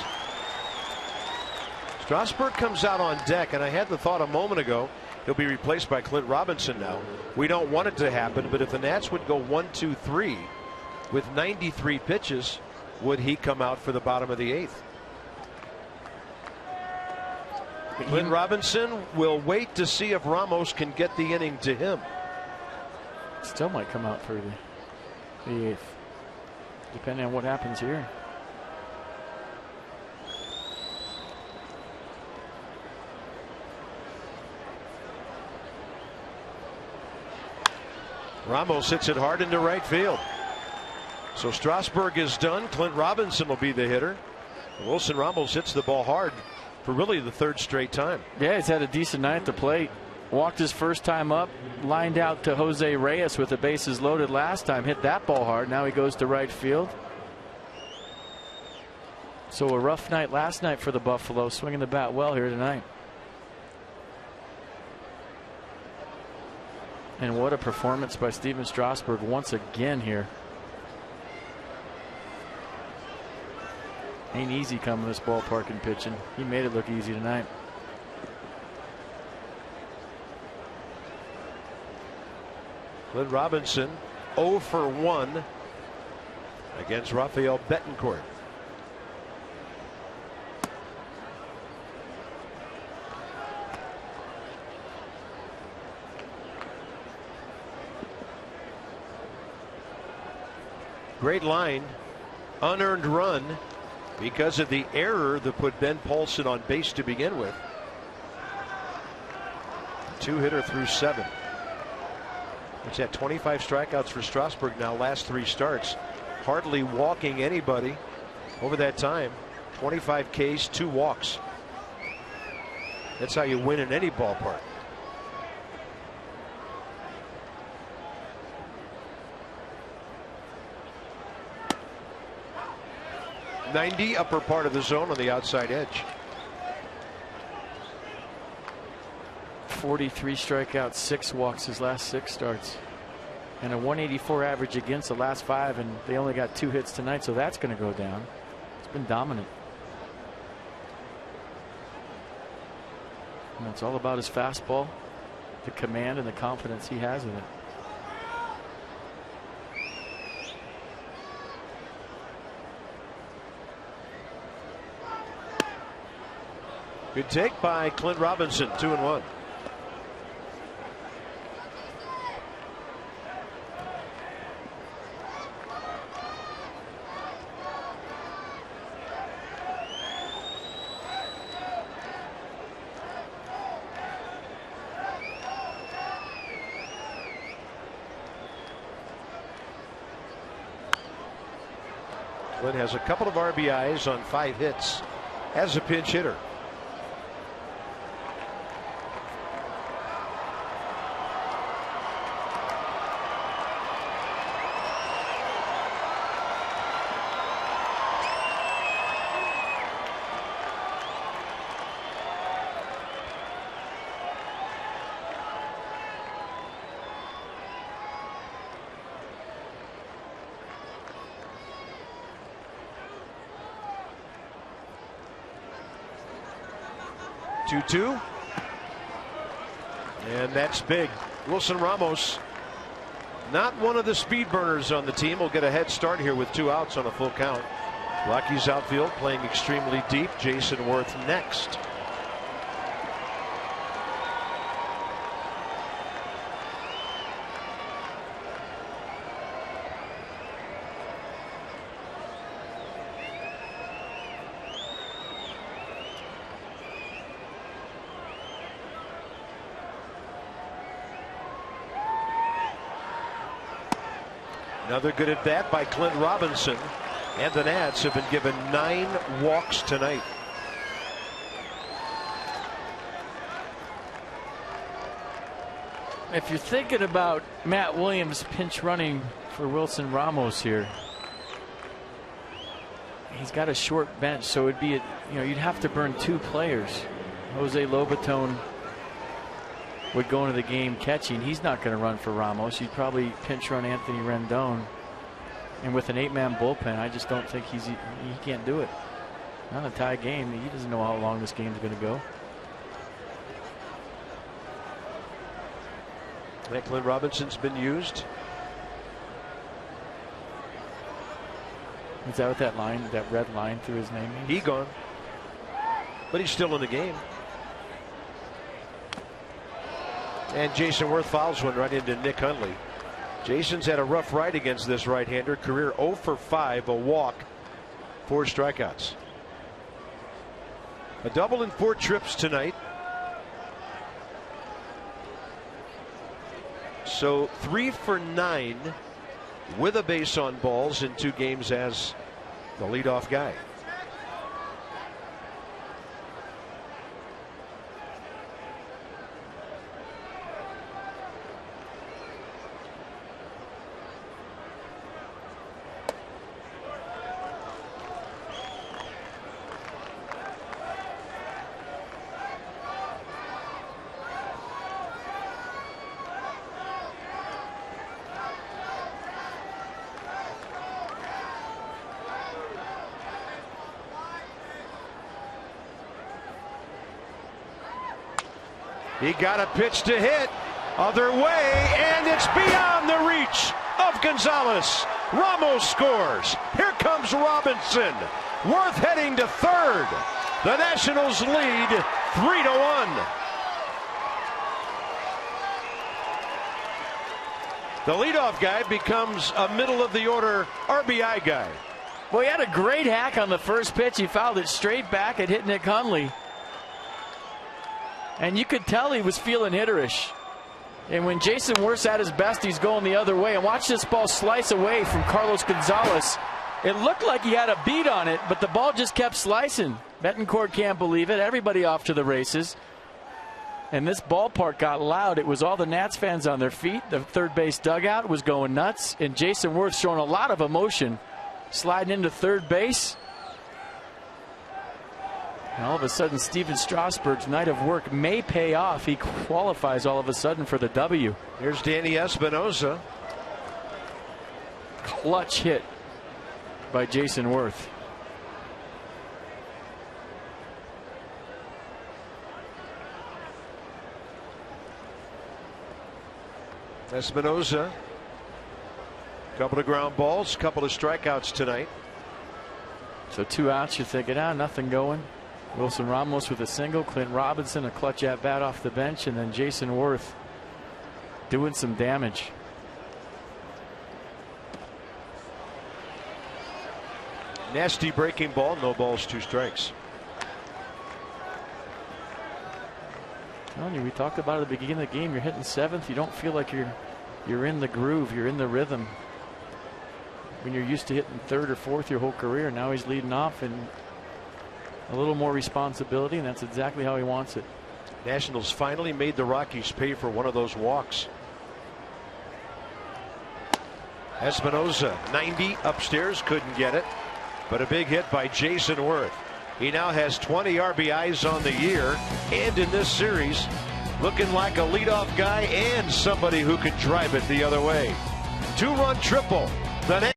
Strasburg comes out on deck, and I had the thought a moment ago he'll be replaced by Clint Robinson now. We don't want it to happen, but if the Nats would go 1-2-3 with 93 pitches, would he come out for the bottom of the 8th? Clint Robinson will wait to see if Ramos can get the inning to him. Still might come out for the 8th, depending on what happens here. Ramos hits it hard into right field. So Strasburg is done. Clint Robinson will be the hitter. Wilson Ramos hits the ball hard for really the 3rd straight time. Yeah, he's had a decent night at the plate. Walked his first time up, lined out to Jose Reyes with the bases loaded last time, hit that ball hard. Now he goes to right field. So a rough night last night for the Buffalo, swinging the bat well here tonight. And what a performance by Steven Strasburg once again here. Ain't easy coming to this ballpark and pitching. He made it look easy tonight. Clint Robinson 0 for 1 against Rafael Betancourt. Great line, unearned run because of the error that put Ben Paulson on base to begin with. 2-hitter through 7. He's had 25 strikeouts for Strasburg now last 3 starts. Hardly walking anybody over that time. 25 Ks, 2 walks. That's how you win in any ballpark. .90 upper part of the zone on the outside edge. 43 strikeouts, 6 walks his last 6 starts, and a 184 average against the last 5, and they only got 2 hits tonight, so that's going to go down. It's been dominant. And it's all about his fastball, the command, and the confidence he has in it. Good take by Clint Robinson. 2-1. Clint has a couple of RBIs on 5 hits as a pinch hitter. Two, and that's big. Wilson Ramos, not one of the speed burners on the team, will get a head start here with 2 outs on a full count. Rockies outfield playing extremely deep. Jason Worth next. Another good at bat by Clint Robinson, and the Nats have been given 9 walks tonight. If you're thinking about Matt Williams pinch running for Wilson Ramos here, he's got a short bench, so it'd be you'd have to burn 2 players. Jose Lobaton would go into the game catching. He's not going to run for Ramos. He'd probably pinch run Anthony Rendon. And with an 8-man bullpen, I just don't think he can't do it. Not a tie game. He doesn't know how long this game's going to go. Clint Robinson's been used. Is that what that line, that red line through his name means? He gone. But he's still in the game. And Jason Worth fouls one right into Nick Hundley. Jason's had a rough ride against this right-hander. Career 0 for 5, a walk, 4 strikeouts. A double in 4 trips tonight. So 3 for 9 with a base on balls in 2 games as the leadoff guy. He got a pitch to hit. Other way, and it's beyond the reach of Gonzalez. Ramos scores. Here comes Robinson. Worth heading to third. The Nationals lead 3-1. The leadoff guy becomes a middle of the order RBI guy. Well, he had a great hack on the first pitch. He fouled it straight back. It hit Nick Hundley. And you could tell he was feeling hitterish. And when Jason Worth's at his best, he's going the other way. And watch this ball slice away from Carlos Gonzalez. It looked like he had a beat on it, but the ball just kept slicing. Betancourt can't believe it. Everybody off to the races. And this ballpark got loud. It was all the Nats fans on their feet. The third base dugout was going nuts. And Jason Worth showing a lot of emotion, sliding into third base. And all of a sudden, Steven Strasburg's night of work may pay off. He qualifies all of a sudden for the W. Here's Danny Espinosa. Clutch hit by Jason Worth. Espinosa. Couple of ground balls, couple of strikeouts tonight. So 2 outs, you're thinking, nothing going. Wilson Ramos with a single, Clint Robinson a clutch at bat off the bench, and then Jason Worth doing some damage. Nasty breaking ball, no balls, 2 strikes. Telling you, we talked about it at the beginning of the game. You're hitting 7th. You don't feel like you're in the groove. You're in the rhythm. When you're used to hitting 3rd or 4th your whole career, now he's leading off and a little more responsibility, and that's exactly how he wants it. Nationals finally made the Rockies pay for one of those walks. Espinosa 90 upstairs, couldn't get it, but a big hit by Jason Worth. He now has 20 RBIs on the year, and in this series looking like a leadoff guy and somebody who could drive it the other way. 2-run triple. The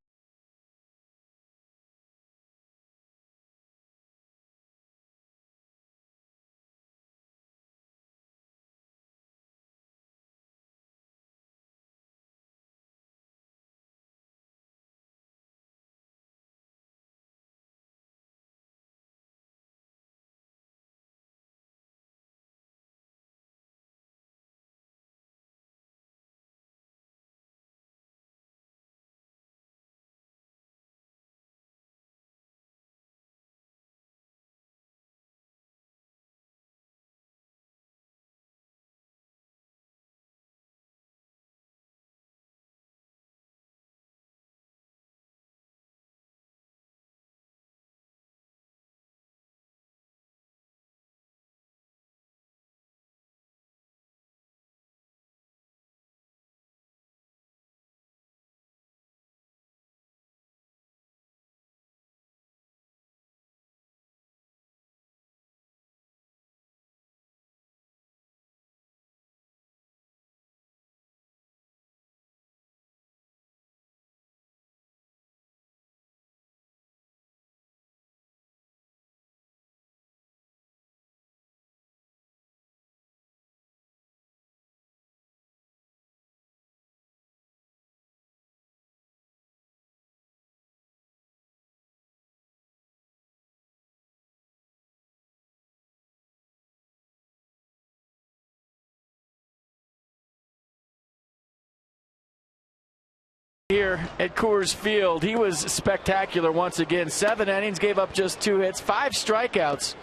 Here at Coors Field, he was spectacular once again. 7 innings, gave up just 2 hits, 5 strikeouts.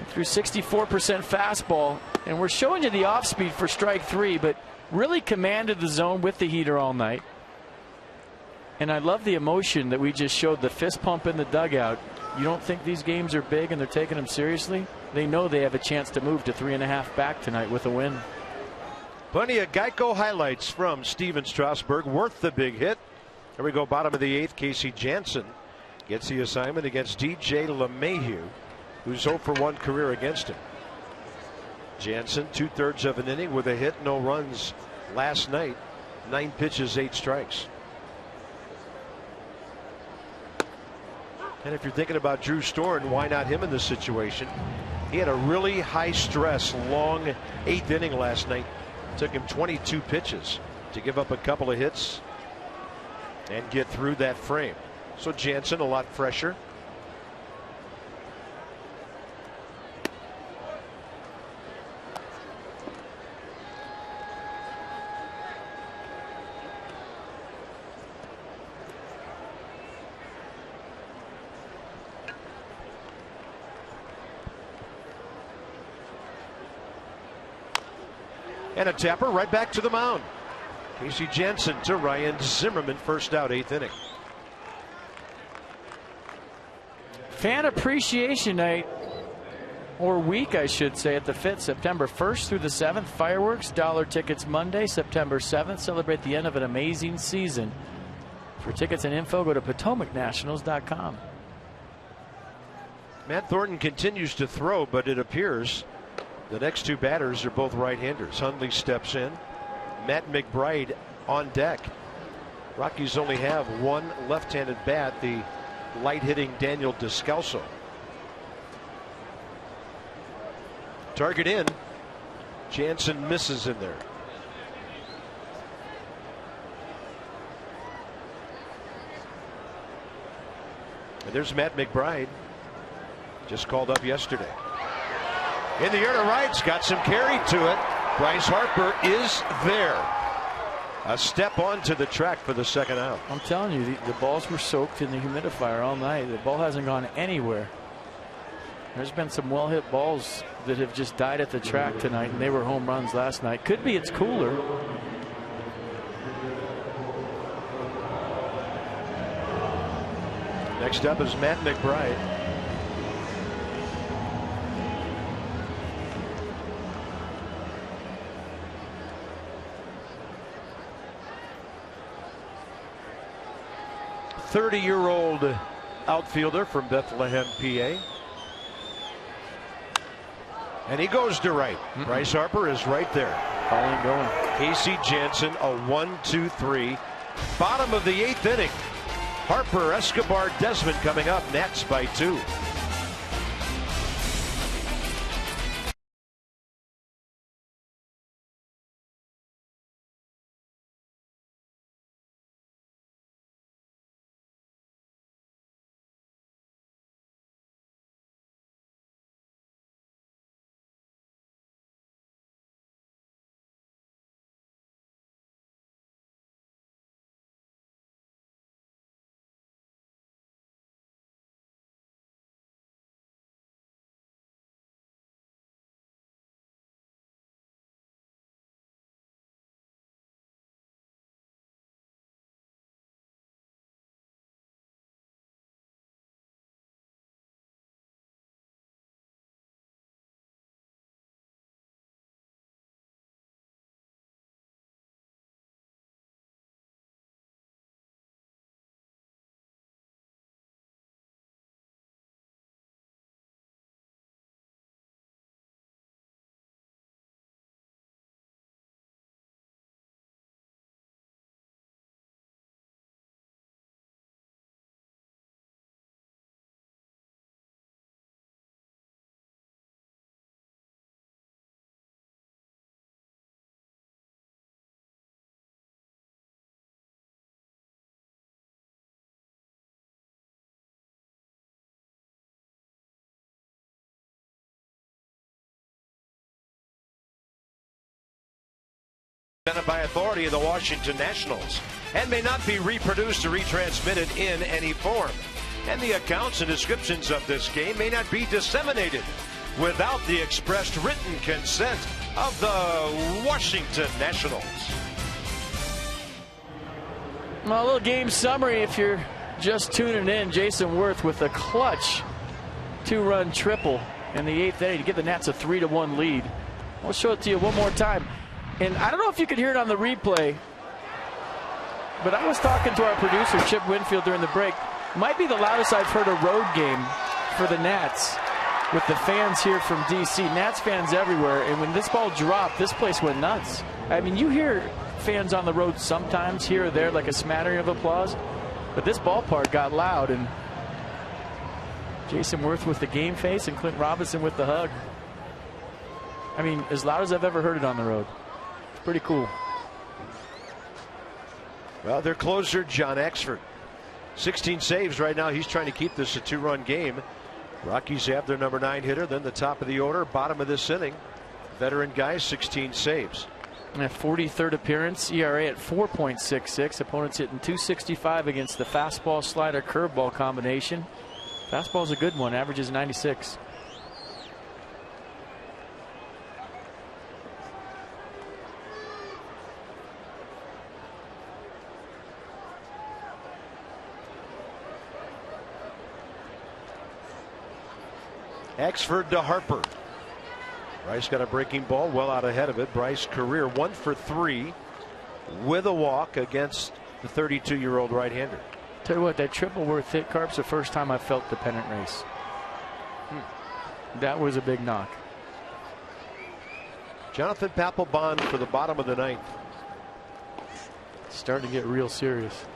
Threw 64% fastball, and we're showing you the off speed for strike 3, but really commanded the zone with the heater all night. And I love the emotion that we just showed, the fist pump in the dugout. You don't think these games are big and they're taking them seriously? They know they have a chance to move to 3.5 back tonight with a win. Plenty of Geico highlights from Steven Strasburg. Worth the big hit. Here we go, bottom of the 8th. Casey Janssen gets the assignment against DJ LeMahieu, who's 0 for 1 career against him. Janssen, 2/3 of an inning with a hit, no runs last night. 9 pitches, 8 strikes. And if you're thinking about Drew Storen, why not him in this situation? He had a really high stress, long 8th inning last night. Took him 22 pitches to give up a couple of hits and get through that frame. So Jansen a lot fresher. And a tapper right back to the mound. Casey Janssen to Ryan Zimmerman, first out, 8th inning. Fan appreciation night, or week I should say, at the Fit, September 1st through the 7th. Fireworks, dollar tickets Monday, September 7th. Celebrate the end of an amazing season. For tickets and info, go to PotomacNationals.com. Matt Thornton continues to throw, but it appears the next 2 batters are both right-handers. Hundley steps in. Matt McBride on deck. Rockies only have 1 left-handed bat, the light-hitting Daniel Descalso. Target in. Jansen misses in there. And there's Matt McBride. Just called up yesterday. In the air to right's got some carry to it. Bryce Harper is there. A step onto the track for the second out. I'm telling you, the balls were soaked in the humidifier all night. The ball hasn't gone anywhere. There's been some well hit balls that have just died at the track tonight, and they were home runs last night. Could be it's cooler. Next up is Matt McBride. .30-year-old outfielder from Bethlehem, PA. And he goes to right. Bryce Harper is right there. Calling going. Casey Janssen, a 1-2-3. Bottom of the 8th inning. Harper, Escobar, Desmond coming up. Nats by 2. Presented by authority of the Washington Nationals and may not be reproduced or retransmitted in any form. And the accounts and descriptions of this game may not be disseminated without the expressed written consent of the Washington Nationals. Well, a little game summary if you're just tuning in. Jason Worth with a clutch 2-run triple in the 8th inning to give the Nats a 3-1 lead. I'll show it to you one more time. And I don't know if you could hear it on the replay, but I was talking to our producer, Chip Winfield, during the break. Might be the loudest I've heard a road game for the Nats with the fans here from D.C. Nats fans everywhere. And when this ball dropped, this place went nuts. I mean, you hear fans on the road sometimes here or there, like a smattering of applause. But this ballpark got loud, and Jason Worth with the game face and Clint Robinson with the hug. I mean, as loud as I've ever heard it on the road. Pretty cool. Well, their closer, John Exford. 16 saves right now. He's trying to keep this a 2-run game. Rockies have their number 9 hitter, then the top of the order, bottom of this inning. Veteran guy, 16 saves. And a 43rd appearance, ERA at 4.66. Opponents hitting .265 against the fastball, slider, curveball combination. Fastball's a good one, averages 96. Exford to Harper. Bryce got a breaking ball well out ahead of it. Bryce career 1 for 3 with a walk against the 32-year-old right-hander. Tell you what, that triple Worth hit, Carp's the first time I felt the pennant race. That was a big knock. Jonathan Papelbon for the bottom of the 9th. Starting to get real serious.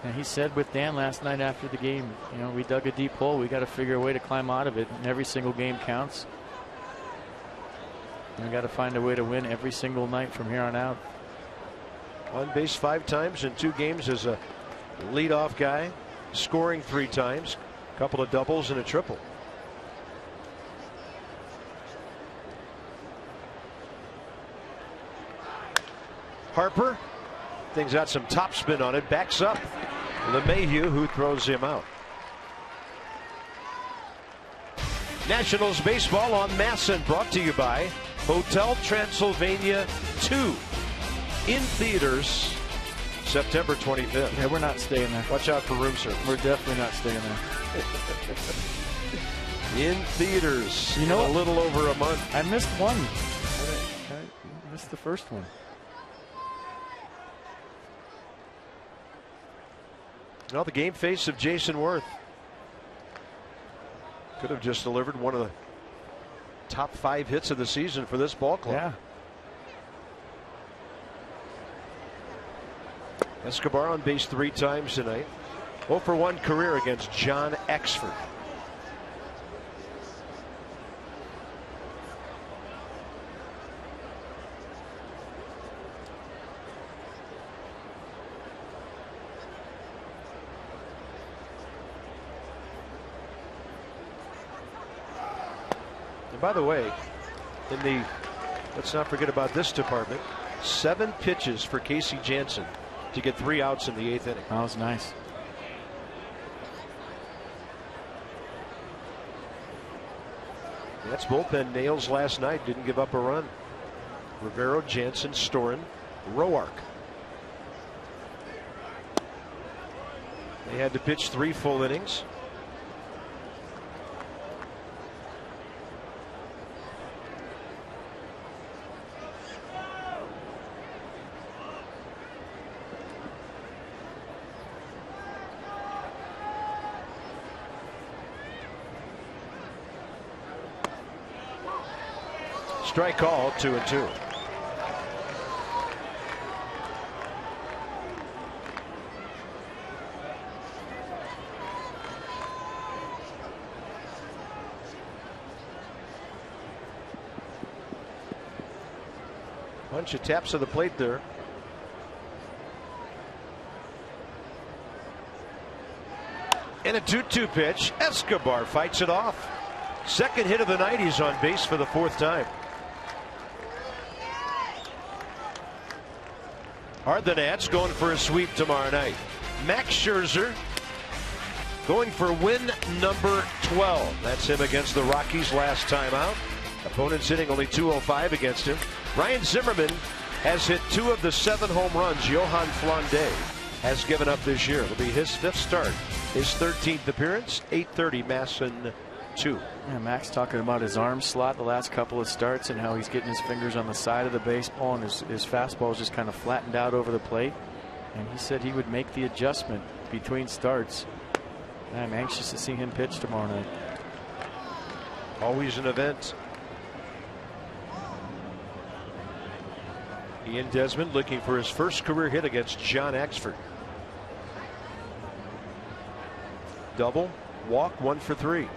And he said with Dan last night after the game, you know, we dug a deep hole. We got to figure a way to climb out of it. And every single game counts. And we got to find a way to win every single night from here on out. On base 5 times in 2 games as a leadoff guy, scoring 3 times, a couple of doubles and a triple. Harper, things got some topspin on it, backs up. LeMahieu, who throws him out. Nationals baseball on MASN, brought to you by Hotel Transylvania 2 in theaters September 25th. Yeah, we're not staying there. Watch out for room service. We're definitely not staying there. In theaters, you know, in a little over a month. I missed one. I missed the first one. Well, the game face of Jason Worth could have just delivered one of the top 5 hits of the season for this ball club. Yeah. Escobar on base 3 times tonight. 0 for 1 career against John Exford. And by the way, in the, let's not forget about this department, 7 pitches for Casey Janssen to get 3 outs in the 8th inning. That was nice. That's bullpen nails last night. Didn't give up a run. Rivero, Jansen, Storin, Roark. They had to pitch 3 full innings. Strike call, 2-2. Bunch of taps of the plate there. And a 2-2 pitch. Escobar fights it off. Second hit of the night. He's on base for the fourth time. Are the Nats going for a sweep tomorrow night? Max Scherzer going for win number 12. That's him against the Rockies last time out. Opponents hitting only .205 against him. Ryan Zimmerman has hit 2 of the 7 home runs Johan Flande has given up this year. It'll be his 5th start, his 13th appearance. 8:30 Masson 2. Yeah, Max talking about his arm slot the last couple of starts and how he's getting his fingers on the side of the baseball and his fastball is just kind of flattened out over the plate. And he said he would make the adjustment between starts. And I'm anxious to see him pitch tomorrow night. Always an event. Ian Desmond looking for his first career hit against John Axford. Double, walk, 1 for 3.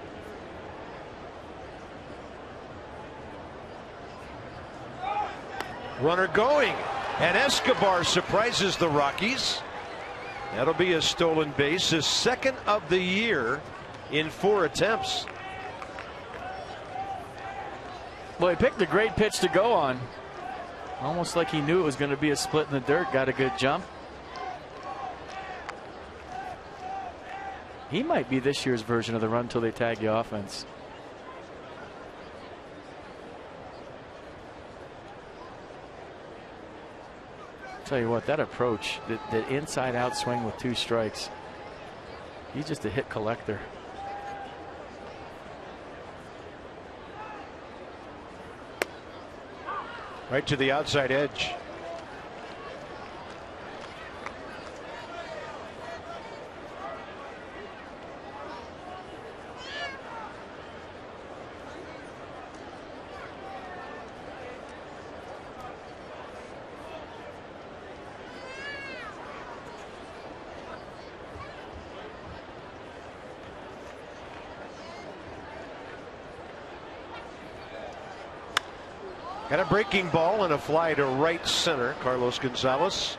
Runner going, and Escobar surprises the Rockies. That'll be a stolen base, his 2nd of the year in 4 attempts. Well, he picked a great pitch to go on. Almost like he knew it was going to be a split in the dirt. Got a good jump. He might be this year's version of the run till they tag you offense. Tell you what, that approach, that inside out swing with 2 strikes, he's just a hit collector. Right to the outside edge. Got a breaking ball and a fly to right center. Carlos Gonzalez.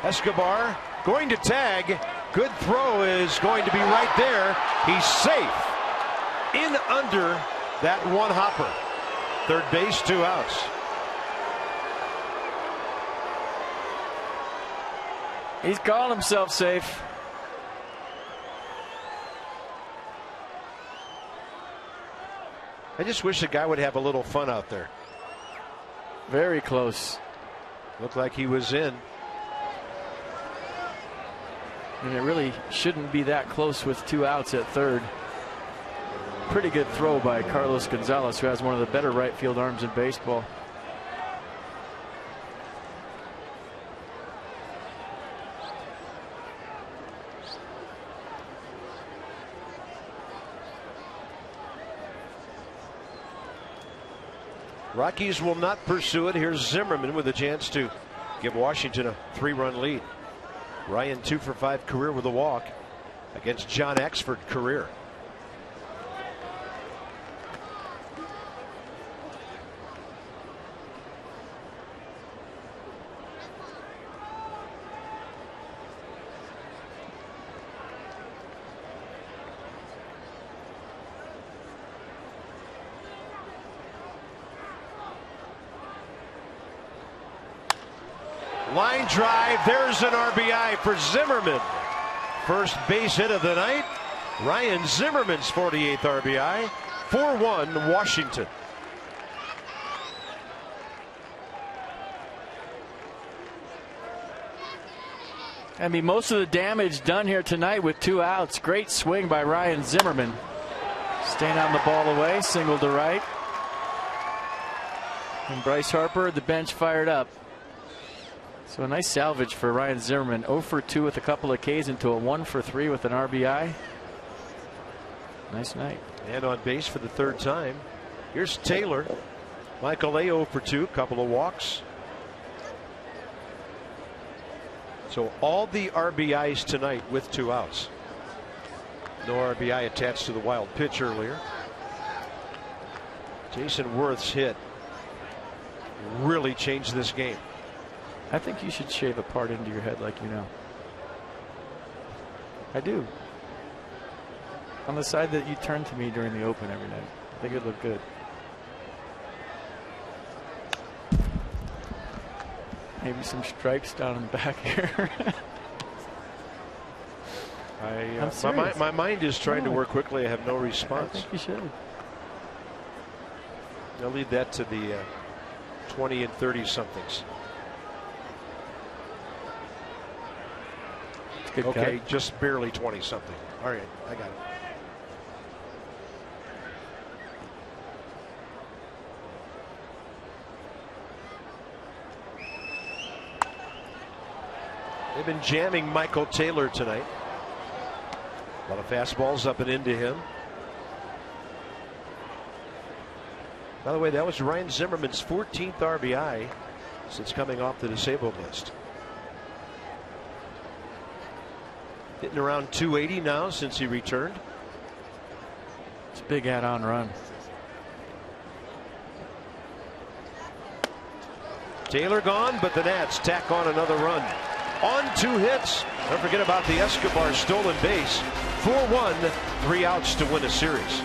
Escobar going to tag. Good throw is going to be right there. He's safe. In under that one hopper. Third base, 2 outs. He's calling himself safe. I just wish the guy would have a little fun out there. Very close. Looked like he was in. And it really shouldn't be that close with 2 outs at third. Pretty good throw by Carlos Gonzalez, who has one of the better right field arms in baseball. Rockies will not pursue it. Here's Zimmerman with a chance to give Washington a 3-run lead. Ryan 2 for 5 career with a walk against John Axford career. Line drive. There's an RBI for Zimmerman. First base hit of the night. Ryan Zimmerman's 48th RBI. 4-1 Washington. I mean, most of the damage done here tonight with 2 outs. Great swing by Ryan Zimmerman. Staying on the ball away. Single to right. And Bryce Harper, the bench fired up. So a nice salvage for Ryan Zimmerman. 0 for 2 with a couple of Ks into a 1 for 3 with an RBI. Nice night. And on base for the 3rd time. Here's Taylor. Michael A. 0 for 2, couple of walks. So all the RBIs tonight with 2 outs. No RBI attached to the wild pitch earlier. Jason Worth's hit really changed this game. I think you should shave a part into your head like you know. I do. On the side that you turn to me during the open every night. I think it looked good. Maybe some stripes down in the back here. My mind is trying to work quickly. I have no response. I think you should. They'll lead that to the 20 and 30 somethings. Good okay, cut. just barely 20 something. All right, I got it. They've been jamming Michael Taylor tonight. A lot of fastballs up and into him. By the way, that was Ryan Zimmerman's 14th RBI since coming off the disabled list. Hitting around 280 now since he returned. It's a big add-on run. Taylor gone, but the Nats tack on another run. On 2 hits. Don't forget about the Escobar stolen base. 4-1, 3 outs to win a series.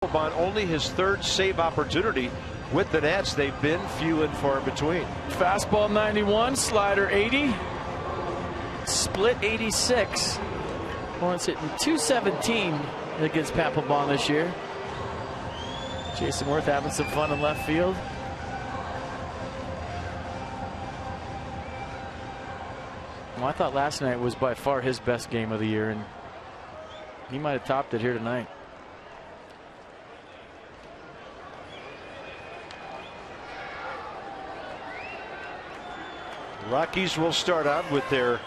On only his 3rd save opportunity with the Nats. They've been few and far between. Fastball 91, slider 80, split 86. Lawrence hitting 217 against Papelbon this year. Jason Worth having some fun in left field. Well, I thought last night was by far his best game of the year, and he might have topped it here tonight. Rockies will start out with their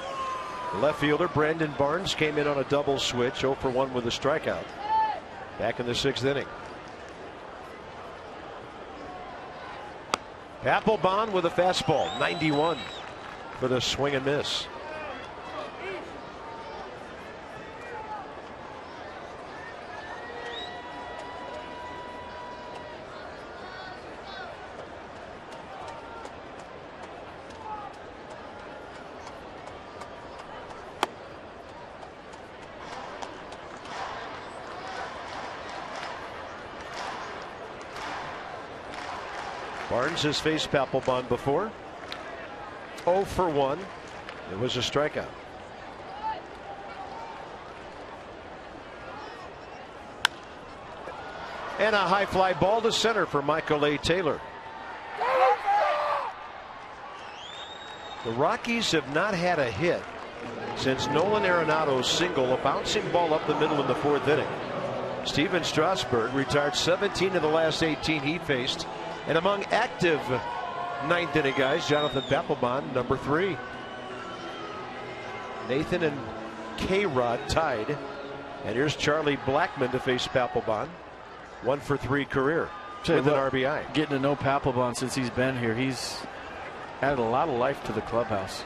left fielder. Brandon Barnes came in on a double switch, 0 for 1 with a strikeout. Back in the 6th inning. Papelbon with a fastball, 91 for the swing and miss. Barnes has faced Papelbon before. 0 for 1. It was a strikeout. And a high fly ball to center for Michael A. Taylor. The Rockies have not had a hit since Nolan Arenado's single, a bouncing ball up the middle in the 4th inning. Steven Strasburg retired 17 of the last 18 he faced. And among active 9th inning guys, Jonathan Papelbon, number 3. Nathan and K-Rod tied. And here's Charlie Blackmon to face Papelbon. 1 for 3 career with an RBI. Getting to know Papelbon since he's been here. He's added a lot of life to the clubhouse.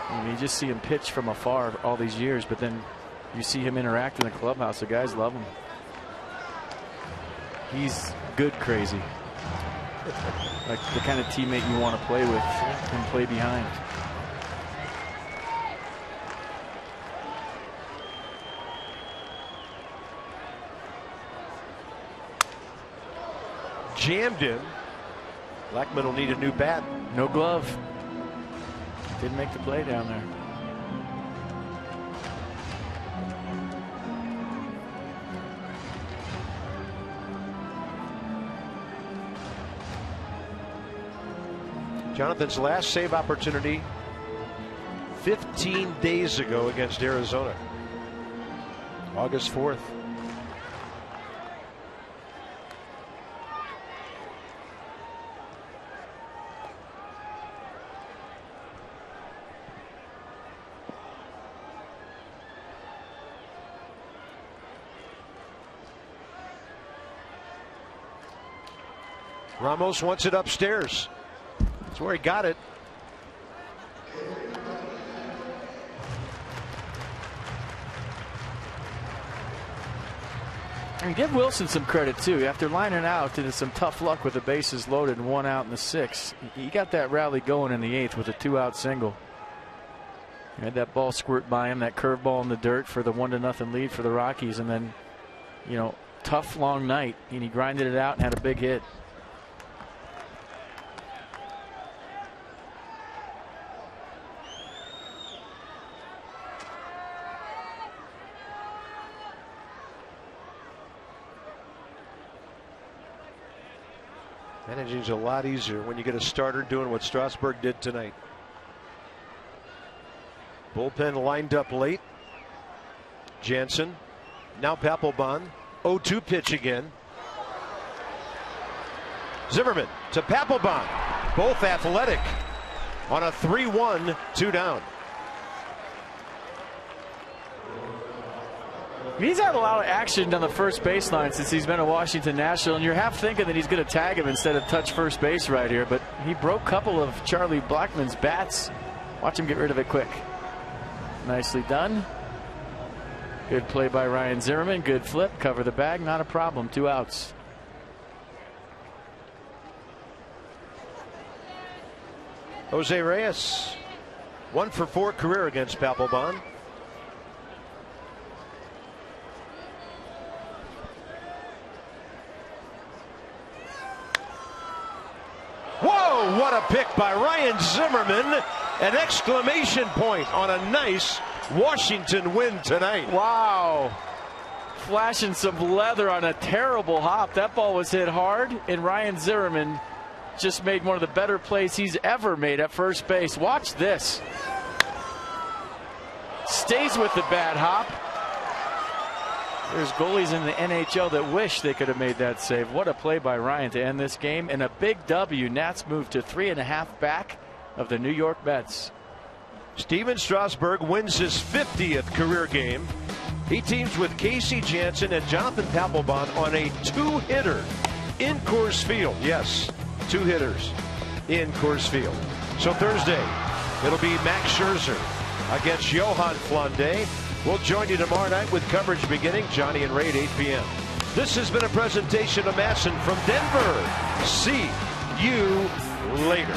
I mean, you just see him pitch from afar all these years, but then you see him interact in the clubhouse. The guys love him. He's good crazy. Like the kind of teammate you want to play with and play behind. Jammed in. Blackmon will need a new bat. No glove. Didn't make the play down there. Jonathan's last save opportunity 15 days ago against Arizona. August 4th. Ramos wants it upstairs. That's where he got it. And give Wilson some credit too. After lining out into some tough luck with the bases loaded and 1 out in the 6th, he got that rally going in the 8th with a 2-out single. He had that ball squirt by him, that curveball in the dirt for the 1-0 lead for the Rockies, and then, you know, tough long night, and he grinded it out and had a big hit. Managing's a lot easier when you get a starter doing what Strasburg did tonight. Bullpen lined up late. Jansen. Now Papelbon. 0-2 pitch again. Zimmerman to Papelbon. Both athletic on a 3-1, 2 down. He's had a lot of action on the first baseline since he's been a Washington National, and you're half thinking that he's going to tag him instead of touch first base right here, but he broke a couple of Charlie Blackmon's bats. Watch him get rid of it quick. Nicely done. Good play by Ryan Zimmerman. Good flip. Cover the bag. Not a problem. 2 outs. Jose Reyes. 1 for 4 career against Papelbon. Whoa, what a pick by Ryan Zimmerman. An exclamation point on a nice Washington win tonight. Wow. Flashing some leather on a terrible hop. That ball was hit hard, and Ryan Zimmerman just made one of the better plays he's ever made at first base. Watch this. Stays with the bad hop. There's goalies in the NHL that wish they could have made that save. What a play by Ryan to end this game. And a big W. Nats move to 3.5 back of the New York Mets. Steven Strasburg wins his 50th career game. He teams with Casey Jansen and Jonathan Papelbon on a 2-hitter in Coors Field. Yes, 2 hitters in Coors Field. So Thursday, it'll be Max Scherzer against Johan Flande. We'll join you tomorrow night with coverage beginning Johnny and Ray at 8 p.m. This has been a presentation of Masson from Denver. See you later.